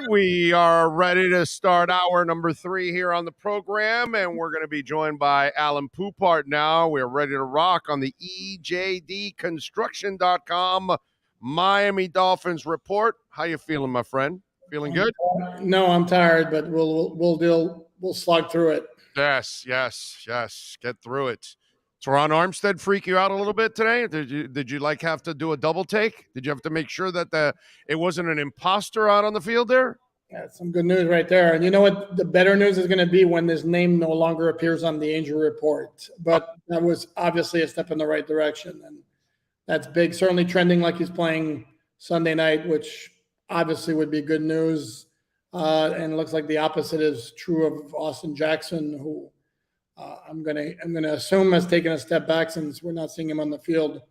We are ready to start hour number 3 here on the program, and we're going to be joined by Alan Poupart now. We're ready to rock on the EJDconstruction.com Miami Dolphins report. How you feeling, my friend? Feeling good? No, I'm tired, but we'll slog through it. Yes. Get through it. Teron Armstead freak you out a little bit today? Did you like have to do a double take? Did you have to make sure that it wasn't an imposter out on the field there? Yeah, some good news right there. And you know what? The better news is going to be when this name no longer appears on the injury report. But that was obviously a step in the right direction, and that's big. Certainly trending like he's playing Sunday night, which obviously would be good news. And it looks like the opposite is true of Austin Jackson, who I'm gonna assume has taken a step back since we're not seeing him on the field.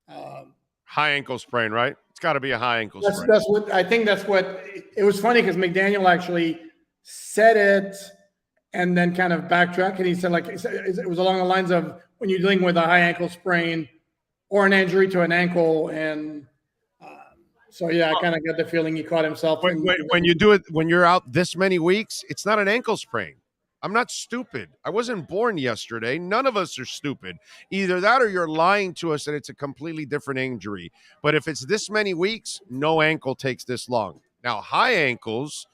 High ankle sprain, right? It's got to be a high ankle sprain. That's what I think. That's what it was funny because McDaniel actually said it and then kind of backtracked, and he said it was along the lines of when you're dealing with a high ankle sprain or an injury to an ankle, and so yeah, I kind of got the feeling he caught himself. When you do it, when you're out this many weeks, it's not an ankle sprain. I'm not stupid. I wasn't born yesterday. None of us are stupid. Either that or you're lying to us and it's a completely different injury. But if it's this many weeks, no ankle takes this long. Now, high ankles,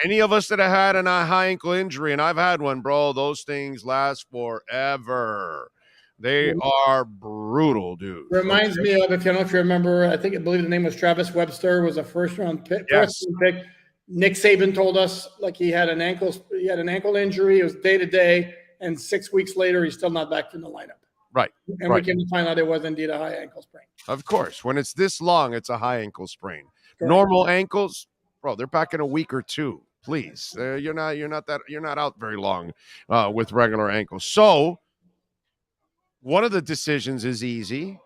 any of us that have had a high ankle injury, and I've had one, bro, those things last forever. They are brutal, dude. Reminds me of, if you don't know if you remember, I believe the name was Travis Webster, was a first-round pick. Yes. Nick Saban told us he had an ankle injury. It was day to day, and 6 weeks later, he's still not back in the lineup. Right. And we came to find out it was indeed a high ankle sprain. Of course, when it's this long, it's a high ankle sprain. Correct. Normal ankles, bro, they're back in a week or two. Please, you're not out very long with regular ankles. So one of the decisions is easy.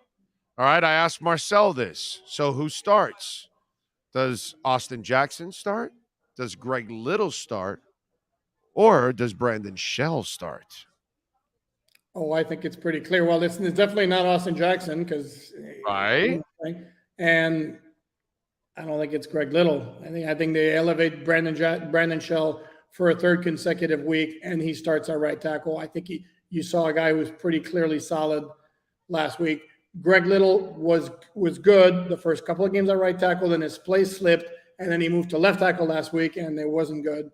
All right, I asked Marcel this. So who starts? Does Austin Jackson start? Does Greg Little start? Or does Brandon Shell start? Oh, I think it's pretty clear. Well, it's definitely not Austin Jackson because right. And I don't think it's Greg Little. I think they elevate Brandon Shell for a third consecutive week, and he starts our right tackle. I think you saw a guy who was pretty clearly solid last week. Greg Little was good the first couple of games at right tackle, then his play slipped, and then he moved to left tackle last week, and it wasn't good.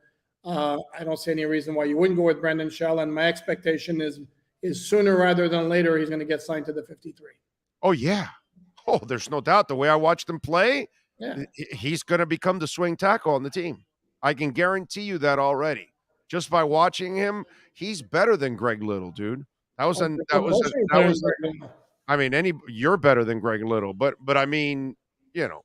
I don't see any reason why you wouldn't go with Brandon Shell, and my expectation is sooner rather than later he's going to get signed to the 53. Oh, yeah. Oh, there's no doubt. The way I watched him play, he's going to become the swing tackle on the team. I can guarantee you that already. Just by watching him, he's better than Greg Little, dude. You're better than Greg Little, but I mean, you know,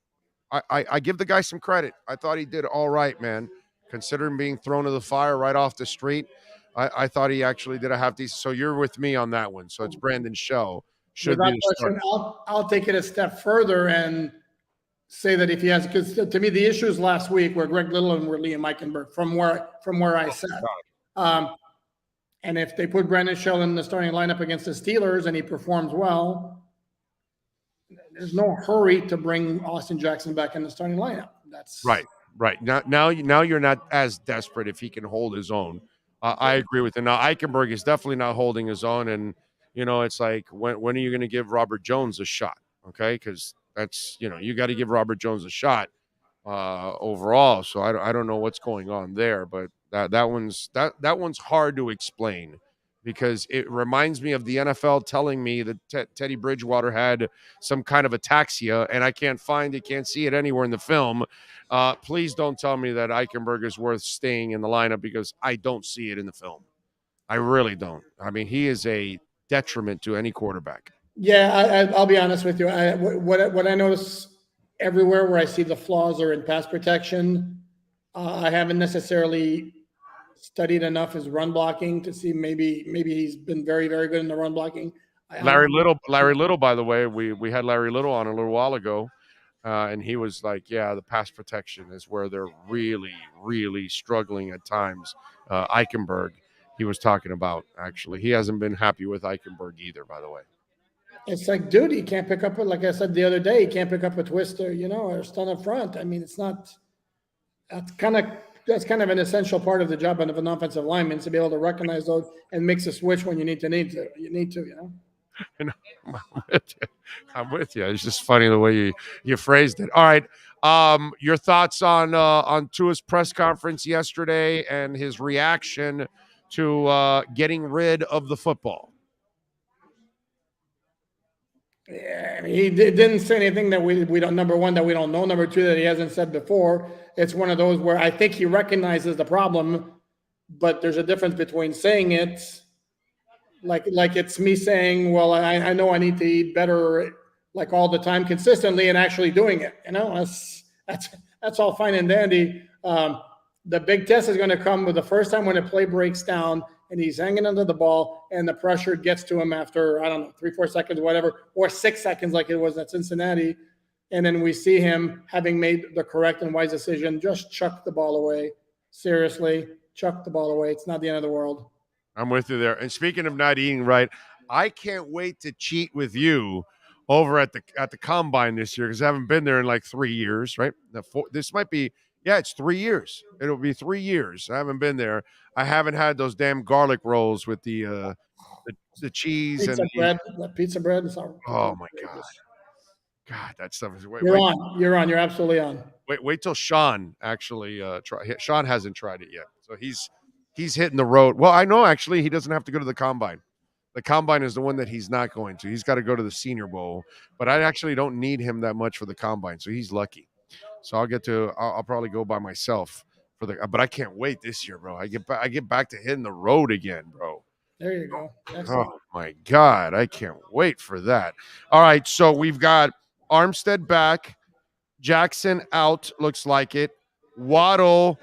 I give the guy some credit. I thought he did all right, man. Considering being thrown to the fire right off the street, I thought he actually did a half decent. So you're with me on that one. So it's Brandon Shell. Should be the starter. I'll take it a step further and say that if he has, because to me the issues last week were Greg Little and were Liam Eichenberg from where I sat. And if they put Brandon Shell in the starting lineup against the Steelers and he performs well, there's no hurry to bring Austin Jackson back in the starting lineup. That's right. Now you're not as desperate if he can hold his own. I agree with you. Now Eichenberg is definitely not holding his own, and you know it's like when are you going to give Robert Jones a shot? Okay, because that's you got to give Robert Jones a shot overall. So I don't know what's going on there, but that one's hard to explain because it reminds me of the NFL telling me that Teddy Bridgewater had some kind of ataxia, and I can't see it anywhere in the film. Please don't tell me that Eichenberg is worth staying in the lineup because I don't see it in the film. I really don't. I mean, he is a detriment to any quarterback. Yeah, I'll be honest with you. What I notice everywhere where I see the flaws are in pass protection. I haven't necessarily studied enough his run blocking to see maybe he's been very, very good in the run blocking. Larry Little, by the way, we had Larry Little on a little while ago, and he was like, yeah, the pass protection is where they're really, really struggling at times. Eichenberg, he was talking about, actually. He hasn't been happy with Eichenberg either, by the way. It's like, dude, he can't pick up, like I said the other day, he can't pick up a twist or stun up front. I mean, that's kind of an essential part of the job of an offensive lineman, to be able to recognize those and mix a switch when you need to. I'm with you. It's just funny the way you phrased it. All right. Your thoughts on Tua's press conference yesterday and his reaction to getting rid of the football. Yeah, he didn't say anything that we don't. Number one, that we don't know. Number two, that he hasn't said before. It's one of those where I think he recognizes the problem, but there's a difference between saying it, like it's me saying, "Well, I know I need to eat better, like all the time, consistently," and actually doing it. That's all fine and dandy. The big test is going to come with the first time when a play breaks down and he's hanging under the ball and the pressure gets to him after, 3-4 seconds, whatever, or 6 seconds like it was at Cincinnati. And then we see him having made the correct and wise decision, just chuck the ball away. Seriously, chuck the ball away. It's not the end of the world. I'm with you there. And speaking of not eating right, I can't wait to cheat with you over at the Combine this year because I haven't been there in like 3 years, right? This might be, it's 3 years. It'll be 3 years. I haven't been there. I haven't had those damn garlic rolls with the cheese pizza bread. Oh my God, that stuff is. You're on. You're absolutely on. Wait till Sean actually try. Sean hasn't tried it yet, so he's hitting the road. Well, I know actually he doesn't have to go to the Combine. The Combine is the one that he's not going to. He's got to go to the Senior Bowl, but I actually don't need him that much for the Combine, so he's lucky. So I'll probably go by myself but I can't wait this year, bro. I get back to hitting the road again, bro. There you go. Excellent. Oh my God, I can't wait for that. All right, so we've got Armstead back, Jackson out, looks like it. Waddle,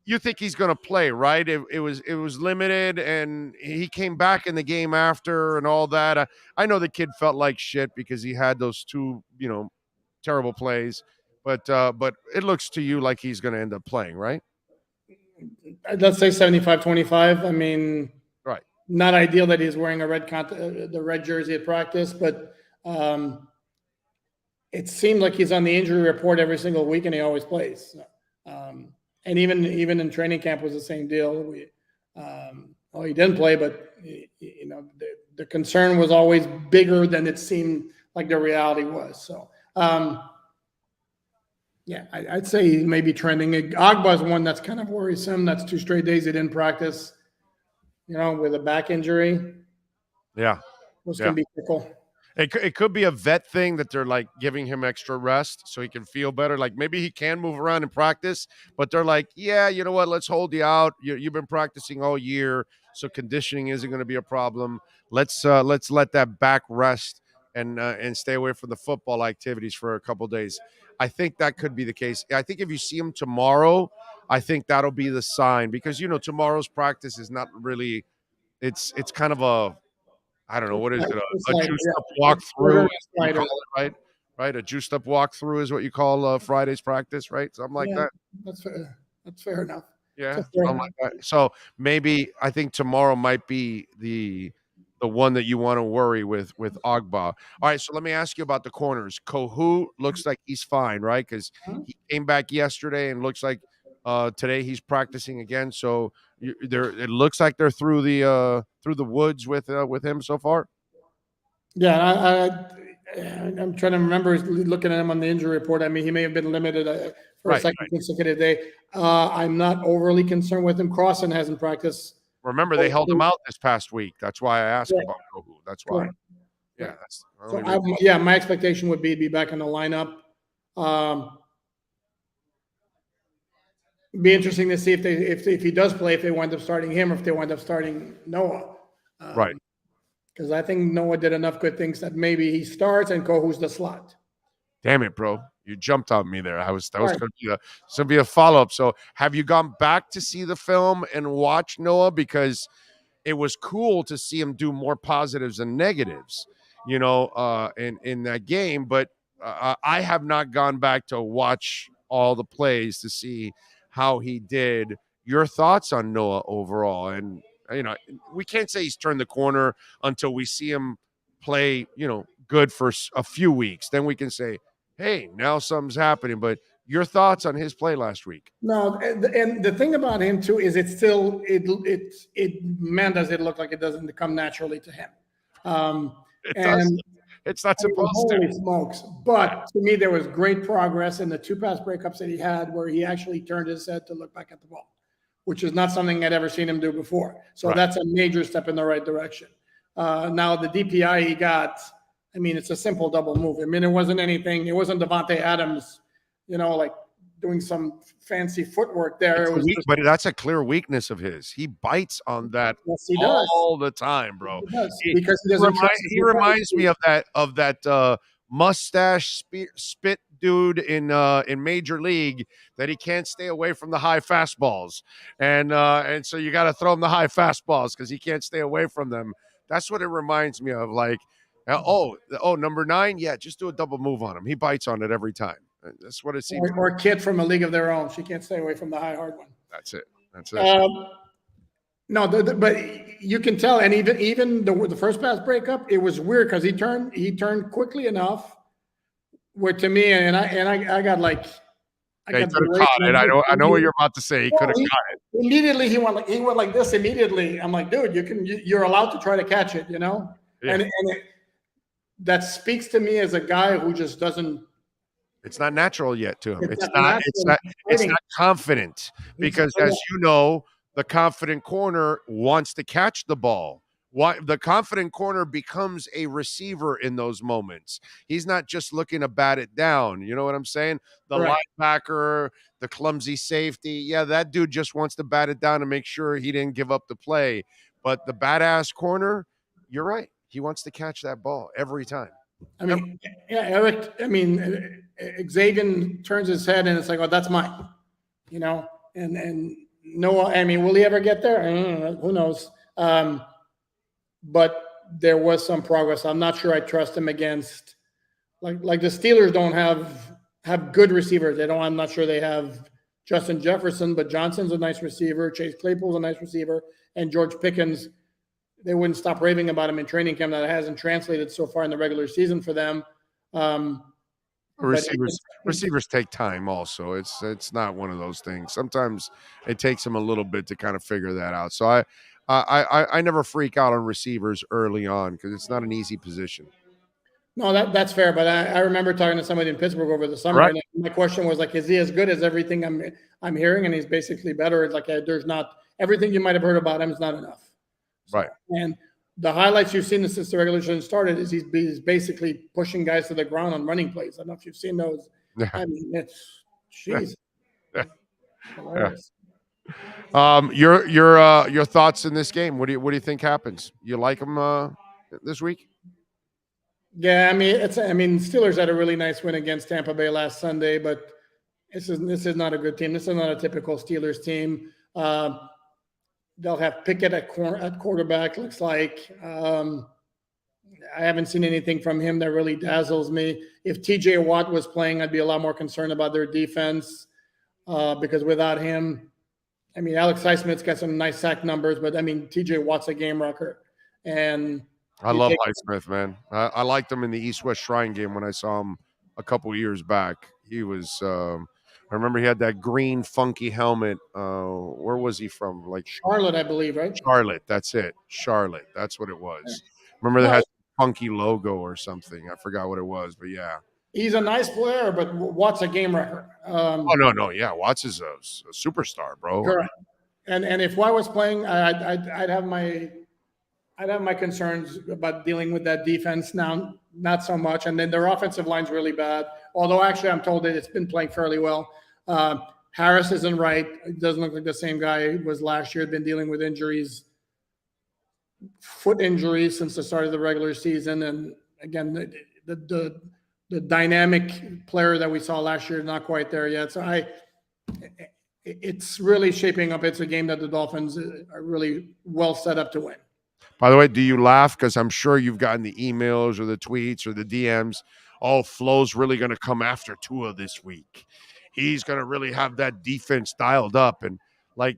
you think he's going to play, right? It was limited, and he came back in the game after and all that. I know the kid felt like shit because he had those two, terrible plays. But it looks to you like he's going to end up playing, right? Let's say 75-25. I mean, right. Not ideal that he's wearing the red jersey at practice, but it seemed like he's on the injury report every single week, and he always plays. And even in training camp was the same deal. He didn't play, but the concern was always bigger than it seemed like the reality was. So. Yeah, I'd say he may be trending. Agba's one that's kind of worrisome. That's 2 straight days he didn't practice, with a back injury. Yeah. Those can be fickle. It could be a vet thing that they're like giving him extra rest so he can feel better. Like maybe he can move around in practice, but they're like, yeah, you know what? Let's hold you out. You've been practicing all year, so conditioning isn't going to be a problem. Let's let that back rest and stay away from the football activities for a couple days. I think that could be the case. I think if you see him tomorrow, I think that'll be the sign because tomorrow's practice is not really. It's kind of a. I don't know, what is it? A juiced up walkthrough, right? A juiced up walkthrough is what you call Friday's practice, right? Something like that. That's fair enough. Yeah, something like that. So maybe I think tomorrow might be the one that you want to worry with Agba. All right, so let me ask you about the corners. Kohu looks like he's fine, right? Because he came back yesterday and looks like today he's practicing again. So it looks like they're through the woods with him so far. Yeah, I'm trying to remember looking at him on the injury report. I mean, he may have been limited for a second consecutive day. I'm not overly concerned with him. Crossan hasn't practiced. Remember, they held him out this past week. That's why I asked about Kohu. That's why. Yeah. My expectation would be back in the lineup. Be interesting to see if he does play, if they wind up starting him, or if they wind up starting Noah. Right. Because I think Noah did enough good things that maybe he starts and Kohu's the slot. Damn it, bro! You jumped on me there. That was going to be a follow up. So, have you gone back to see the film and watch Noah? Because it was cool to see him do more positives than negatives, in that game. But I have not gone back to watch all the plays to see how he did. Your thoughts on Noah overall? And we can't say he's turned the corner until we see him play, good for a few weeks. Then we can say, hey, now something's happening. But your thoughts on his play last week? No, and the thing about him too is it does it look like it doesn't come naturally to him. It's not supposed holy smokes. But to me, there was great progress in the 2 pass breakups that he had where he actually turned his head to look back at the ball, which is not something I'd ever seen him do before. So that's a major step in the right direction. Now, the DPI he got, it's a simple double move. It wasn't anything. It wasn't Devontae Adams, like doing some fancy footwork there. But that's a clear weakness of his. He bites on that all the time, bro. Because he doesn't. He reminds me of that mustache spit dude in Major League that he can't stay away from the high fastballs, and so you got to throw him the high fastballs because he can't stay away from them. That's what it reminds me of. Like, number 9, yeah, just do a double move on him. He bites on it every time. That's what it seems. Or a kid from a league of their own. She can't stay away from the high hard one. That's it. No, but you can tell, and even the first pass breakup, it was weird because he turned quickly enough. Where to me, and I got like, he could have caught it. I know what you're about to say. He could have caught it. Immediately, he went like this. Immediately, I'm like, dude, you're allowed to try to catch it, Yeah. And that speaks to me as a guy who just doesn't. It's not natural yet to him. It's not confident because, as you know, the confident corner wants to catch the ball. The confident corner becomes a receiver in those moments. He's not just looking to bat it down. You know what I'm saying? The linebacker, the clumsy safety. Yeah, that dude just wants to bat it down and make sure he didn't give up the play. But the badass corner, you're right. He wants to catch that ball every time. Eric. Xavier turns his head and it's like, oh, that's mine. And Noah. Will he ever get there? Who knows? But there was some progress. I'm not sure I trust him against like the Steelers don't have good receivers. I'm not sure they have Justin Jefferson, but Johnson's a nice receiver. Chase Claypool's a nice receiver, and George Pickens. They wouldn't stop raving about him in training camp. That hasn't translated so far in the regular season for them. Receivers take time. Also, it's not one of those things. Sometimes it takes them a little bit to kind of figure that out. So I never freak out on receivers early on because it's not an easy position. No, that's fair. But I remember talking to somebody in Pittsburgh over the summer, Right. and my question was like, is he as good as everything I'm hearing? And he's basically better. It's like there's not everything you might have heard about him is not enough. Right. And the highlights you've seen since the regular season started is he's basically pushing guys to the ground on running plays. I don't know if you've seen those. Yeah. I mean, it's jeez. Your thoughts in this game? What do you think happens? You like them this week? Yeah, I mean, Steelers had a really nice win against Tampa Bay last Sunday, but this is not a good team. This is not a typical Steelers team. They'll have Pickett at quarterback. Looks like I haven't seen anything from him that really dazzles me. If TJ Watt was playing, I'd be a lot more concerned about their defense because without him, I mean, Alex Highsmith's got some nice sack numbers, but I mean, TJ Watt's a game wrecker. And I love Highsmith, man. I liked him in the East-West Shrine game when I saw him a couple years back. He was I remember he had that green funky helmet. Where was he from? Like Charlotte, I believe, right? Charlotte, that's it. Charlotte, that's what it was. Remember they had a funky logo or something. I forgot what it was, but yeah. He's a nice player, but Watt's a game wrecker. No, yeah. Watts is a superstar, bro. Correct. And if Watt was playing, I'd have my concerns about dealing with that defense now, not so much. And then their offensive line's really bad. Although actually I'm told that it's been playing fairly well. Harris isn't right. It doesn't look like the same guy he was last year. Been dealing with injuries, foot injuries since the start of the regular season. And again, the dynamic player that we saw last year is not quite there yet. So it's really shaping up. It's a game that the Dolphins are really well set up to win. By the way, do you laugh? Because I'm sure you've gotten the emails or the tweets or the DMs. Oh, Flo's really going to come after Tua this week. He's going to really have that defense dialed up. And like,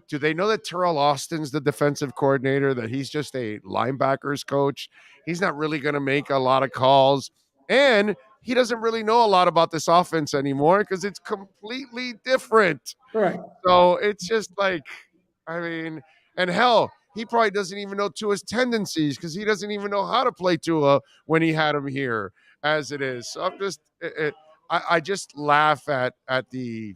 do they know that Terrell Austin's the defensive coordinator, that he's just a linebackers coach? He's not really going to make a lot of calls. And he doesn't really know a lot about this offense anymore because it's completely different. Right. So it's just like, I mean, and hell, he probably doesn't even know Tua's tendencies because he doesn't even know how to play Tua when he had him here as it is. So I'm just, I just laugh at the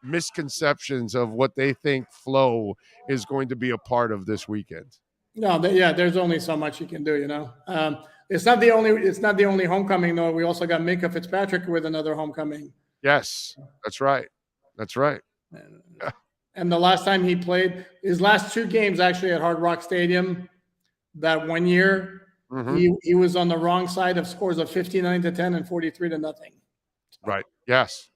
misconceptions of what they think Flo is going to be a part of this weekend. No, there's only so much you can do, you know. It's not the only homecoming though. We also got Minkah Fitzpatrick with another homecoming. Yes, that's right. That's right. And the last time he played, his last two games actually at Hard Rock Stadium, that 1 year, he was on the wrong side of scores of 59-10 and 43-0. Right. Yes.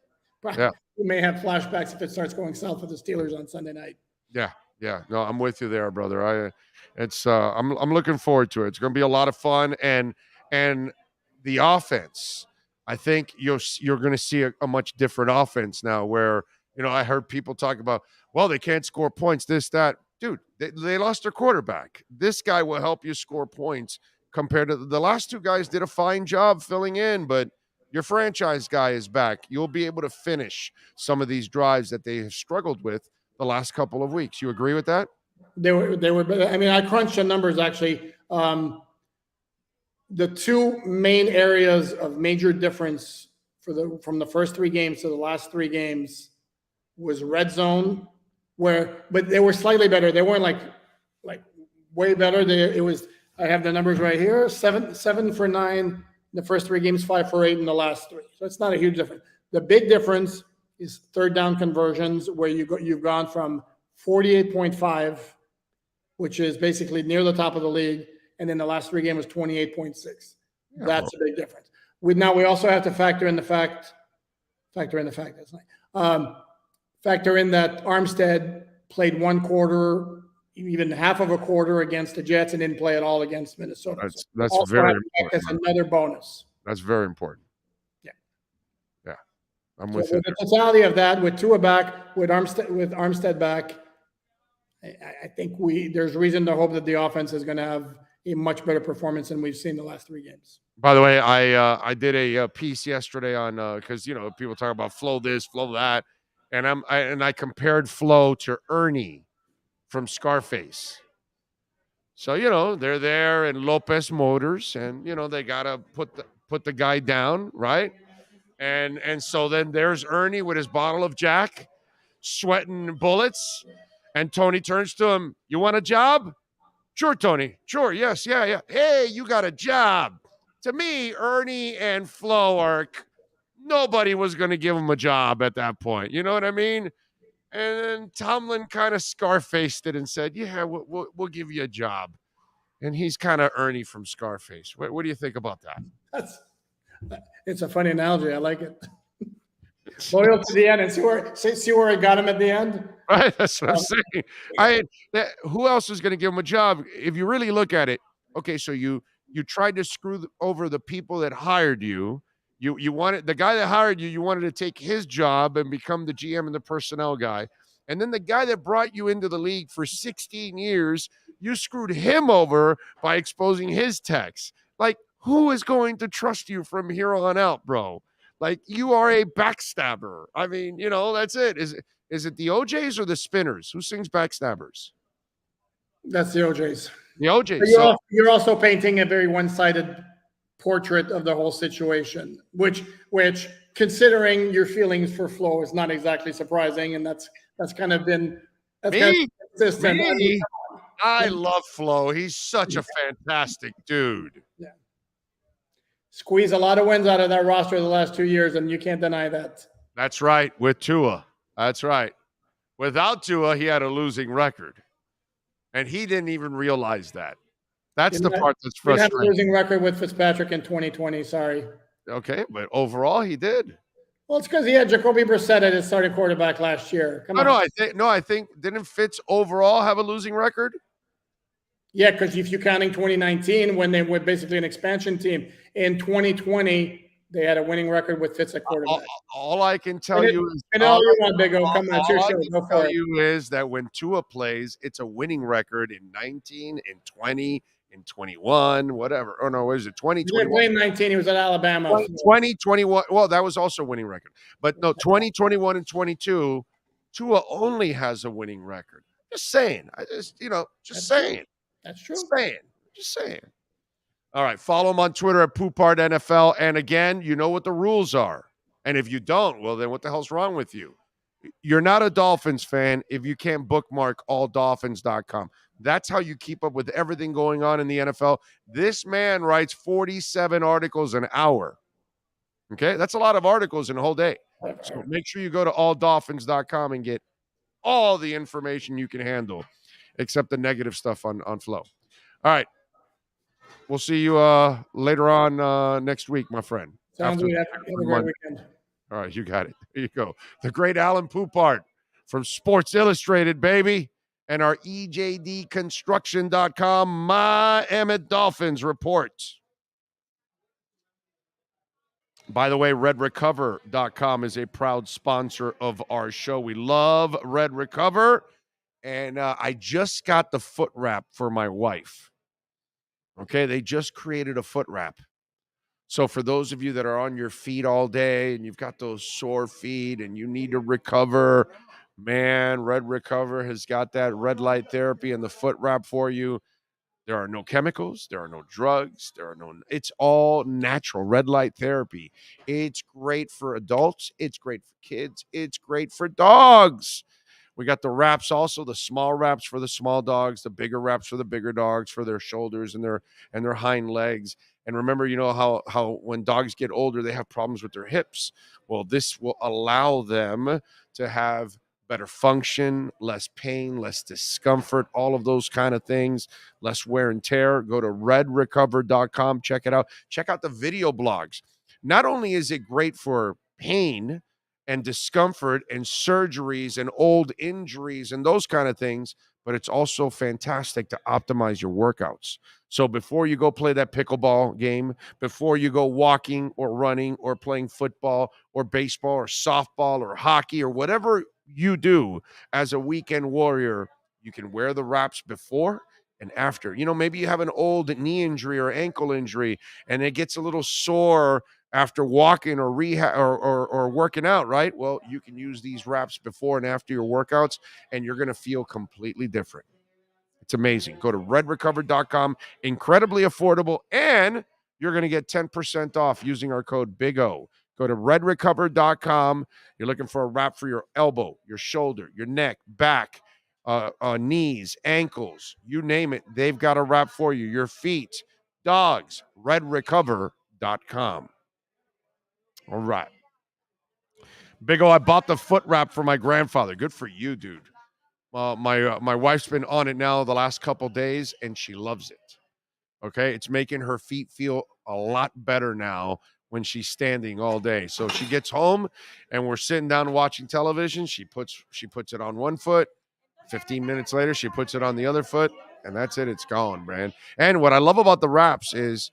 Yeah. We may have flashbacks if it starts going south for the Steelers on Sunday night. Yeah. Yeah. No, I'm with you there, brother. I'm looking forward to it. It's going to be a lot of fun, and the offense. I think you're going to see a much different offense now. Where I heard people talk about, well, they can't score points, this, that. Dude, they lost their quarterback. This guy will help you score points compared to the last two guys did a fine job filling in, but your franchise guy is back. You'll be able to finish some of these drives that they have struggled with the last couple of weeks. You agree with that? They were. I mean, I crunched the numbers actually. The two main areas of major difference from the first three games to the last three games was red zone, but they were slightly better. They weren't like way better. I have the numbers right here: 7 for 9 the first three games, 5 for 8 in the last three. So it's not a huge difference. The big difference is third down conversions, where you've gone from 48.5, which is basically near the top of the league, and then the last three games was 28.6. Yeah. That's a big difference. We also have to factor in that Armstead played one quarter, even half of a quarter against the Jets, and didn't play at all against Minnesota. That's very important. That's another bonus. That's very important. Yeah, I'm with you. The totality of that, with Tua back, with Armstead back, I think there's reason to hope that the offense is going to have a much better performance than we've seen the last three games. By the way, I did a piece yesterday on because people talk about Flo this, Flo that, and I compared Flo to Ernie from Scarface. So, you know, they're there in Lopez Motors, and, you know, they got to put the guy down, right? And so then there's Ernie with his bottle of Jack, sweating bullets, and Tony turns to him, "You want a job?" "Sure, Tony. Sure, yes, yeah. Hey, you got a job." To me, Ernie and Flo nobody was going to give him a job at that point. You know what I mean? And then Tomlin kind of scar-faced it and said, "Yeah, we'll give you a job." And he's kind of Ernie from Scarface. What do you think about that? It's a funny analogy. I like it. Loyal to the end and see where I got him at the end. Right, that's what I'm saying. Who else is going to give him a job? If you really look at it, okay, so you tried to screw over the people that hired you. You wanted the guy that hired you. You wanted to take his job and become the GM and the personnel guy. And then the guy that brought you into the league for 16 years, you screwed him over by exposing his techs. Like, who is going to trust you from here on out, bro? Like, you are a backstabber. I mean, you know, that's it. Is it the OJs or the Spinners? Who sings Backstabbers? That's the OJs. The OJs. You're also painting a very one-sided portrait of the whole situation, which considering your feelings for Flo is not exactly surprising, and that's kind of been consistent. I love Flo. He's such a fantastic dude. Yeah. Squeeze a lot of wins out of that roster the last 2 years, and you can't deny that. That's right, with Tua. That's right. Without Tua, he had a losing record, and he didn't even realize that. That's the part that's frustrating. He had a losing record with Fitzpatrick in 2020. Sorry. Okay, but overall, he did. Well, it's because he had Jacoby Brissett as his starting quarterback last year. I think didn't Fitz overall have a losing record? Yeah, because if you're counting 2019 when they were basically an expansion team, in 2020 they had a winning record with Fitz at quarterback. All I can tell you is that when Tua plays, it's a winning record in 19, in 20, in 21, whatever. Oh no, what is it? 2021. He played 19. He was at Alabama. 2021. Well, that was also a winning record. But no, 2021 and 22, Tua only has a winning record. Just saying. Just saying. That's true. Just saying. All right. Follow him on Twitter at Poupart NFL. And again, you know what the rules are. And if you don't, well, then what the hell's wrong with you? You're not a Dolphins fan if you can't bookmark alldolphins.com. That's how you keep up with everything going on in the NFL. This man writes 47 articles an hour. Okay? That's a lot of articles in a whole day. So make sure you go to alldolphins.com and get all the information you can handle, except the negative stuff on Flo. All right. We'll see you later on next week, my friend. Sounds good. Have a great weekend. All right, you got it. There you go. The great Alan Poupart from Sports Illustrated, baby. And our EJDconstruction.com Miami Dolphins report. By the way, RedRecover.com is a proud sponsor of our show. We love Red Recover. And I just got the foot wrap for my wife. Okay, they just created a foot wrap. So for those of you that are on your feet all day and you've got those sore feet and you need to recover, man, Red Recover has got that red light therapy and the foot wrap for you. There are no chemicals. There are no drugs. It's all natural. Red light therapy. It's great for adults. It's great for kids. It's great for dogs. We got the wraps also, the small wraps for the small dogs, the bigger wraps for the bigger dogs, for their shoulders and their hind legs. And remember, you know how when dogs get older, they have problems with their hips. Well, this will allow them to have better function, less pain, less discomfort, all of those kind of things, less wear and tear. Go to redrecover.com. Check it out. Check out the video blogs. Not only is it great for pain and discomfort and surgeries and old injuries and those kind of things, but it's also fantastic to optimize your workouts. So before you go play that pickleball game, before you go walking or running or playing football or baseball or softball or hockey or whatever you do as a weekend warrior, you can wear the wraps before and after. You know, maybe you have an old knee injury or ankle injury and it gets a little sore after walking or rehab or working out, right? Well, you can use these wraps before and after your workouts and you're going to feel completely different. It's amazing. Go to redrecover.com. Incredibly affordable, and you're going to get 10% off using our code BIG-O. Go to redrecover.com. You're looking for a wrap for your elbow, your shoulder, your neck, back, knees, ankles, you name it. They've got a wrap for you. Your feet, dogs, redrecover.com. All right. Big O, I bought the foot wrap for my grandfather. Good for you, dude. My wife's been on it now the last couple days, and she loves it. Okay, it's making her feet feel a lot better now when she's standing all day. So she gets home, and we're sitting down watching television. She puts it on one foot. 15 minutes later, she puts it on the other foot, and that's it. It's gone, man. And what I love about the wraps is,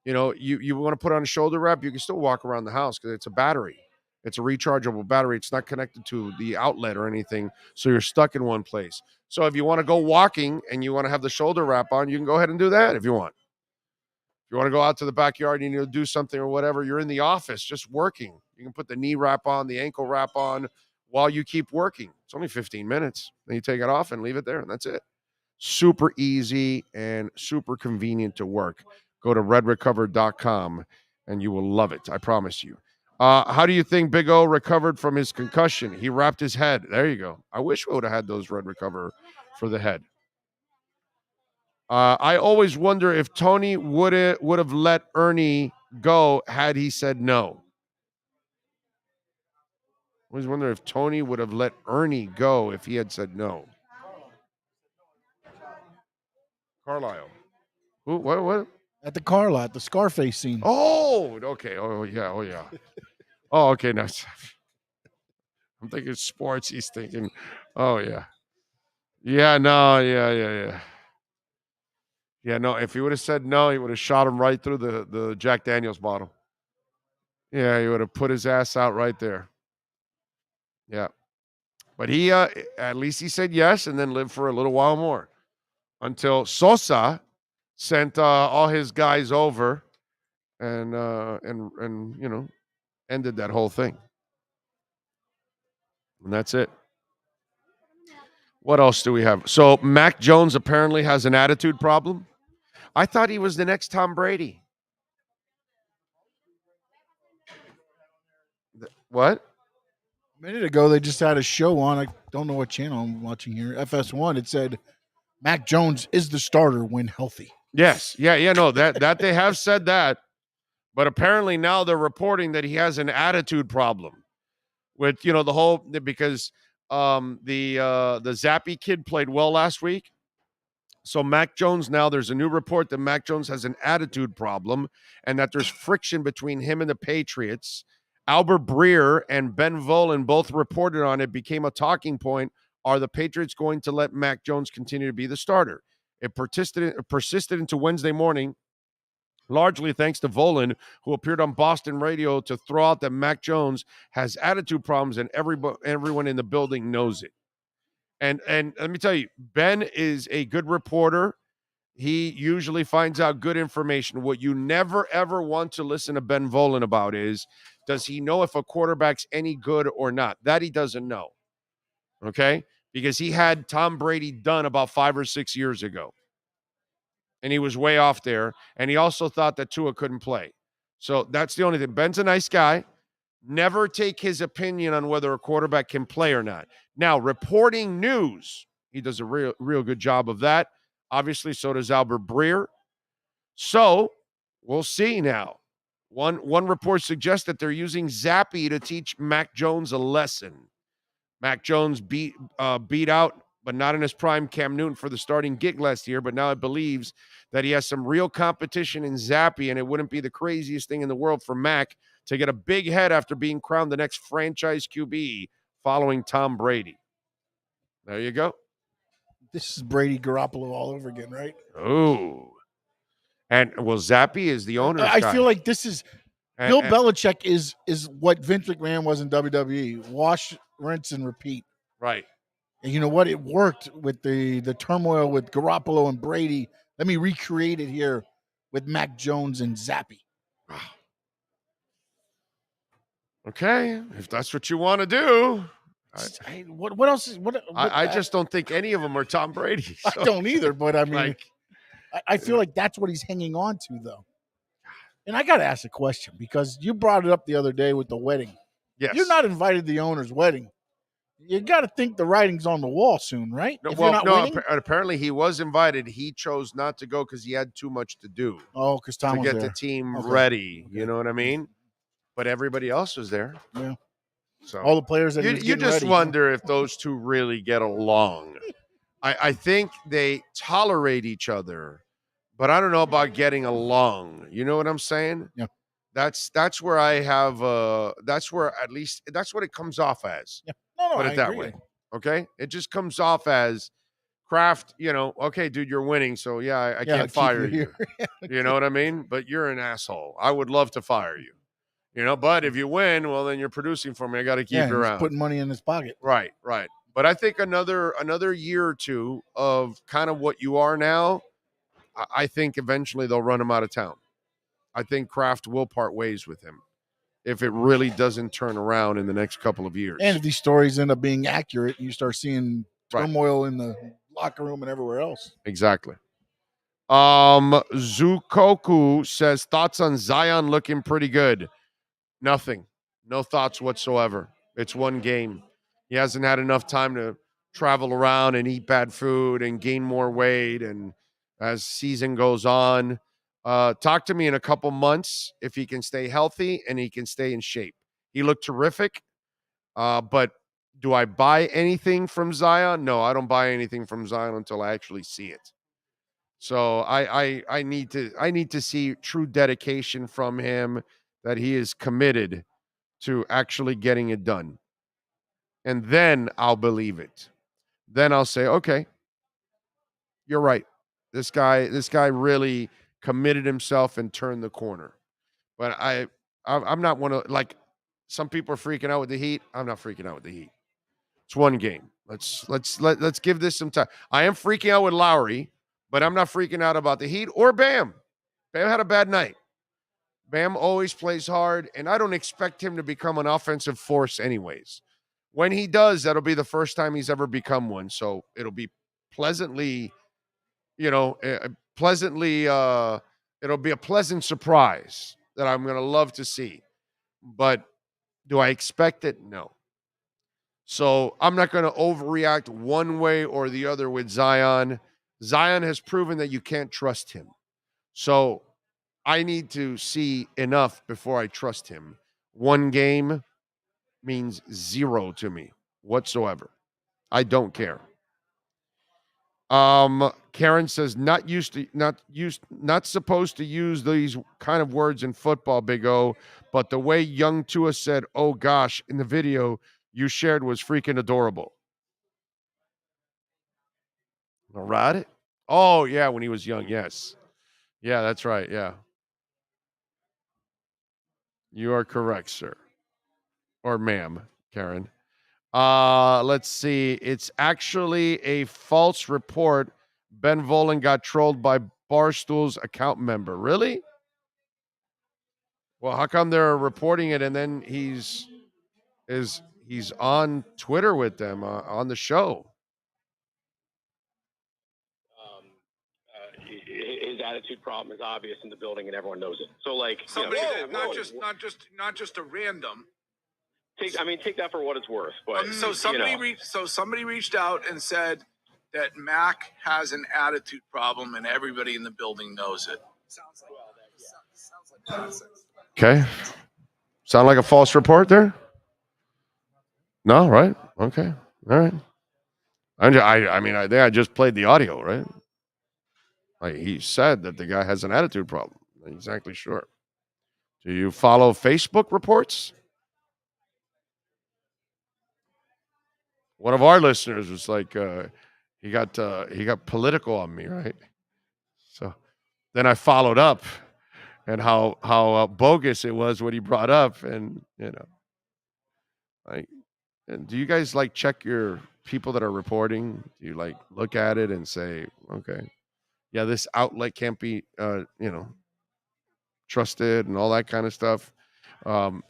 you know, you want to put on a shoulder wrap, you can still walk around the house because it's a battery. It's a rechargeable battery. It's not connected to the outlet or anything, so you're stuck in one place. So if you want to go walking and you want to have the shoulder wrap on, you can go ahead and do that if you want. If you want to go out to the backyard and you need to do something or whatever, you're in the office just working. You can put the knee wrap on, the ankle wrap on while you keep working. It's only 15 minutes. Then you take it off and leave it there, and that's it. Super easy and super convenient to work. Go to redrecover.com, and you will love it. I promise you. How do you think Big O recovered from his concussion? He wrapped his head. There you go. I wish we would have had those Red Recover for the head. I always wonder if Tony would have let Ernie go had he said no. I always wonder if Tony would have let Ernie go if he had said no. Carlisle. Who? What? At the car lot, the Scarface scene. Oh, okay. Oh, yeah. Oh, okay. Now I'm thinking sports. He's thinking, oh, yeah. Yeah, no, yeah. Yeah, no, if he would have said no, he would have shot him right through the Jack Daniels bottle. Yeah, he would have put his ass out right there. Yeah. But he, at least he said yes and then lived for a little while more until Sosa sent all his guys over and you know, ended that whole thing. And that's it. What else do we have? So Mac Jones apparently has an attitude problem. I thought he was the next Tom Brady. What? A minute ago, they just had a show on. I don't know what channel I'm watching here. FS1. It said Mac Jones is the starter when healthy. Yes. Yeah. No, that they have said that. But apparently now they're reporting that he has an attitude problem with, you know, the whole, because the Zappy kid played well last week. So Mac Jones, now there's a new report that Mac Jones has an attitude problem and that there's friction between him and the Patriots. Albert Breer and Ben Volen both reported on it, became a talking point. Are the Patriots going to let Mac Jones continue to be the starter? It persisted into Wednesday morning, largely thanks to Volen, who appeared on Boston radio to throw out that Mac Jones has attitude problems and everyone in the building knows it. And let me tell you, Ben is a good reporter. He usually finds out good information. What you never, ever want to listen to Ben Volen about is, does he know if a quarterback's any good or not? That he doesn't know, okay? Because he had Tom Brady done about 5 or 6 years ago, and he was way off there, and he also thought that Tua couldn't play. So that's the only thing. Ben's a nice guy. Never take his opinion on whether a quarterback can play or not. Now, reporting news, he does a real good job of that. Obviously, so does Albert Breer. So we'll see now. One report suggests that they're using Zappy to teach Mac Jones a lesson. Mac Jones beat out, but not in his prime, Cam Newton for the starting gig last year, but now it believes that he has some real competition in Zappy, and it wouldn't be the craziest thing in the world for Mac to get a big head after being crowned the next franchise QB following Tom Brady. There you go. This is Brady Garoppolo all over again, right? Oh. And, well, Zappy is the owner. I feel like this is Bill Belichick is what Vince McMahon was in WWE. Wash, rinse, and repeat. Right. And you know what? It worked with the turmoil with Garoppolo and Brady. Let me recreate it here with Mac Jones and Zappy. Okay, if that's what you want to do, What else is what? I just don't think any of them are Tom Brady. I don't either. But I mean, like, I feel like that's what he's hanging on to, though. And I got to ask a question because you brought it up the other day with the wedding. Yes. You're not invited to the owner's wedding. You got to think the writing's on the wall soon, right? No, If you're not winning? apparently he was invited. He chose not to go because he had too much to do. Oh, because Tom to was get there. the team Okay. ready. You know what I mean? But everybody else was there. Yeah. So All the players that he was you getting just ready. wonder if those two really get along. I think they tolerate each other, but I don't know about getting along. You know what I'm saying? Yeah. That's where I have that's where at least that's what it comes off as. Yeah. No, Put I it that agree. way. Okay? It just comes off as Kraft, okay, dude, you're winning, so yeah, I Yeah, can't keep fire you you. here. You know what I mean? But you're an asshole. I would love to fire you. But if you win, well, then you're producing for me. I got to keep Yeah, you he's around. putting money in his pocket. Right. But I think another year or two of kind of what you are now, I think eventually they'll run him out of town. I think Kraft will part ways with him if it really doesn't turn around in the next couple of years. And if these stories end up being accurate, you start seeing Right. turmoil in the locker room and everywhere else. Exactly. Zukoku says thoughts on Zion looking pretty good. Nothing. No thoughts whatsoever. It's one game. He hasn't had enough time to travel around and eat bad food and gain more weight. And as season goes on, talk to me in a couple months if he can stay healthy and he can stay in shape. He looked terrific. But do I buy anything from Zion? No, I don't buy anything from Zion until I actually see it. So I need to see true dedication from him, that he is committed to actually getting it done. And then I'll believe it. Then I'll say, okay, you're right. This guy really committed himself and turned the corner. But I'm not one of, like, some people are freaking out with the Heat. I'm not freaking out with the Heat. It's one game. Let's give this some time. I am freaking out with Lowry, but I'm not freaking out about the Heat or Bam. Bam had a bad night. Bam always plays hard, and I don't expect him to become an offensive force anyways. When he does, that'll be the first time he's ever become one. So it'll be pleasantly, it'll be a pleasant surprise that I'm going to love to see. But do I expect it? No. So I'm not going to overreact one way or the other with Zion. Zion has proven that you can't trust him. So I need to see enough before I trust him. One game means zero to me whatsoever. I don't care. Karen says not supposed to use these kind of words in football, Big O, but the way young Tua said, "Oh gosh," in the video you shared was freaking adorable. Right? Oh yeah, when he was young, yes. Yeah, that's right. Yeah. You are correct, sir. Or ma'am, Karen. Let's see. It's actually a false report. Ben Volen got trolled by Barstool's account member. Really? Well, how come they're reporting it and then he's on Twitter with them on the show? His attitude problem is obvious in the building, and everyone knows it. So, like, somebody did, not just a random. Take that for what it's worth. But So somebody reached out and said that Mac has an attitude problem, and everybody in the building knows it. Sounds like nonsense. Okay. Sound like a false report there? No, right? Okay. All right. I think I just played the audio, right? He said that the guy has an attitude problem. I'm not exactly sure. Do you follow Facebook reports? One of our listeners was like, he got political on me, right? So then I followed up, and how bogus it was what he brought up, and and do you guys check your people that are reporting? Do you look at it and say, okay, yeah, this outlet can't be trusted and all that kind of stuff?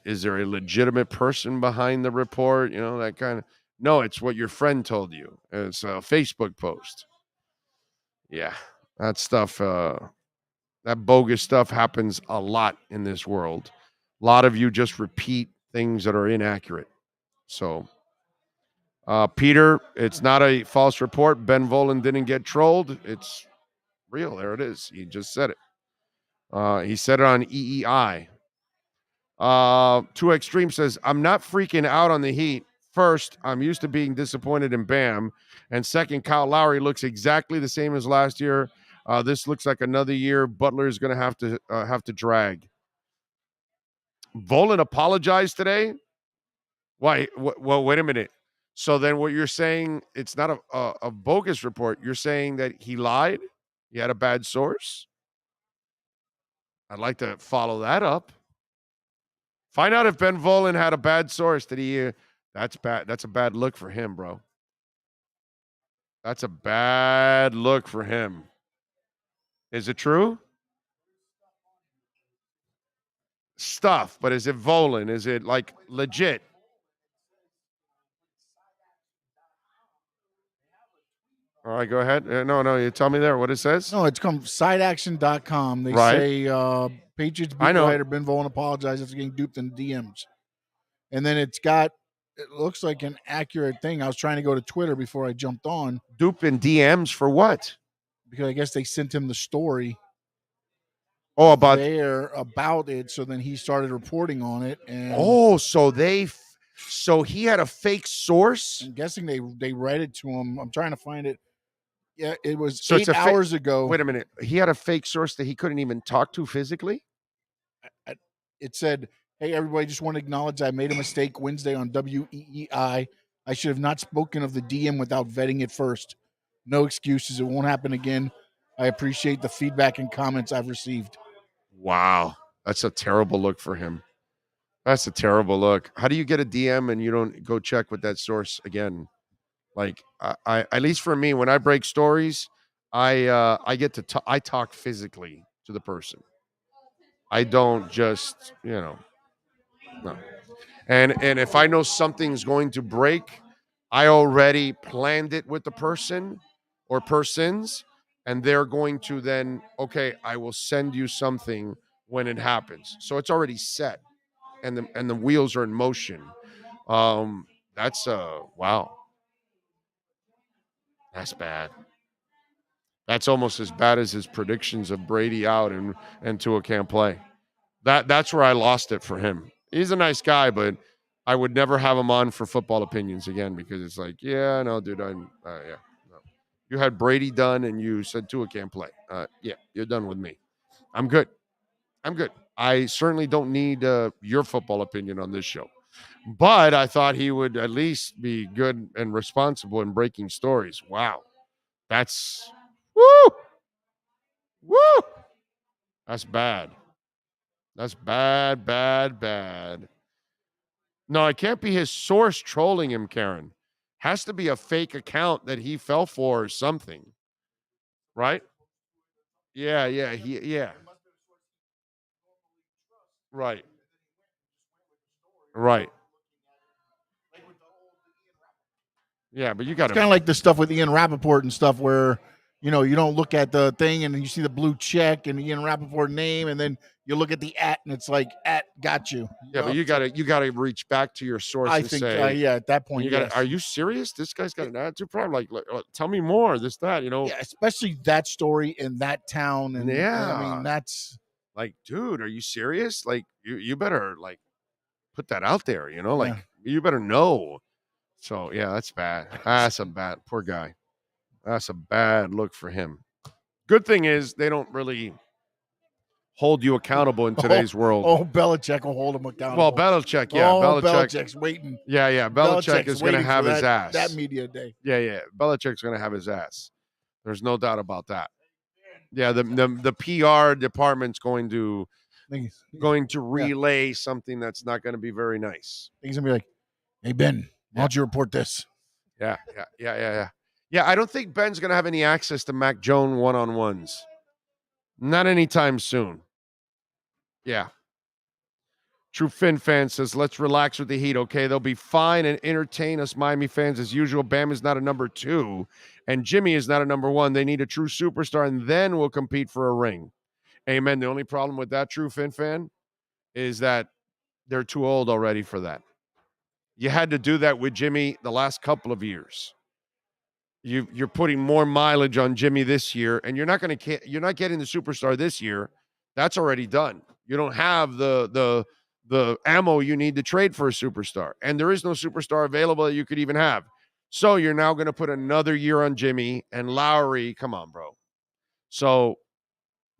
Is there a legitimate person behind the report? That kind of. No, it's what your friend told you. It's a Facebook post. Yeah, that stuff, that bogus stuff happens a lot in this world. A lot of you just repeat things that are inaccurate. So, Peter, it's not a false report. Ben Volen didn't get trolled. It's real. There it is. He just said it. He said it on EEI. 2 Extreme says, I'm not freaking out on the Heat. First, I'm used to being disappointed in Bam. And second, Kyle Lowry looks exactly the same as last year. This looks like another year Butler is going to have to drag. Volen apologized today? Why? Well, wait a minute. So then what you're saying, it's not a bogus report. You're saying that he lied? He had a bad source? I'd like to follow that up. Find out if Ben Volen had a bad source. That's bad. That's a bad look for him, bro. That's a bad look for him. Is it true? Stuff, but is it Volen? Is it like legit? All right, go ahead. No, you tell me there what it says. No, it's come sideaction.com. They Right. say Patriots beat writer Ben Volen apologized after getting duped in DMs. And then it looks like an accurate thing. I was trying to go to Twitter before I jumped on. Duped in DMs for what? Because I guess they sent him the story. Oh, about it. So then he started reporting on it. And so he had a fake source. I'm guessing they read it to him. I'm trying to find it. Yeah, it was So 8 hours ago. Wait a minute. He had a fake source that he couldn't even talk to physically? It said, hey, everybody, just want to acknowledge I made a mistake Wednesday on WEEI. I should have not spoken of the DM without vetting it first. No excuses. It won't happen again. I appreciate the feedback and comments I've received. Wow. That's a terrible look for him. That's a terrible look. How do you get a DM and you don't go check with that source again? Like, I at least for me, when I break stories, I get to I talk physically to the person. I don't just, no. And if I know something's going to break, I already planned it with the person or persons, and they're going to then, okay, I will send you something when it happens. So it's already set, and the wheels are in motion. That's wow. That's bad. That's almost as bad as his predictions of Brady out and Tua can't play. That's where I lost it for him. He's a nice guy, but I would never have him on for football opinions again because it's like, yeah, no, dude, no. You had Brady done and you said Tua can't play. Yeah, you're done with me. I'm good. I certainly don't need your football opinion on this show. But I thought he would at least be good and responsible in breaking stories. Wow. That's woo. That's bad. That's bad. No, it can't be his source trolling him, Karen. Has to be a fake account that he fell for or something. Right? Yeah. Right. Yeah, but you got It's kind of like the stuff with Ian Rappaport and stuff where, you don't look at the thing and then you see the blue check and Ian Rappaport name, and then you look at the @ and it's like got you. Yeah, but you gotta reach back to your source. I and think, say, at that point, yes. Are you serious? This guy's got an attitude problem. Like, tell me more. This, that, Yeah, especially that story in that town, and I mean that's like, dude, are you serious? Like, you better like put that out there. Like you better know. So yeah, that's bad. That's a bad poor guy. That's a bad look for him. Good thing is they don't really hold you accountable in today's world. Oh, Belichick will hold him accountable. Well, Belichick, yeah. Belichick's waiting. Yeah. Belichick is going to have his ass. That media day. Yeah. Belichick's going to have his ass. There's no doubt about that. Yeah, the PR department's going to relay something that's not going to be very nice. He's going to be like, hey, Ben, why don't you report this? Yeah. Yeah, I don't think Ben's going to have any access to Mac Jones one-on-ones. Not anytime soon. Yeah. True Finn fan says, let's relax with the Heat, okay? They'll be fine and entertain us Miami fans as usual. Bam is not a number 2, and Jimmy is not a number 1. They need a true superstar, and then we'll compete for a ring. Amen. The only problem with that, True Finn fan, is that they're too old already for that. You had to do that with Jimmy the last couple of years. You're putting more mileage on Jimmy this year, and you're not getting the superstar this year. That's already done. You don't have the ammo you need to trade for a superstar, and there is no superstar available that you could even have. So you're now going to put another year on Jimmy and Lowry. Come on, bro. So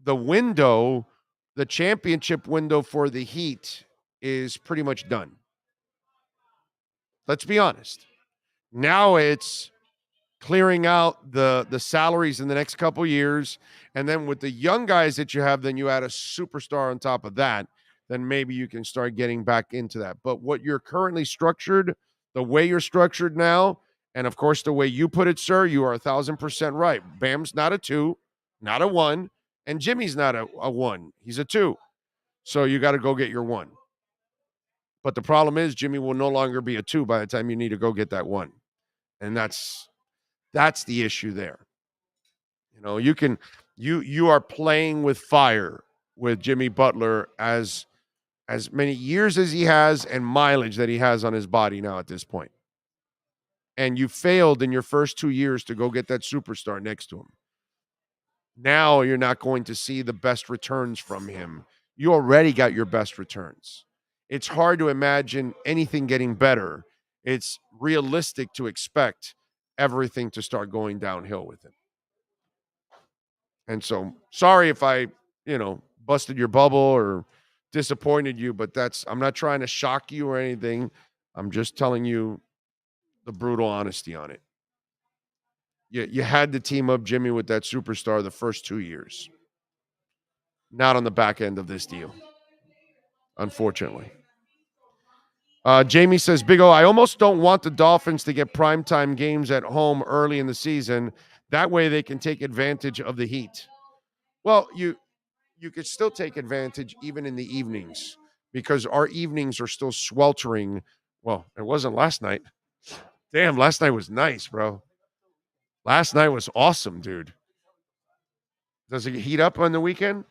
the championship window for the Heat is pretty much done. Let's be honest. Now it's clearing out the salaries in the next couple years, and then with the young guys that you have, then you add a superstar on top of that, then maybe you can start getting back into that. But what you're currently structured, the way you're structured now, and of course the way you put it, sir, you are 1,000% right. Bam's not a 2, not a 1, and Jimmy's not a 1. He's a 2. So you got to go get your 1. But the problem is Jimmy will no longer be a 2 by the time you need to go get that 1. And that's the issue there. You know, you are playing with fire with Jimmy Butler as many years as he has and mileage that he has on his body now at this point. And you failed in your first 2 years to go get that superstar next to him. Now you're not going to see the best returns from him. You already got your best returns. It's hard to imagine anything getting better. It's realistic to expect everything to start going downhill with him. And so, sorry if I, busted your bubble or disappointed you, but I'm not trying to shock you or anything. I'm just telling you the brutal honesty on it. You had to team up Jimmy with that superstar the first 2 years. Not on the back end of this deal, unfortunately. Jamie says, Big O, I almost don't want the Dolphins to get primetime games at home early in the season. That way they can take advantage of the Heat. Well, you could still take advantage even in the evenings because our evenings are still sweltering. Well, it wasn't last night. Damn, last night was nice, bro. Last night was awesome, dude. Does it heat up on the weekend?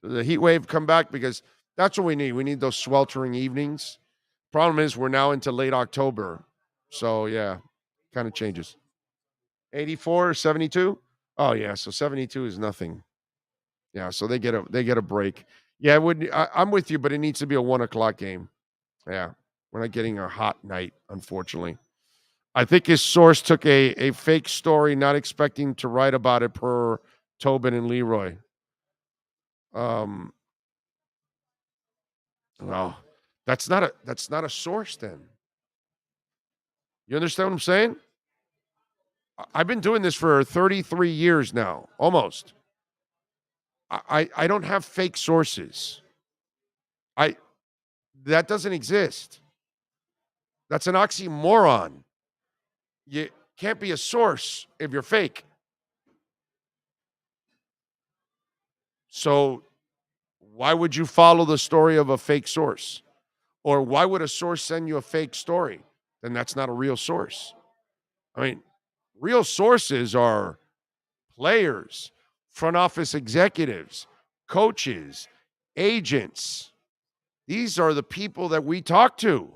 Does the heat wave come back? Because that's what we need. We need those sweltering evenings. Problem is we're now into late October. So, yeah, kind of changes. 84, 72? Oh, yeah, so 72 is nothing. Yeah, so they get a break. Yeah, I'm with you, but it needs to be a 1 o'clock game. Yeah, we're not getting a hot night, unfortunately. I think his source took a fake story, not expecting to write about it per Tobin and Leroy. Well, that's not a source then. You understand what I'm saying? I've been doing this for 33 years now, almost. I don't have fake sources. That doesn't exist. That's an oxymoron. You can't be a source if you're fake. So why would you follow the story of a fake source? Or why would a source send you a fake story? Then that's not a real source. I mean, real sources are players, front office executives, coaches, agents. These are the people that we talk to.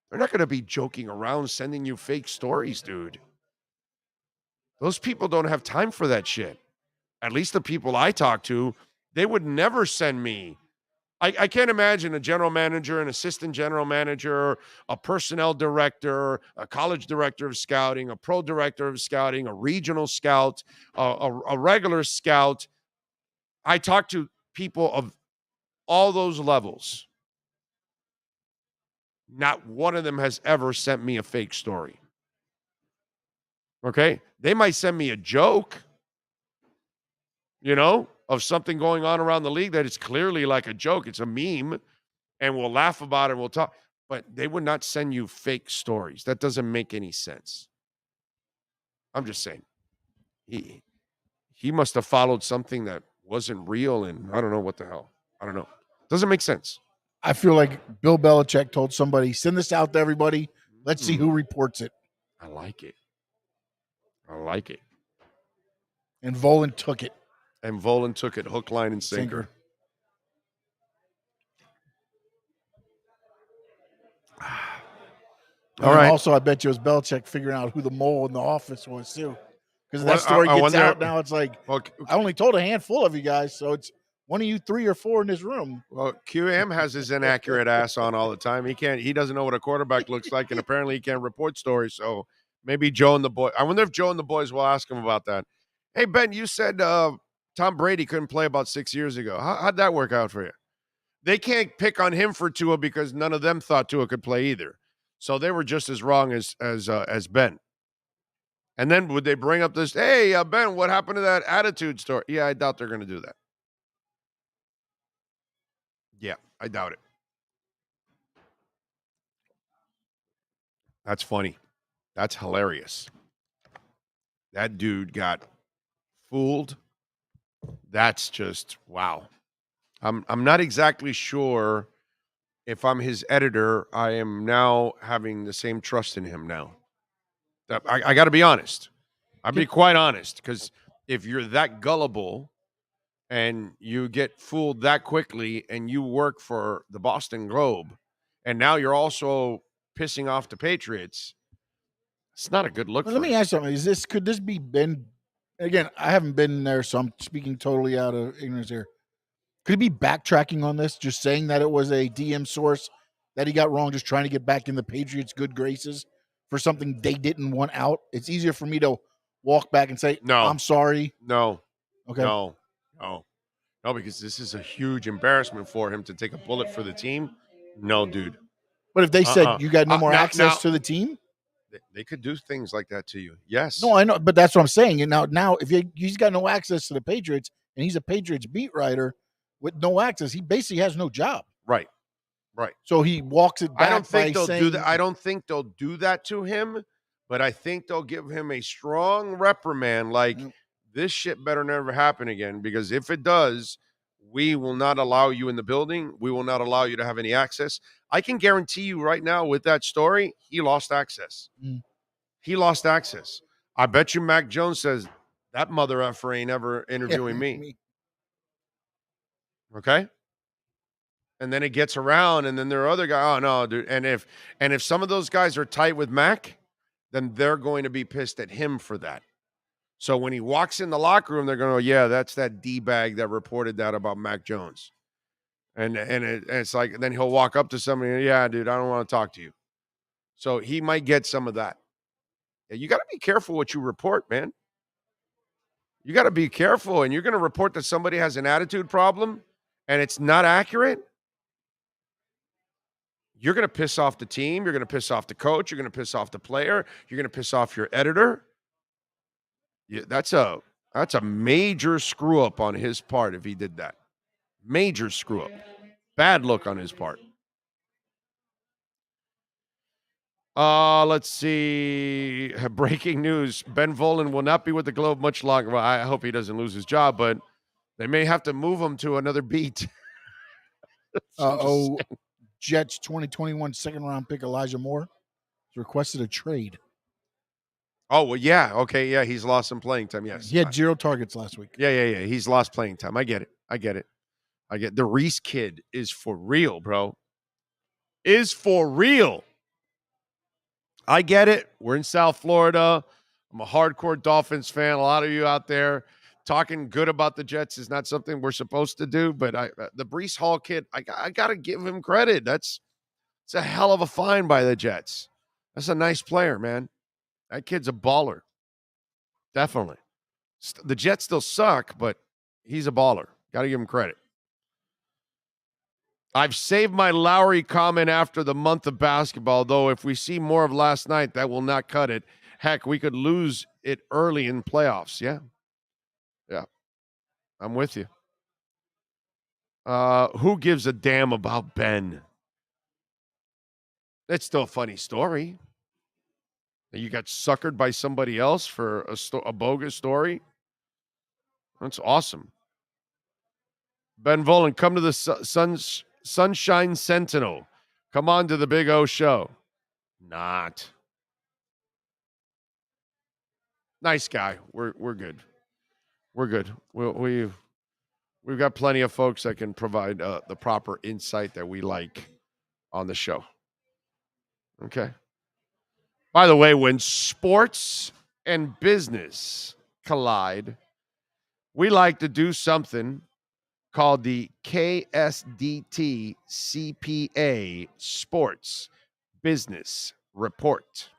They're not going to be joking around sending you fake stories, dude. Those people don't have time for that shit. At least the people I talk to, they would never send me. I can't imagine a general manager, an assistant general manager, a personnel director, a college director of scouting, a pro director of scouting, a regional scout, a regular scout. I talk to people of all those levels. Not one of them has ever sent me a fake story. Okay? They might send me a joke, of something going on around the league that is clearly like a joke. It's a meme, and we'll laugh about it and we'll talk. But they would not send you fake stories. That doesn't make any sense. I'm just saying. He must have followed something that wasn't real, and I don't know what the hell. I don't know. Doesn't make sense. I feel like Bill Belichick told somebody, send this out to everybody. Let's see who reports it. I like it. I like it. And Volan took it. And Volan took it hook, line, and sinker. All right. Also, I bet you it was Belichick figuring out who the mole in the office was, too. Because that story gets out now. It's like, I only told a handful of you guys, so it's one of you 3 or 4 in this room. Well, QM has his inaccurate ass on all the time. He doesn't know what a quarterback looks like, and apparently he can't report stories. So maybe Joe and the boy. I wonder if Joe and the boys will ask him about that. Hey, Ben, you said Tom Brady couldn't play about 6 years ago. How'd that work out for you? They can't pick on him for Tua because none of them thought Tua could play either. So they were just as wrong as Ben. And then would they bring up this, hey, Ben, what happened to that attitude story? Yeah, I doubt they're going to do that. Yeah, I doubt it. That's funny. That's hilarious. That dude got fooled. That's just, wow. I'm not exactly sure if I'm his editor, I am now having the same trust in him now. I got to be honest. I'll be quite honest, because if you're that gullible and you get fooled that quickly and you work for the Boston Globe and now you're also pissing off the Patriots, it's not a good look. Let me ask you something. Could this be Ben? Again, I haven't been there, so I'm speaking totally out of ignorance here. Could he be backtracking on this, just saying that it was a DM source that he got wrong, just trying to get back in the Patriots' good graces for something they didn't want out? It's easier for me to walk back and say, no, I'm sorry. No. Okay. No, because this is a huge embarrassment for him to take a bullet for the team. No, dude. But if they said you got no more access to the team? They could do things like that to you. Yes. No, I know, but that's what I'm saying. And now if he's got no access to the Patriots and he's a Patriots beat writer with no access, he basically has no job. Right. So he walks it back. I don't think they'll saying, do that. I don't think they'll do that to him, but I think they'll give him a strong reprimand. Like, this shit better never happen again, because if it does, we will not allow you in the building. We will not allow you to have any access. I can guarantee you right now with that story, he lost access. He lost access. I bet you Mac Jones says, that mother effer ain't ever interviewing me. Okay? And then it gets around, and then there are other guys. Oh, no, dude. And if some of those guys are tight with Mac, then they're going to be pissed at him for that. So when he walks in the locker room, they're going to go, yeah, that's that D-bag that reported that about Mac Jones. And it's like, then he'll walk up to somebody, yeah, dude, I don't want to talk to you. So he might get some of that. You got to be careful what you report, man. You got to be careful, and you're going to report that somebody has an attitude problem and it's not accurate. You're going to piss off the team. You're going to piss off the coach. You're going to piss off the player. You're going to piss off your editor. Yeah, that's a major screw up on his part if he did that. Major screw up. Bad look on his part. Let's see. Breaking news. Ben Volan will not be with the Globe much longer. Well, I hope he doesn't lose his job, but they may have to move him to another beat. Jets 2021 second-round pick Elijah Moore has requested a trade. Oh, well, yeah. Okay, yeah, he's lost some playing time, yes. He had 0 targets last week. Yeah. He's lost playing time. I get it. The Reese kid is for real, bro. Is for real. I get it. We're in South Florida. I'm a hardcore Dolphins fan. A lot of you out there talking good about the Jets is not something we're supposed to do, but the Breece Hall kid, I got to give him credit. It's a hell of a find by the Jets. That's a nice player, man. That kid's a baller. Definitely. The Jets still suck, but he's a baller. Got to give him credit. I've saved my Lowry comment after the month of basketball, though if we see more of last night, that will not cut it. Heck, we could lose it early in playoffs. Yeah. I'm with you. Who gives a damn about Ben? It's still a funny story. You got suckered by somebody else for a bogus story. That's awesome. Ben Volan, come to the Suns Sunshine Sentinel. Come on to the Big O show. Not. Nice guy. We're good. We're good. We've got plenty of folks that can provide the proper insight that we like on the show. Okay. By the way, when sports and business collide, we like to do something called the KSDT CPA Sports Business Report.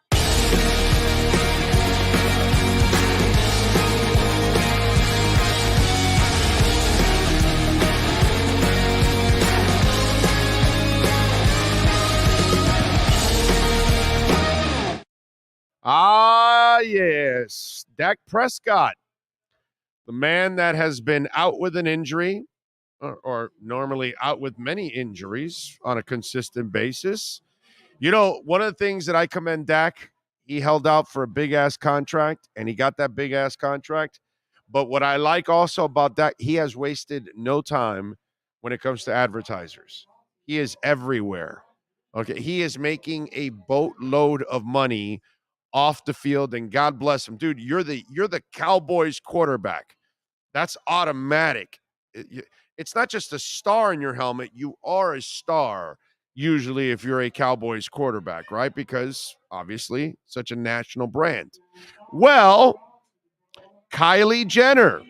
Ah, yes. Dak Prescott, the man that has been out with an injury, or normally out with many injuries on a consistent basis. You know, one of the things that I commend Dak, he held out for a big-ass contract, and he got that big-ass contract. But what I like also about Dak, he has wasted no time when it comes to advertisers. He is everywhere. Okay, he is making a boatload of money off the field, and God bless him. Dude, you're the Cowboys quarterback. That's automatic. It's not just a star in your helmet. You are a star, usually, if you're a Cowboys quarterback, right? Because, obviously, such a national brand. Well, Kylie Jenner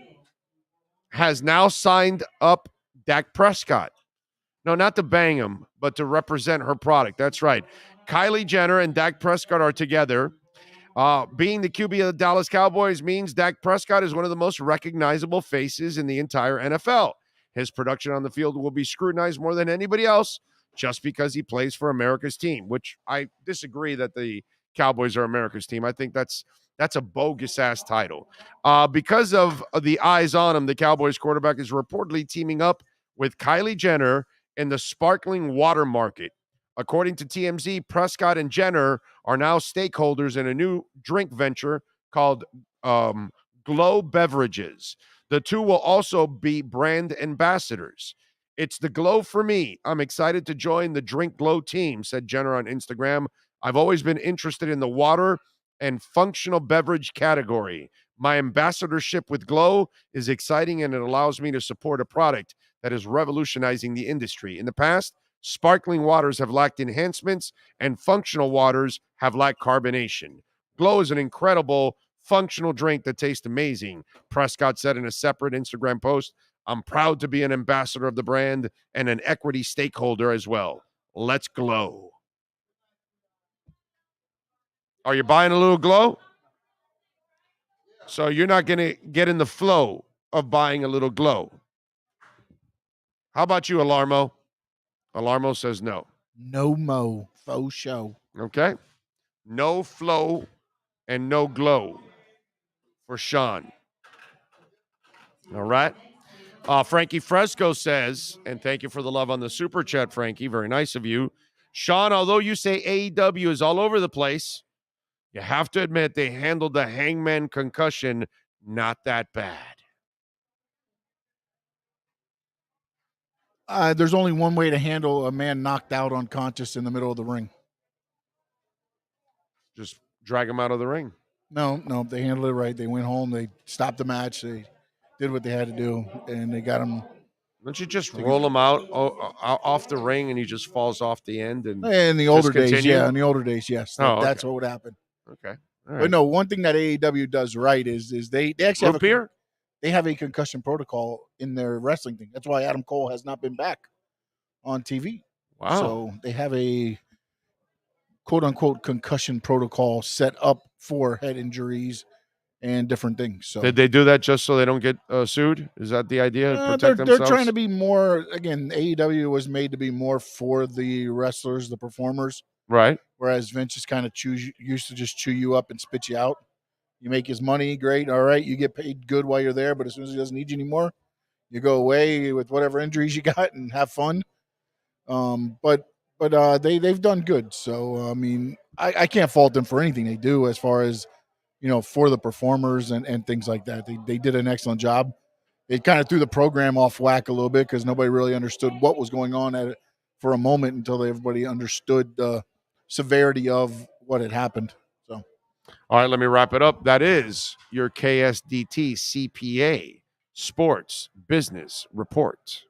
has now signed up Dak Prescott. No, not to bang him, but to represent her product. That's right. Kylie Jenner and Dak Prescott are together. Being the QB of the Dallas Cowboys means Dak Prescott is one of the most recognizable faces in the entire NFL. His production on the field will be scrutinized more than anybody else just because he plays for America's team, which I disagree that the Cowboys are America's team. I think that's a bogus-ass title. Because of the eyes on him, the Cowboys quarterback is reportedly teaming up with Kylie Jenner in the sparkling water market. According to TMZ, Prescott and Jenner are now stakeholders in a new drink venture called Glow Beverages. The two will also be brand ambassadors. It's the glow for me. I'm excited to join the Drink Glow team, said Jenner on Instagram. I've always been interested in the water and functional beverage category. My ambassadorship with Glow is exciting, and it allows me to support a product that is revolutionizing the industry. In the past, sparkling waters have lacked enhancements, and functional waters have lacked carbonation. Glow is an incredible functional drink that tastes amazing, Prescott said in a separate Instagram post. I'm proud to be an ambassador of the brand and an equity stakeholder as well. Let's glow. Are you buying a little Glow? So you're not going to get in the flow of buying a little Glow. How about you, Alarmo? Alarmo says no. No mo. Faux show. Okay. No flow and no glow for Sean. All right. Frankie Fresco says, and thank you for the love on the super chat, Frankie. Very nice of you. Sean, although you say AEW is all over the place, you have to admit they handled the Hangman concussion not that bad. There's only one way to handle a man knocked out unconscious in the middle of the ring. Just drag him out of the ring. No, they handled it right. They went home. They stopped the match. They did what they had to do, and they got him. Don't you just roll him out off the ring, and he just falls off the end? And in the older days, yeah. In the older days, yes. That's what would happen. Okay. All right. But no, one thing that AEW does right is they actually have a concussion protocol in their wrestling thing. That's why Adam Cole has not been back on TV. Wow. So they have a quote-unquote concussion protocol set up for head injuries and different things. So did they do that just so they don't get sued? Is that the idea? Protect themselves? They're trying to be more, again, AEW was made to be more for the wrestlers, the performers. Right. Whereas Vince is kind of used to just chew you up and spit you out. You make his money, great, all right. You get paid good while you're there, but as soon as he doesn't need you anymore, you go away with whatever injuries you got and have fun. But they've done good. So I mean, I can't fault them for anything they do as far as, for the performers and things like that. They did an excellent job. it kind of threw the program off whack a little bit because nobody really understood what was going on at it for a moment until everybody understood the severity of what had happened. So, all right, let me wrap it up. That is your KSDT CPA Sports Business Report.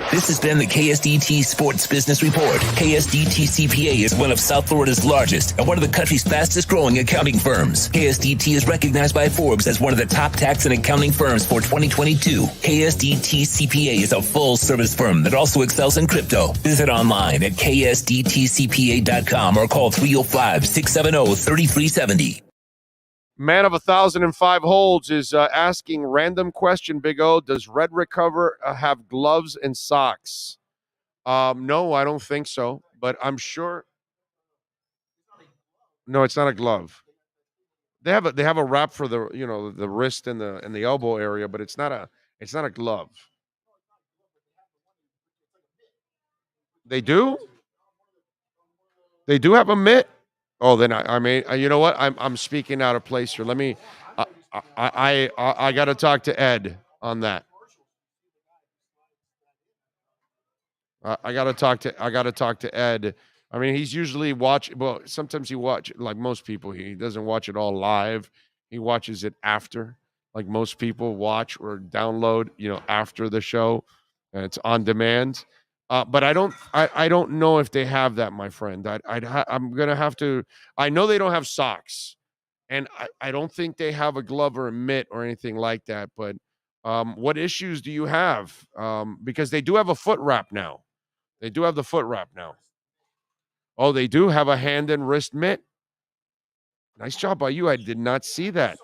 This has been the KSDT Sports Business Report. KSDT CPA is one of South Florida's largest and one of the country's fastest growing accounting firms. KSDT is recognized by Forbes as one of the top tax and accounting firms for 2022. KSDT CPA is a full service firm that also excels in crypto. Visit online at ksdtcpa.com or call 305-670-3370. Man of 1,005 holds is asking random question, Big O. Does Red Recover have gloves and socks? No, I don't think so, but I'm sure. No, it's not a glove. They have a wrap for the the wrist and the elbow area, but it's not a glove. They do? They do have a mitt? Oh, then I mean, you know what? I'm speaking out of place here. Let me. I got to talk to Ed on that. I got to talk to Ed. I mean, he's usually well, sometimes he watch like most people. He doesn't watch it all live. He watches it after, like most people watch or download. After the show, and it's on demand. But I don't know if they have that, my friend. I'm gonna have to. I know they don't have socks, and I don't think they have a glove or a mitt or anything like that. But what issues do you have? Because they do have a foot wrap now. They do have the foot wrap now. Oh, they do have a hand and wrist mitt. Nice job by you. I did not see that.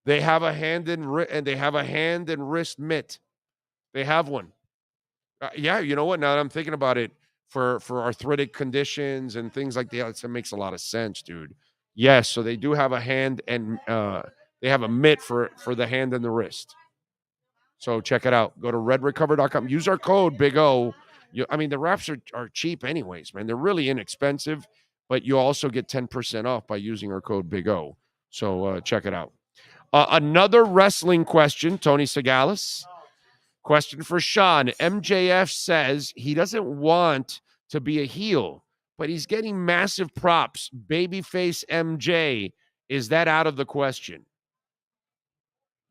They have a hand and wrist mitt. They have one. Yeah, you know what? Now that I'm thinking about it, for arthritic conditions and things like that, it makes a lot of sense, dude. Yes, so they do have a hand and they have a mitt for the hand and the wrist. So check it out. Go to redrecover.com. Use our code Big O. The wraps are cheap anyways, man. They're really inexpensive, but you also get 10% off by using our code Big O. So check it out. Another wrestling question, Tony Segalis. Question for Sean. MJF says he doesn't want to be a heel, but he's getting massive props. Babyface MJ. Is that out of the question?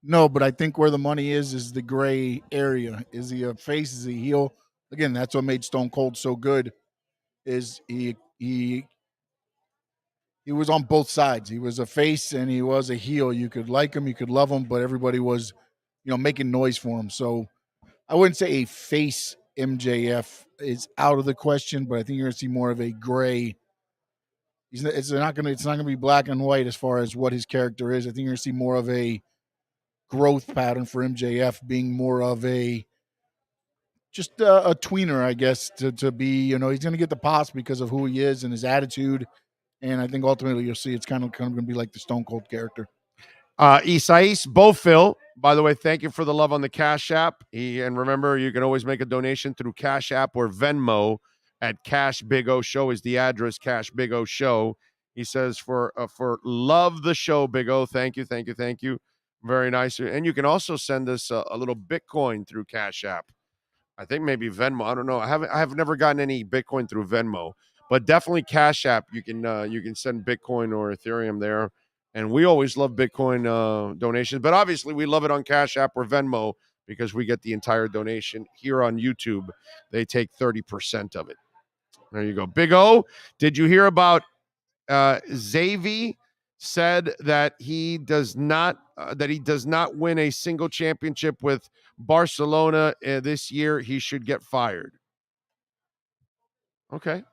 No, but I think where the money is the gray area. Is he a face? Is he a heel? Again, that's what made Stone Cold so good. Is he was on both sides. He was a face and he was a heel. You could like him, you could love him, but everybody was, making noise for him. So I wouldn't say a face MJF is out of the question, but I think you're going to see more of a gray. It's not going to be black and white as far as what his character is. I think you're going to see more of a growth pattern for MJF, being more of a tweener, I guess, to be, he's going to get the pops because of who he is and his attitude. And I think ultimately you'll see it's kind of going to be like the Stone Cold character. Isais Bofil, by the way, thank you for the love on the Cash App. And remember, you can always make a donation through Cash App or Venmo at Cash Big O Show is the address, Cash Big O Show. He says for love the show, Big O. Thank you. Very nice. And you can also send us a little Bitcoin through Cash App. I think maybe Venmo. I don't know. I have never gotten any Bitcoin through Venmo, but definitely Cash App. You can send Bitcoin or Ethereum there. And we always love Bitcoin donations, but obviously we love it on Cash App or Venmo because we get the entire donation. Here on YouTube, they take 30% of it. There you go. Big O, did you hear about Xavi said that he does not win a single championship with Barcelona this year? He should get fired. Okay.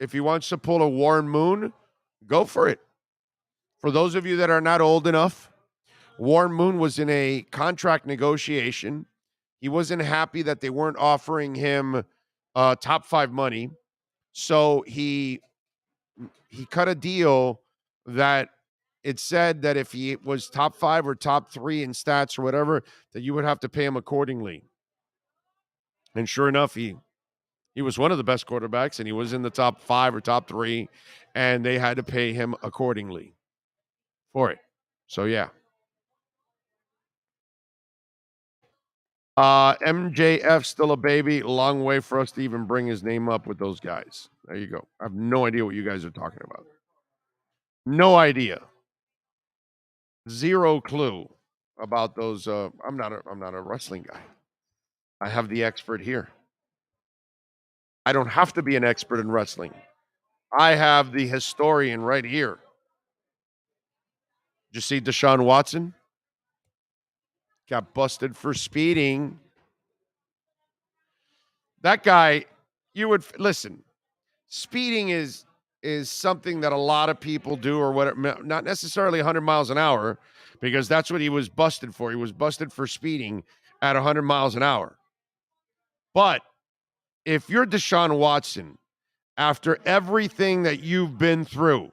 If he wants to pull a Warren Moon, go for it. For those of you that are not old enough, Warren Moon was in a contract negotiation. He wasn't happy that they weren't offering him top 5 money. So he cut a deal that it said that if he was top 5 or top 3 in stats or whatever, that you would have to pay him accordingly. And sure enough, he was one of the best quarterbacks, and he was in the top 5 or top 3, and they had to pay him accordingly for it. So, yeah. MJF still a baby. Long way for us to even bring his name up with those guys. There you go. I have no idea what you guys are talking about. No idea. Zero clue about those. I'm not a wrestling guy. I have the expert here. I don't have to be an expert in wrestling. I have the historian right here. Did you see Deshaun Watson? Got busted for speeding. That guy, you would listen. Speeding is something that a lot of people do, or what? Not necessarily 100 miles an hour, because that's what he was busted for. He was busted for speeding at 100 miles an hour. But if you're Deshaun Watson, after everything that you've been through,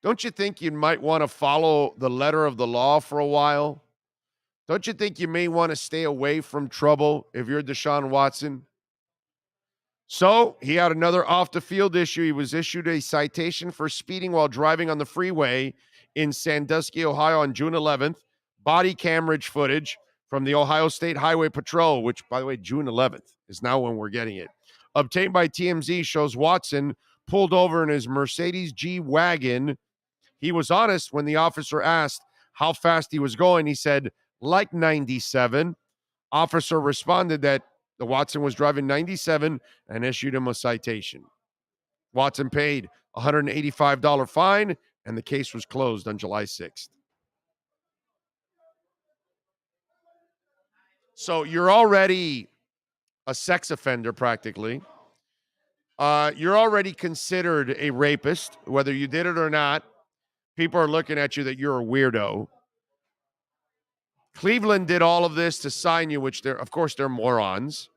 don't you think you might want to follow the letter of the law for a while? Don't you think you may want to stay away from trouble if you're Deshaun Watson? So he had another off-the-field issue. He was issued a citation for speeding while driving on the freeway in Sandusky, Ohio on June 11th. Body camera footage from the Ohio State Highway Patrol, which, by the way, June 11th is now when we're getting it, obtained by TMZ, shows Watson pulled over in his Mercedes G-Wagon. He was honest when the officer asked how fast he was going. He said, like 97. Officer responded that the Watson was driving 97 and issued him a citation. Watson paid a $185 fine, and the case was closed on July 6th. So you're already a sex offender, practically. You're already considered a rapist, whether you did it or not. People are looking at you that you're a weirdo. Cleveland did all of this to sign you, which of course, they're morons.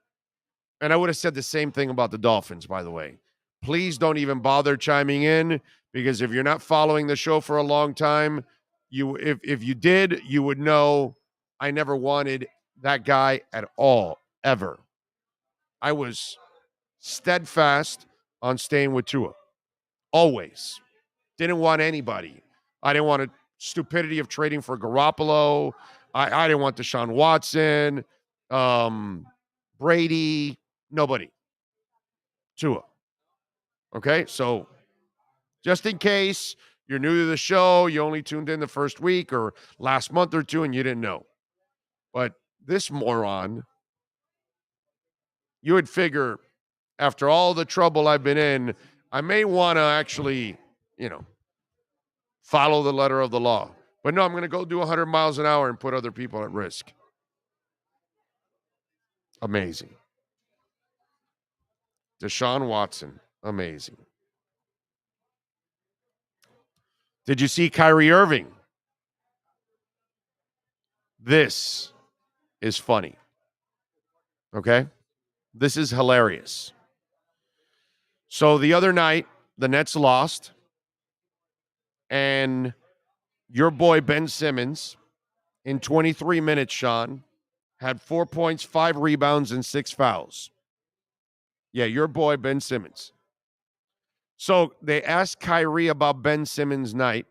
And I would have said the same thing about the Dolphins, by the way. Please don't even bother chiming in, because if you're not following the show for a long time, if you did, you would know I never wanted that guy at all, ever. I was steadfast on staying with Tua. Always. Didn't want anybody. I didn't want the stupidity of trading for Garoppolo. I didn't want Deshaun Watson, Brady, nobody. Tua. Okay, so just in case you're new to the show, you only tuned in the first week or last month or two and you didn't know. But this moron, you would figure after all the trouble I've been in, I may want to actually, follow the letter of the law. But no, I'm going to go do 100 miles an hour and put other people at risk. Amazing. Deshaun Watson, amazing. Did you see Kyrie Irving? This is funny. Okay? This is hilarious. So the other night, the Nets lost, and your boy Ben Simmons, in 23 minutes, Sean, had 4 points, 5 rebounds, and 6 fouls. Yeah, your boy Ben Simmons. So they asked Kyrie about Ben Simmons' night,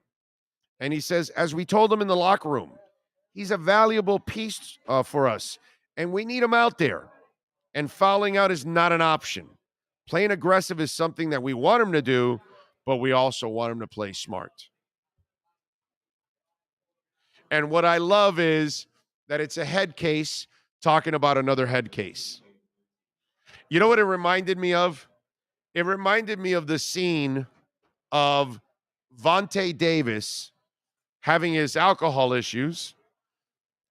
and he says, as we told him in the locker room, he's a valuable piece for us, and we need him out there. And fouling out is not an option. Playing aggressive is something that we want him to do, but we also want him to play smart. And what I love is that it's a head case talking about another head case. You know what it reminded me of? It reminded me of the scene of Vontae Davis having his alcohol issues,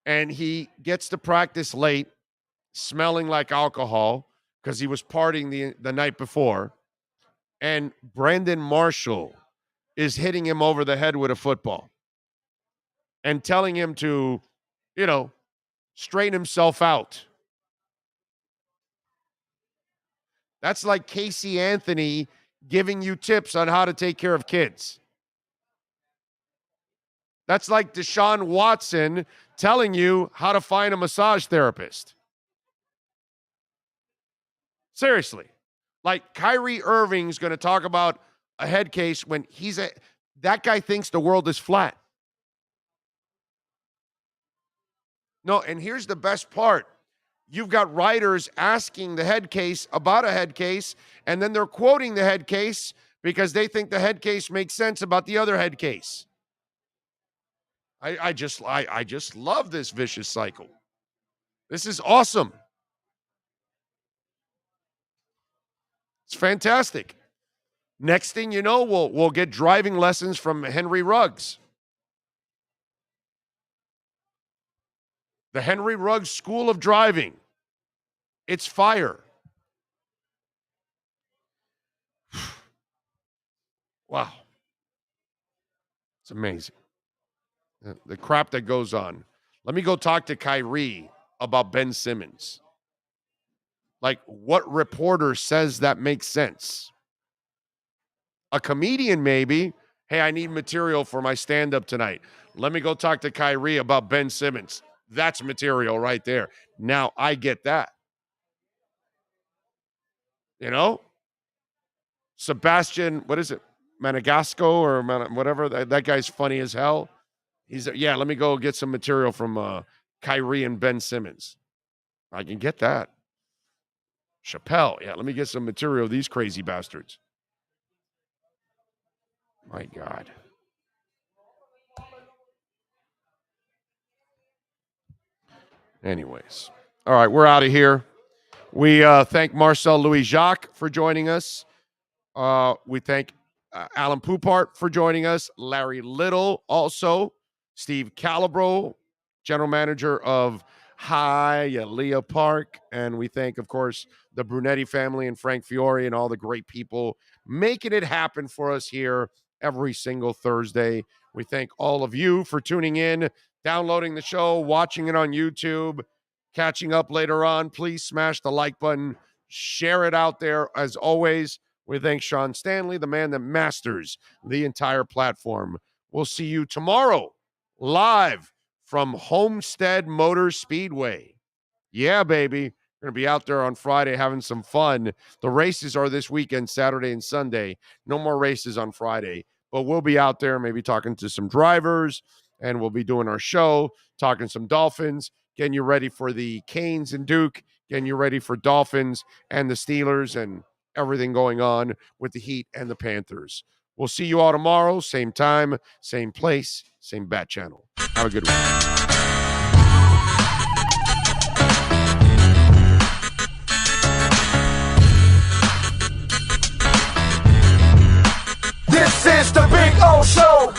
and he gets to practice late, smelling like alcohol because he was partying the night before, and Brandon Marshall is hitting him over the head with a football and telling him to, straighten himself out. That's like Casey Anthony giving you tips on how to take care of kids. That's like Deshaun Watson telling you how to find a massage therapist. Seriously. Like Kyrie Irving's going to talk about a head case when that guy thinks the world is flat. No, and here's the best part. You've got writers asking the head case about a head case, and then they're quoting the head case because they think the head case makes sense about the other head case. I just love this vicious cycle. This is awesome. It's fantastic. Next thing you know, we'll get driving lessons from Henry Ruggs. The Henry Ruggs School of Driving. It's fire. Wow. It's amazing. The crap that goes on. Let me go talk to Kyrie about Ben Simmons. Like, what reporter says that makes sense? A comedian, maybe. Hey, I need material for my stand-up tonight. Let me go talk to Kyrie about Ben Simmons. That's material right there. Now I get that. You know? Sebastian, what is it? Maniscalco or whatever. That guy's funny as hell. Yeah, let me go get some material from Kyrie and Ben Simmons. I can get that. Chappelle, yeah, let me get some material of these crazy bastards. My God. Anyways. All right, we're out of here. We thank Marcel Louis-Jacques for joining us. We thank Alan Poupart for joining us. Larry Little also. Steve Calabro, general manager of Hialeah Park. And we thank, of course, the Brunetti family and Frank Fiore and all the great people making it happen for us here every single Thursday. We thank all of you for tuning in, downloading the show, watching it on YouTube, catching up later on. Please smash the like button, share it out there. As always, we thank Sean Stanley, the man that masters the entire platform. We'll see you tomorrow live from Homestead Motor Speedway. Yeah, baby. We're going to be out there on Friday having some fun. The races are this weekend, Saturday and Sunday. No more races on Friday. But we'll be out there maybe talking to some drivers, and we'll be doing our show, talking some Dolphins, getting you ready for the Canes and Duke, getting you ready for Dolphins and the Steelers and everything going on with the Heat and the Panthers. We'll see you all tomorrow, same time, same place, same bat channel. Have a good one. This is the Big O Show.